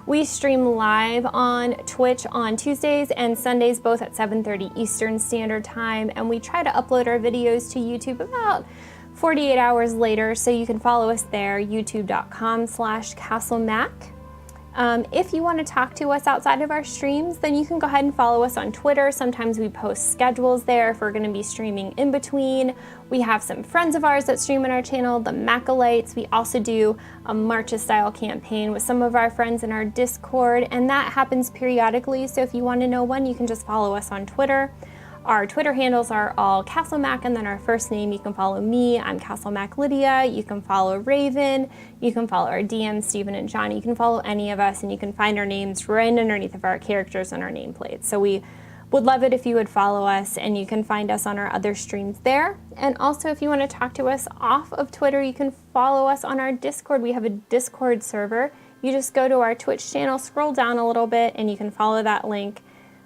We stream live on Twitch on Tuesdays and Sundays, both at 7:30 Eastern Standard Time, and we try to upload our videos to YouTube about 48 hours later, so you can follow us there, youtube.com/CastleMac. If you want to talk to us outside of our streams, then you can go ahead and follow us on Twitter. Sometimes we post schedules there if we're going to be streaming in between. We have some friends of ours that stream on our channel, the Macolites. We also do a Marches style campaign with some of our friends in our Discord, and that happens periodically. So if you want to know when, you can just follow us on Twitter. Our Twitter handles are all CastleMac, and then our first name. You can follow me, I'm CastleMac Lydia. You can follow Raven. You can follow our DMs, Stephen and Johnny. You can follow any of us, and you can find our names right underneath of our characters on our nameplates. So we would love it if you would follow us, and you can find us on our other streams there. And also, if you want to talk to us off of Twitter, you can follow us on our Discord. We have a Discord server. You just go to our Twitch channel, scroll down a little bit, and you can follow that link.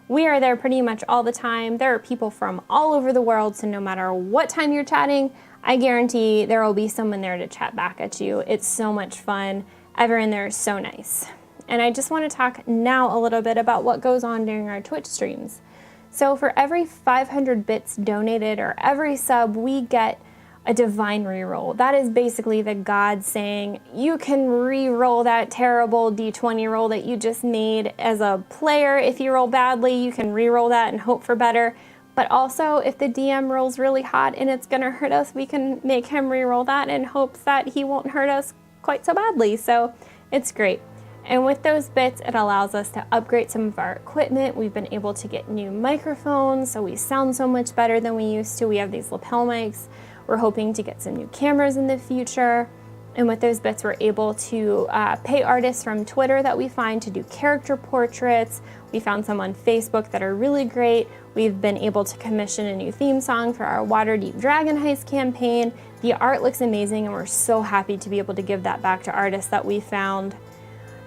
We are there pretty much all the time. There are people from all over the world, so no matter what time you're chatting, I guarantee there will be someone there to chat back at you. It's so much fun. Everyone there is so nice. And I just want to talk now a little bit about what goes on during our Twitch streams. So for every 500 bits donated or every sub, we get a divine reroll. That is basically the gods saying, you can re-roll that terrible D20 roll that you just made as a player. If you roll badly, you can re-roll that and hope for better. But also, if the DM rolls really hot and it's going to hurt us, we can make him re-roll that in hopes that he won't hurt us quite so badly. So it's great. And with those bits, it allows us to upgrade some of our equipment. We've been able to get new microphones, so we sound so much better than we used to. We have these lapel mics. We're hoping to get some new cameras in the future. And with those bits, we're able to pay artists from Twitter that we find to do character portraits. We found some on Facebook that are really great. We've been able to commission a new theme song for our Waterdeep Dragon Heist campaign. The art looks amazing, and we're so happy to be able to give that back to artists that we found.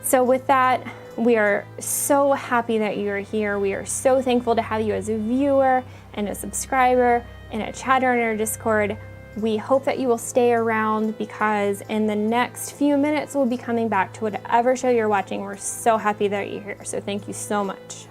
So with that, we are so happy that you're here. We are so thankful to have you as a viewer and a subscriber and a chatter in our Discord. We hope that you will stay around because in the next few minutes, we'll be coming back to whatever show you're watching. We're so happy that you're here. So thank you so much.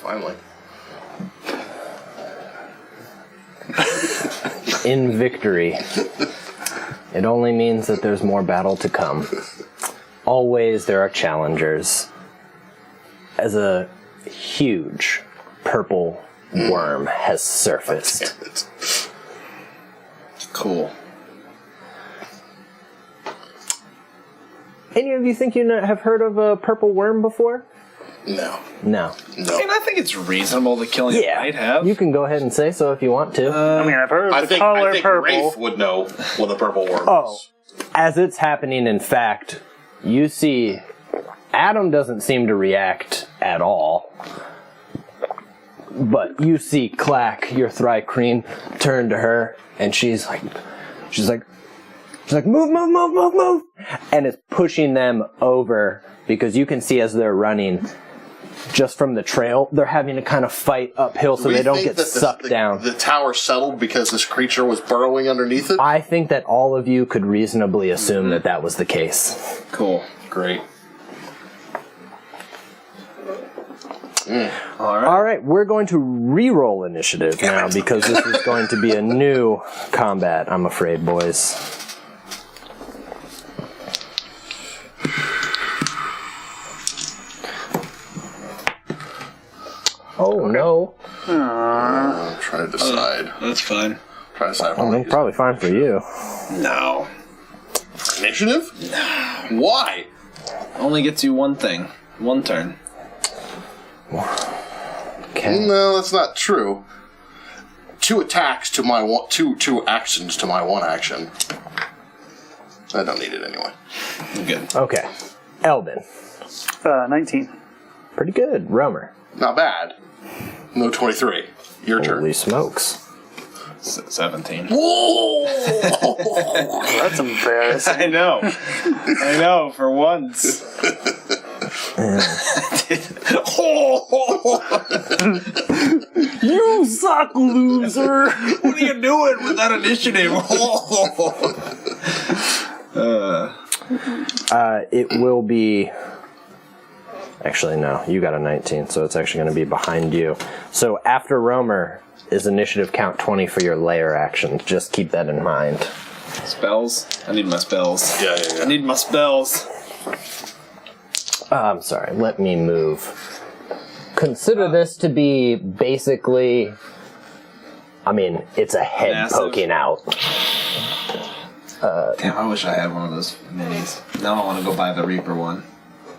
finally. In victory, it only means that there's more battle to come. Always there are challengers. As a huge purple worm has surfaced. Cool. Any of you think you have heard of a purple worm before? No. No. I mean, I think it's reasonable that Killian might have. You can go ahead and say so if you want to. I mean, I've heard of the color I think purple. Rafe would know what a purple worm is. As it's happening, in fact, you see Adam doesn't seem to react at all. But you see Clack, your Thry-Cream, turn to her, and she's like, move, and it's pushing them over because you can see as they're running, just from the trail, they're having to kind of fight uphill so they don't get sucked down. The tower settled because this creature was burrowing underneath it? I think that all of you could reasonably assume that that was the case. Cool. Great. All right, we're going to re-roll initiative now because this is going to be a new combat, I'm afraid, boys. Oh, no. I'm trying to decide. That's fine. Trying to decide. Oh, probably fine for you. No. Initiative? Why? Only gets you one thing. One turn. Okay. No, that's not true. 2 attacks to my one, two actions to my 1 action. I don't need it anyway. Good. Okay. Eldon. 19. Pretty good. Romer. Not bad. No 23. Your turn. Holy smokes. 17. Whoa! That's embarrassing. I know, for once. You suck, loser! What are you doing with that initiative? It will be... Actually, no. You got a 19, so it's actually going to be behind you. So after Romer is initiative count 20 for your layer action. Just keep that in mind. Spells? I need my spells. Yeah. I need my spells. I'm sorry. Let me move. Consider this to be basically... I mean, it's a head Massive. poking out. Damn, I wish I had one of those minis. Now I want to go buy the Reaper one.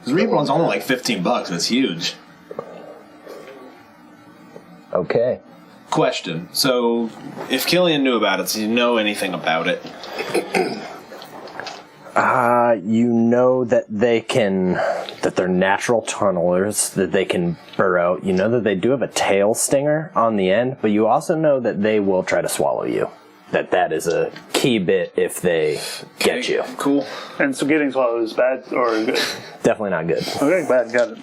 The Reaper one's only like $15. It's huge. Okay. Question. So, if Killian knew about it, does he know anything about it? You know that that they're natural tunnelers, that they can burrow. You know that they do have a tail stinger on the end, but you also know that they will try to swallow you. That is a key bit if they get you. Cool. And so getting swallowed is bad or good? Definitely not good. Okay, bad, got it.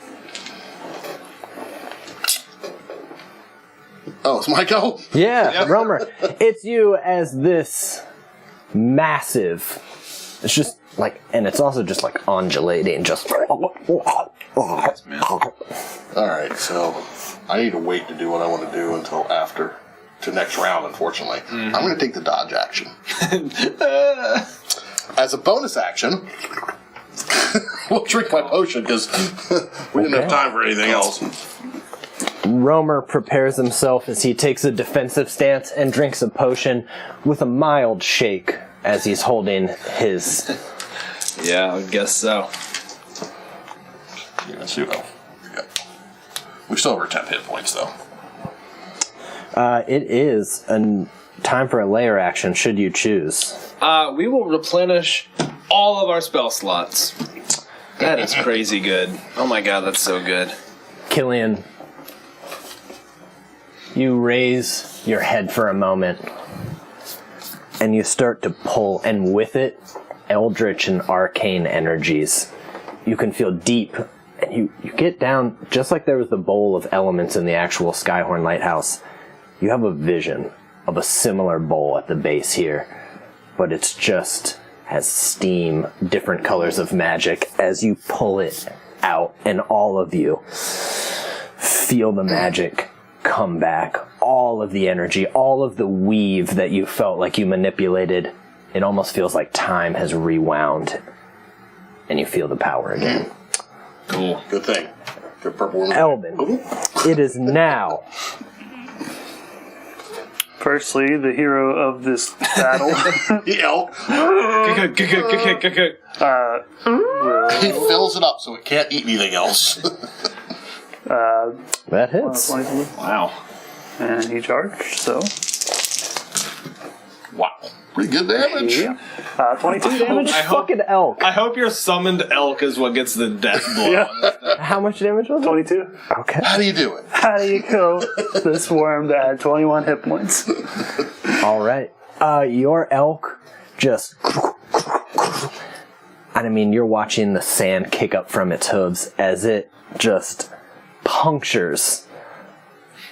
Oh, it's my go? Yeah, Romer, it's you as this massive. It's just like, and it's also just like undulating, just. Alright, so I need to wait to do what I want to do until after. To next round, unfortunately. I'm going to take the dodge action. As a bonus action, we'll drink my potion because we didn't have time for anything else. Romer prepares himself as he takes a defensive stance and drinks a potion with a mild shake as he's holding his... Yeah, I guess so. Yeah, let's see what we still have our 10 hit points, though. It is a time for a layer action, should you choose. We will replenish all of our spell slots. That is crazy good. Oh my god, that's so good. Killian, you raise your head for a moment, and you start to pull, and with it, eldritch and arcane energies. You can feel deep, and you get down, just like there was the bowl of elements in the actual Skyhorn Lighthouse. You have a vision of a similar bowl at the base here, but it's just has steam, different colors of magic as you pull it out, and all of you feel the magic come back. All of the energy, all of the weave that you felt like you manipulated. It almost feels like time has rewound. And you feel the power again. Cool. Good thing. Good purple woman. Elbin, it is now. Firstly, the hero of this battle The elk. He fills it up so it can't eat anything else. That hits. 22, Wow. and he charged, so Wow. Pretty good damage. yeah. 22 damage. Fucking elk. I hope your summoned elk is what gets the death blow. Yeah. How much damage was it? 22. Okay. How do you do it? How do you kill this worm that had 21 hit points? All right. Your elk just... And I mean, you're watching the sand kick up from its hooves as it just punctures,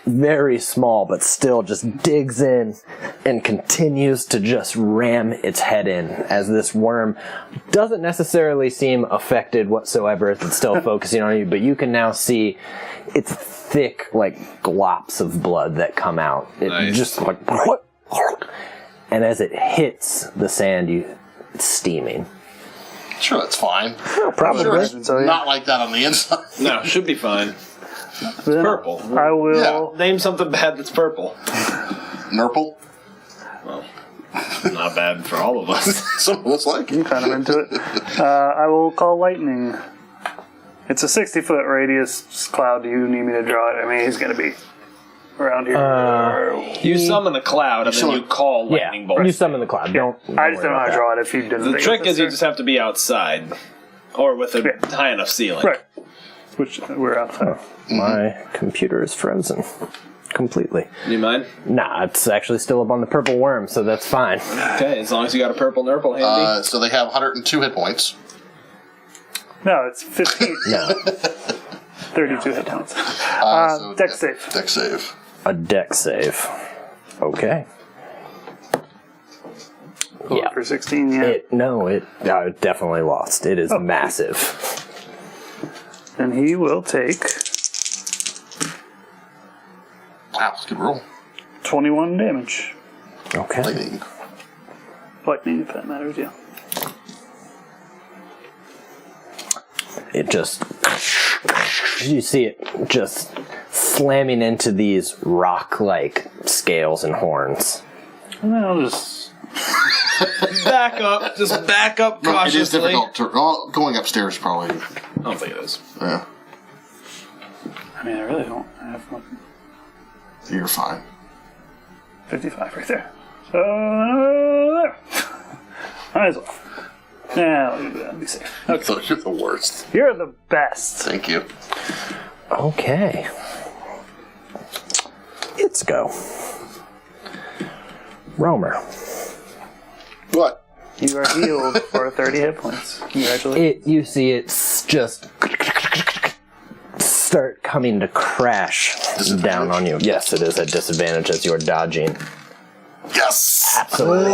very small, but still just digs in and continues to just ram its head in as this worm doesn't necessarily seem affected whatsoever as it's still focusing on you, but you can now see its thick, like, glops of blood that come out. It Nice. just like... And as it hits the sand, it's steaming. Sure, that's fine. Probably. Sure, it's So, yeah. not like that on the inside. No, should be fine. Then Purple. I will. Name something bad that's purple. Nurple? Well, not bad for all of us. Some of us like I'm it. kind of into it. I will call lightning. It's a 60-foot radius cloud. Do you need me to draw it? I mean, he's going to be around here. You summon a cloud and then you call lightning bolts. You summon the cloud. Don't I just don't know how to that. draw it if you didn't. The think trick of is you this just have to be outside. Or with a Yeah. high enough ceiling. right. Which we're outside. My computer is frozen completely. You mind? Nah, it's actually still up on the purple worm, so that's fine. Okay, as long as you got a purple nurple handy. So they have 102 hit points. No, it's 15. No, 32 hit points. So Dex save. Dex save. a deck save. Okay. Yeah. For 16, yeah. It definitely lost. It is massive. And he will take Wow, that's a good roll. 21 damage. Okay. Lightning. Lightning, if that matters, yeah. It just... You see it just slamming into these rock-like scales and horns. And then I'll just. Back up. Just back up No, it is cautiously. difficult to... Well, going upstairs probably... I don't think it is. Yeah, I mean, I really don't have much. you're fine. 55 right there. So, there. Might as well. Yeah, I'll do that and be safe. So you're the worst. You're the best. Thank you. Okay. It's go. Romer. What? You are healed for 30 hit points. Congratulations. You see it just start coming to crash down on you. Yes, it is a disadvantage as you're dodging. Yes! Absolutely.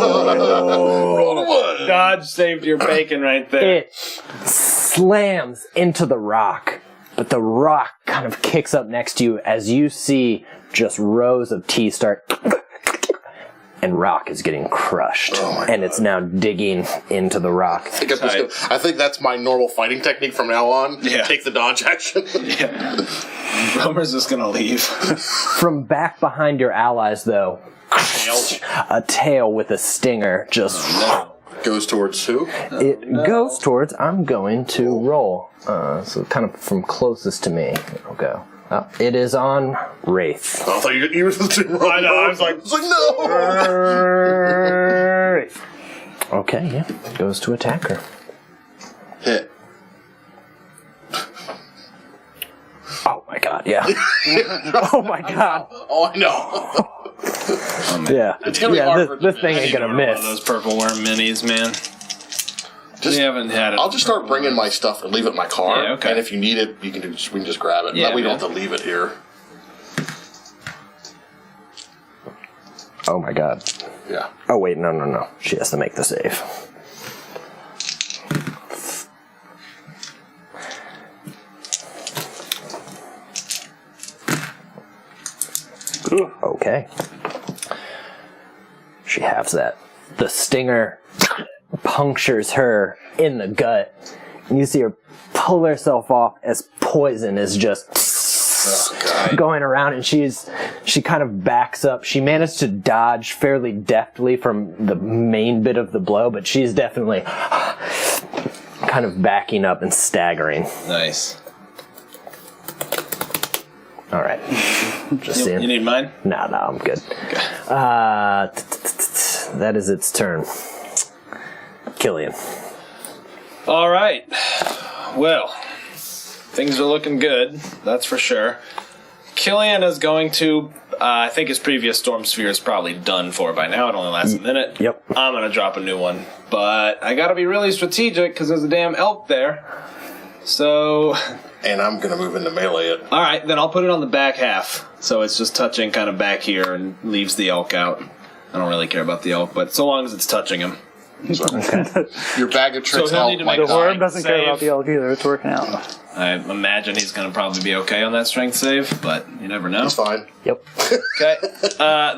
Dodge saved your bacon right there. It slams into the rock, but the rock kind of kicks up next to you as you see just rows of teeth start, and rock is getting crushed, and it's now digging into the rock. I think that's my normal fighting technique from now on. Yeah. Take the dodge action. Yeah. Romer's just gonna leave. From back behind your allies, though, a tail with a stinger just... Goes towards who? It goes towards... I'm going to roll. So kind of from closest to me, it'll go. It is on Wraith. I thought you were supposed to roll. I know, I was like, no! Okay, yeah. Goes to attack her. Hit. Oh my god, yeah. Oh my god. Oh, I know. Yeah. It's gonna be hard for This thing ain't gonna one of miss. those purple worm minis, man. We haven't had it. I'll just start bringing my stuff and leave it in my car. Yeah, okay. And if you need it, we can just grab it. Yeah, That way we don't man. have to leave it here. Oh my god. Yeah. Oh wait, no. She has to make the save. Ooh. Okay. She halves that. The stinger punctures her in the gut. And you see her pull herself off as poison is just going around, and she kind of backs up. She managed to dodge fairly deftly from the main bit of the blow, but she's definitely kind of backing up and staggering. Nice. All right. Just seeing. You need mine? No, I'm good. Okay. That is its turn. Killian. All right. Well, things are looking good, that's for sure. Killian is going to, I think his previous storm sphere is probably done for by now. It only lasts a minute. Yep. I'm going to drop a new one. But I got to be really strategic because there's a damn elk there. So... And I'm going to move into melee it. All right, then I'll put it on the back half. So it's just touching kind of back here and leaves the elk out. I don't really care about the elk, but so long as it's touching him. Your bag of tricks he'll help. need to Like, make The a worm doesn't care save. about the elk either. It's working out. I imagine he's going to probably be okay on that strength save, but you never know. it's fine. Yep. Okay.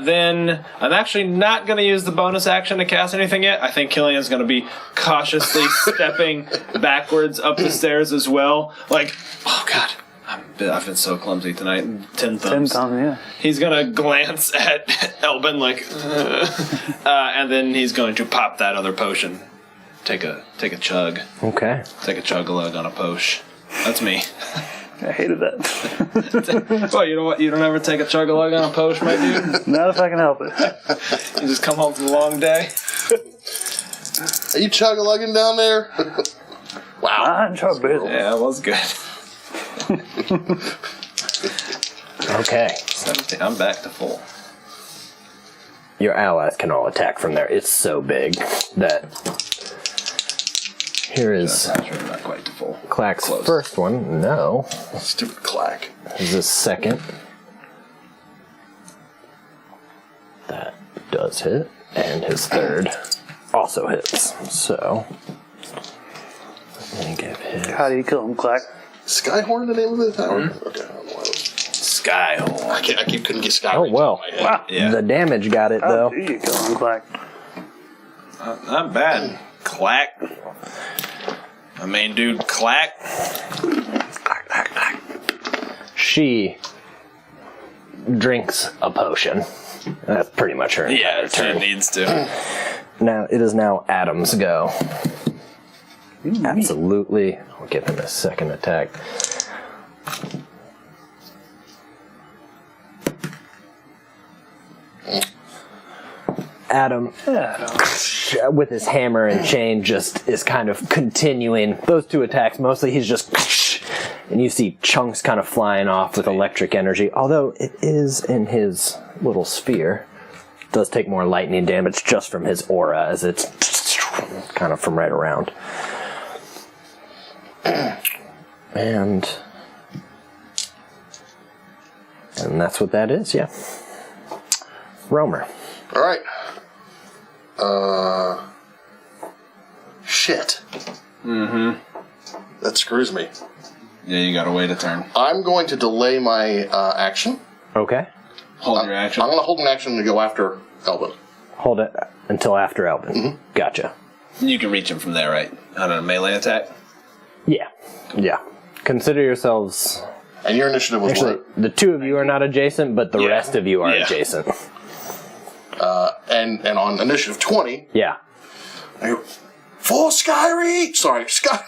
Then I'm actually not going to use the bonus action to cast anything yet. I think Killian's going to be cautiously stepping backwards up the stairs as well. Like, oh god, I've been so clumsy tonight. 10 thumbs. 10 times, yeah. He's going to glance at Elbin like, and then he's going to pop that other potion. Take a chug. Okay. Take a chug-a-lug on a potion. That's me. I hated that. Well, you know what? You don't ever take a chug-a-lug on a potion, my dude? Not if I can help it. You just come home from a long day? Are you chug-a-lugging down there? Wow. I'm so busy. Yeah, it was good. Okay. 17. I'm back to full. Your allies can all attack from there. It's so big that... Here is Not quite to full. Clack's Close. first one. No. Stupid clack. This is his second. That does hit. And his third also hits. So... Let me give his... How do you kill him, Clack? Skyhorn, the name of the tower? Okay, I don't know why it was. Skyhorn. I couldn't get Skyhorn. Oh, well. in my head. Yeah. The damage got it, How though. do you kill him, Clack? Not bad. Clack. My main dude, Clack. She drinks a potion. That's pretty much her entire Yeah, she turn. needs to. Now, it is now Adam's go. Absolutely. I'll give him a second attack. Adam, with his hammer and chain, just is kind of continuing those two attacks. Mostly he's just... And you see chunks kind of flying off with electric energy. Although it is in his little sphere. It does take more lightning damage just from his aura as it's kind of from right around. And that's what that is, yeah. Romer. All right. Shit. Mm-hmm. That screws me. Yeah, you gotta wait a turn. I'm going to delay my action. Okay. Hold your action. I'm going to hold an action to go after Elvin. Hold it until after Elvin. Mm-hmm. Gotcha. You can reach him from there, right? On a melee attack? Yeah. Yeah. Consider yourselves... And your initiative was Actually, what? the two of you are not adjacent, but the Yeah. rest of you are Yeah. adjacent. And on initiative 20, Yeah. I go, for Skyreach! Sorry, Sky...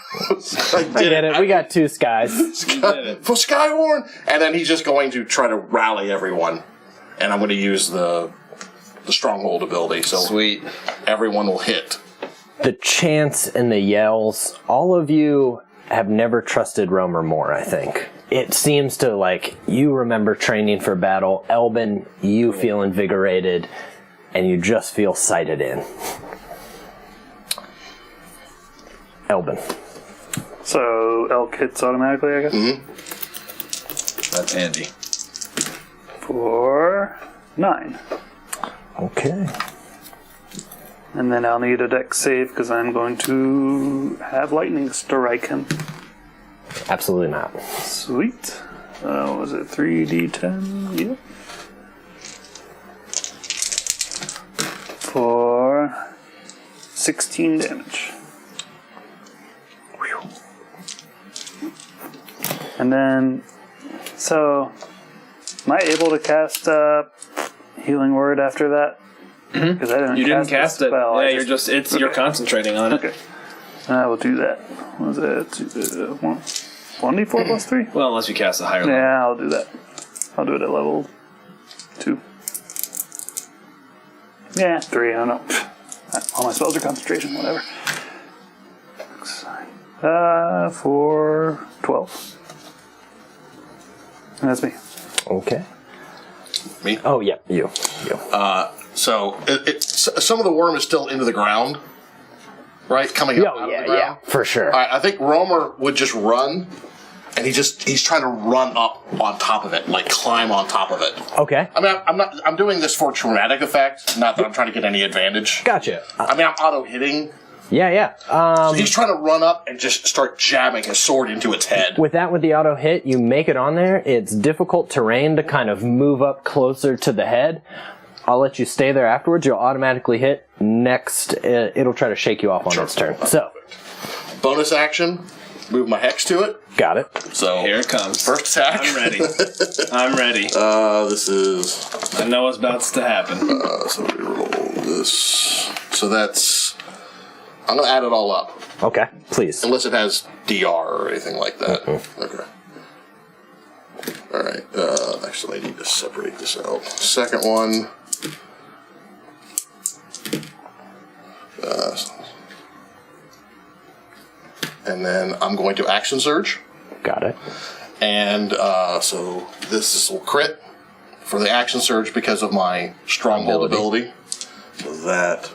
I get it. We got two skies. for Skyhorn! And then he's just going to try to rally everyone. And I'm going to use the stronghold ability, so Sweet. everyone will hit. The chants and the yells, all of you have never trusted Romer more, I think. It seems to, like, you remember training for battle. Elbin, you feel invigorated, and you just feel sighted in. Elbin. So elk hits automatically, I guess? Mm-hmm. That's handy. For 9. Okay. And then I'll need a dex save because I'm going to have lightning strike him. Absolutely not. Sweet. Was it 3d10? Yep. 16 damage. Whew. And then, so, am I able to cast Healing Word after that? Because I didn't. You didn't cast the it. spell. Yeah, you're concentrating on it. Okay. And I will do that. What was it? 1d4 plus 3? Well, unless you cast a higher level. Yeah, I'll do that. I'll do it at level 2. Yeah, 3, I don't know. All my spells are concentration, whatever. For 12. And that's me. Okay. Me? Oh, yeah, you. So some of the worm is still into the ground, right? Coming up out of the ground. Yeah, for sure. All right, I think Romer would just run, and he's trying to run up on top of it, like climb on top of it. Okay. I mean, I'm doing this for traumatic effect, not that I'm trying to get any advantage. Gotcha. I mean, I'm auto hitting. Yeah. So he's trying to run up and just start jabbing his sword into its head. With the auto hit, you make it on there. It's difficult terrain to kind of move up closer to the head. I'll let you stay there afterwards. You'll automatically hit. Next, it'll try to shake you off on its turn. So, bonus action, move my hex to it. got it. So Here it comes. First attack. I'm ready. I'm ready. This is. I know what's about to happen. So we roll this. So that's. I'm gonna add it all up, Okay, please. unless it has DR or anything like that. Okay. All right. Actually, I need to separate this out. Second one. And then I'm going to action surge. Got it. And so this will crit for the action surge because of my stronghold ability. So that.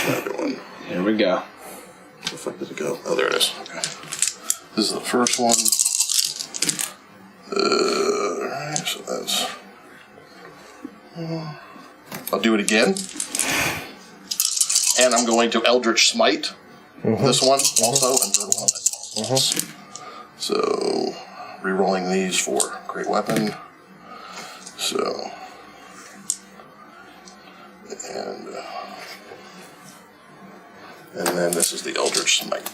Another one. Here we go. Where the fuck did it go? Oh, there it is. Okay. This is the first one. Alright, so that's. I'll do it again. And I'm going to Eldritch Smite. This one also, and third one. So, re-rolling these for Great Weapon. So, and then this is the Eldritch Smite.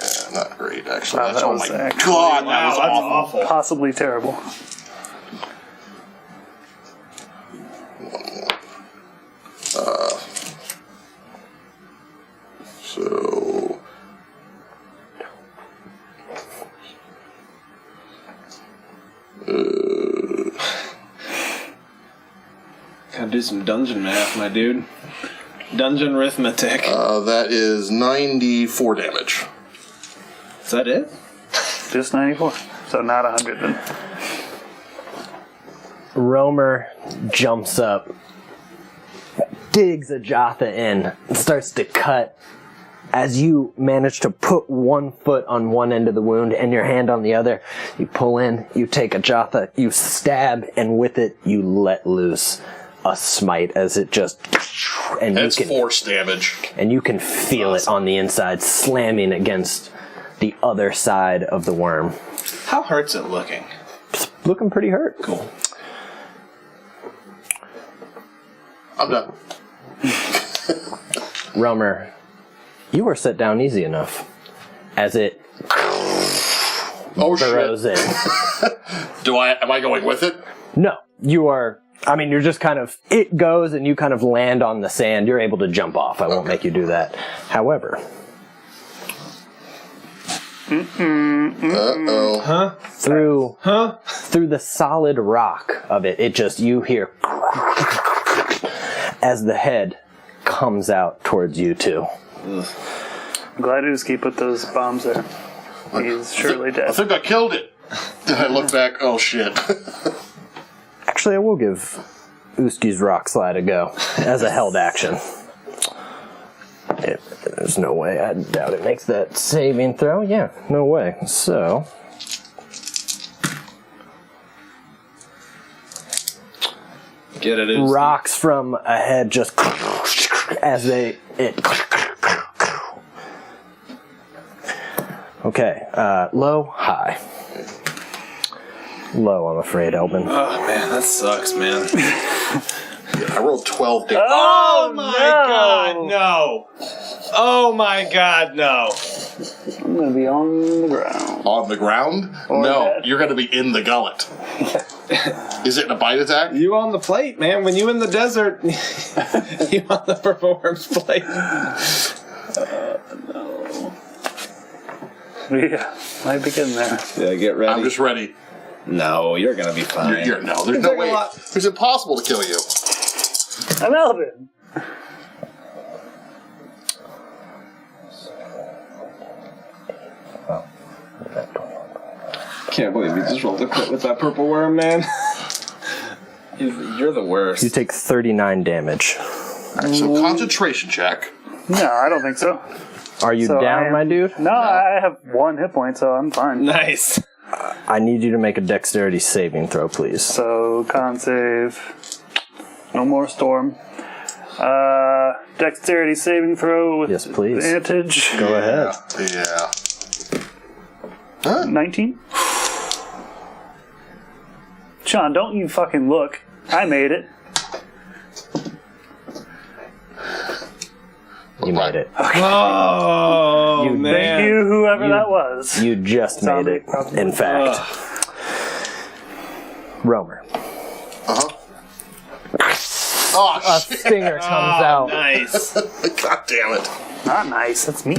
Yeah, not great, actually. Wow, that oh was my actually- god, that was awful. Possibly terrible. So, Gotta do some dungeon math, my dude. Dungeon arithmetic. that is 94 damage. Is that it? Just 94. So not 100 then. Romer jumps up, digs a Jatha in, and starts to cut. As you manage to put one foot on one end of the wound and your hand on the other, you pull in, you take a Jatha, you stab, and with it, you let loose a smite as it just... And That's you can, force damage. and you can feel it on the inside, slamming against the other side of the worm. How hurt's it looking? Looking pretty hurt. Cool. I'm done. Romer, you were set down easy enough as it Oh burrows shit. in. Am I going with it? No, you are. I mean, you're just kind of. It goes and you kind of land on the sand. You're able to jump off. I won't make you do that. However, Uh-oh. through the solid rock of it, it just you hear as the head comes out towards you two. Gladius put those bombs there. He's surely I dead. think I killed it. Then I look back, oh shit. Actually, I will give Uski's rock slide a go as a held action. There's no way. I doubt it makes that saving throw. Yeah, no way. So, Get it. rocks from ahead just as it. Okay, low, high. Low, I'm afraid, Elvin. Oh man, that sucks, man. I rolled 12 damage. Oh my god, no! Oh my god, no! I'm gonna be on the ground. On the ground? No, dead. you're going to be in the gullet. Is it a bite attack? You on the plate, man. When you in the desert, you on the purple worm's plate. No. Yeah, might be getting there. Yeah, get ready. I'm just ready. No, you're gonna be fine. No, there's no way. It's impossible to kill you. I'm Elvin. Can't believe you just rolled a crit with that purple worm, man. You're the worst. You take 39 damage. Alright, so concentration check. No, I don't think so. Are you So down, my dude? No, I have 1 hit point, so I'm fine. Nice. I need you to make a dexterity saving throw, please. So, con save. No more storm. Dexterity saving throw with Yes, please. advantage. Go ahead. Yeah. 19. Sean, don't you fucking look. I made it. You made it. Oh, You- man. Thank you, whoever that was. You just made it, probably. in fact. Romer. Oh, A shit. stinger comes out. Nice. God damn it. Not nice. That's me.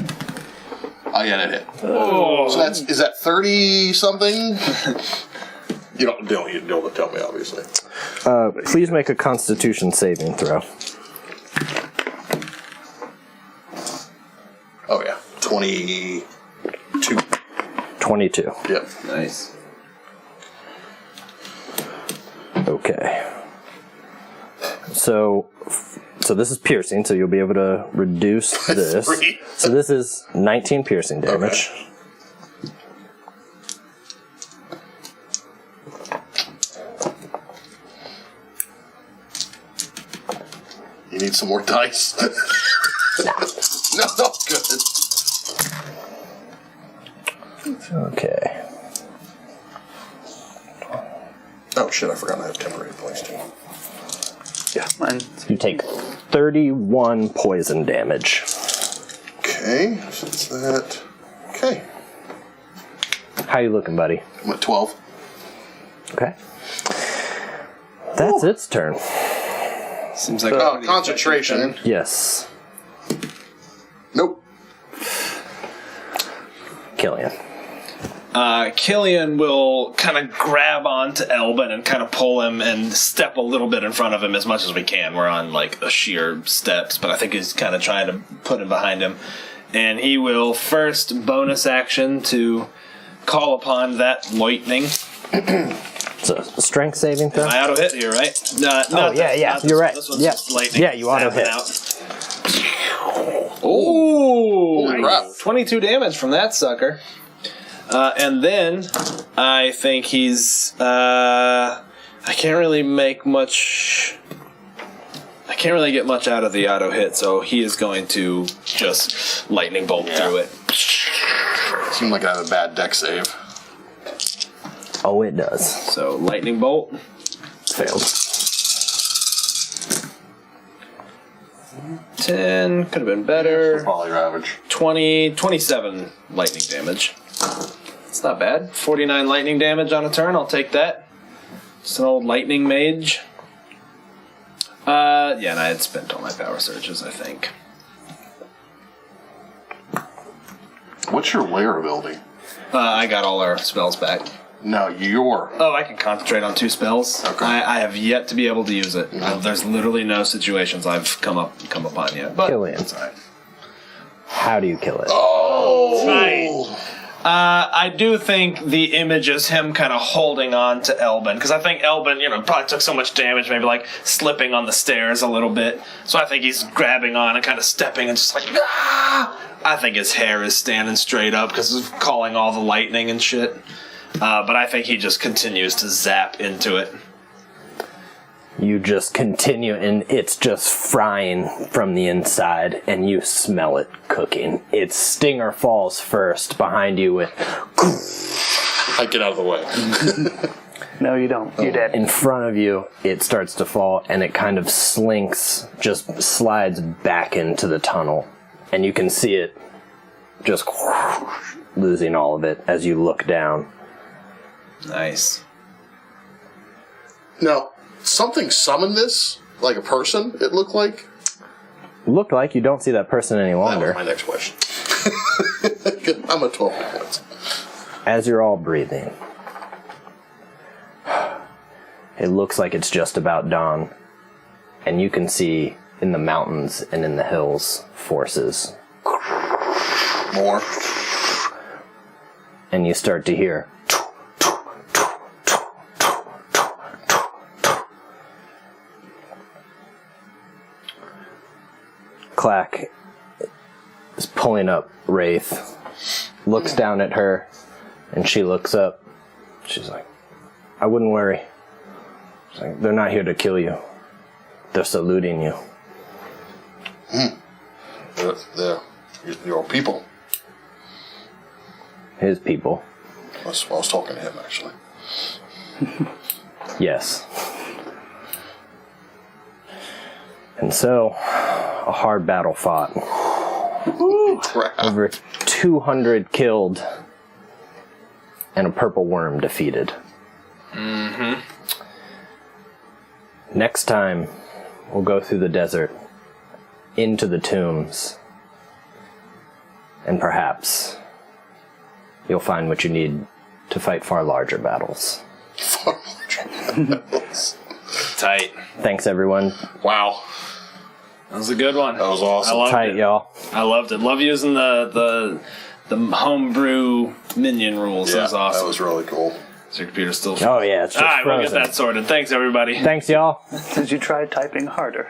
I got a hit. So is that 30 something? You don't tell me, obviously. Please make a Constitution saving throw. Oh yeah, 22. 22. Yep. Nice. Okay. So this is piercing, so you'll be able to reduce this. 3. So this is 19 piercing damage. Okay. You need some more dice? No, good. Okay. Oh shit, I forgot I have temporary points too. Yeah, mine. You take 31 poison damage. Okay, so that's that. Okay, How you looking, buddy? I'm at 12. Okay. That's its turn. Seems like Oh, concentration. Yes. Nope. Killian. Killian will kind of grab onto Elbin and kind of pull him and step a little bit in front of him as much as we can. We're on like a sheer steps, but I think he's kind of trying to put him behind him. And he will first bonus action to call upon that lightning. So strength saving throw. I auto hit here, right? Yeah. You're right. This one's Yeah. just lightning. Yeah, you auto hit. Oh, Holy crap. 22 damage from that sucker. And then I think he's I can't really make much. I can't really get much out of the auto hit, so he is going to just lightning bolt through it. Seemed like I have a bad deck save. Oh, it does. So lightning bolt. Failed. 10 could have been better. Probably your average. 27 lightning damage. It's not bad. 49 lightning damage on a turn. I'll take that. Just an old lightning mage. Yeah, and I had spent all my power surges, I think. What's your lair ability? I got all our spells back. No, your. Oh, I can concentrate on 2 spells. Okay. I have yet to be able to use it. There's literally no situations I've come upon yet. But Killian. it's alright. How do you kill it? Oh! Right. I do think the image is him kind of holding on to Elbin, because I think Elbin, probably took so much damage, maybe like slipping on the stairs a little bit. So I think he's grabbing on and kind of stepping and just like, ah! I think his hair is standing straight up because of calling all the lightning and shit. But I think he just continues to zap into it. You just continue, and it's just frying from the inside, and you smell it cooking. Its stinger falls first behind you with... I get out of the way. No, you don't. You're dead. In front of you, it starts to fall, and it kind of slinks, just slides back into the tunnel. And you can see it just losing all of it as you look down. Nice. Now, something summoned this, like a person, it looked like. Looked like you don't see that person any That longer. was my next question. I'm at 12 points. As you're all breathing, it looks like it's just about dawn, and you can see in the mountains and in the hills forces. More. And you start to hear. Clack is pulling up Wraith, looks down at her, and she looks up. She's like, I wouldn't worry. She's like, they're not here to kill you. They're saluting you. They're your people. His people. I was talking to him, actually. Yes. And so, a hard battle fought. Crap. Over 200 killed, and a purple worm defeated. Mm-hmm. Next time, we'll go through the desert, into the tombs, and perhaps you'll find what you need to fight far larger battles. Tight. Thanks, everyone. Wow. That was a good one. That was awesome. I loved Tight, it. y'all. I loved it. Love using the homebrew minion rules. Yeah, That was awesome. that was really cool. Is your computer still? Oh, yeah, it's just All right, we'll get frozen. that sorted. Thanks, everybody. Thanks, y'all. Did you try typing harder?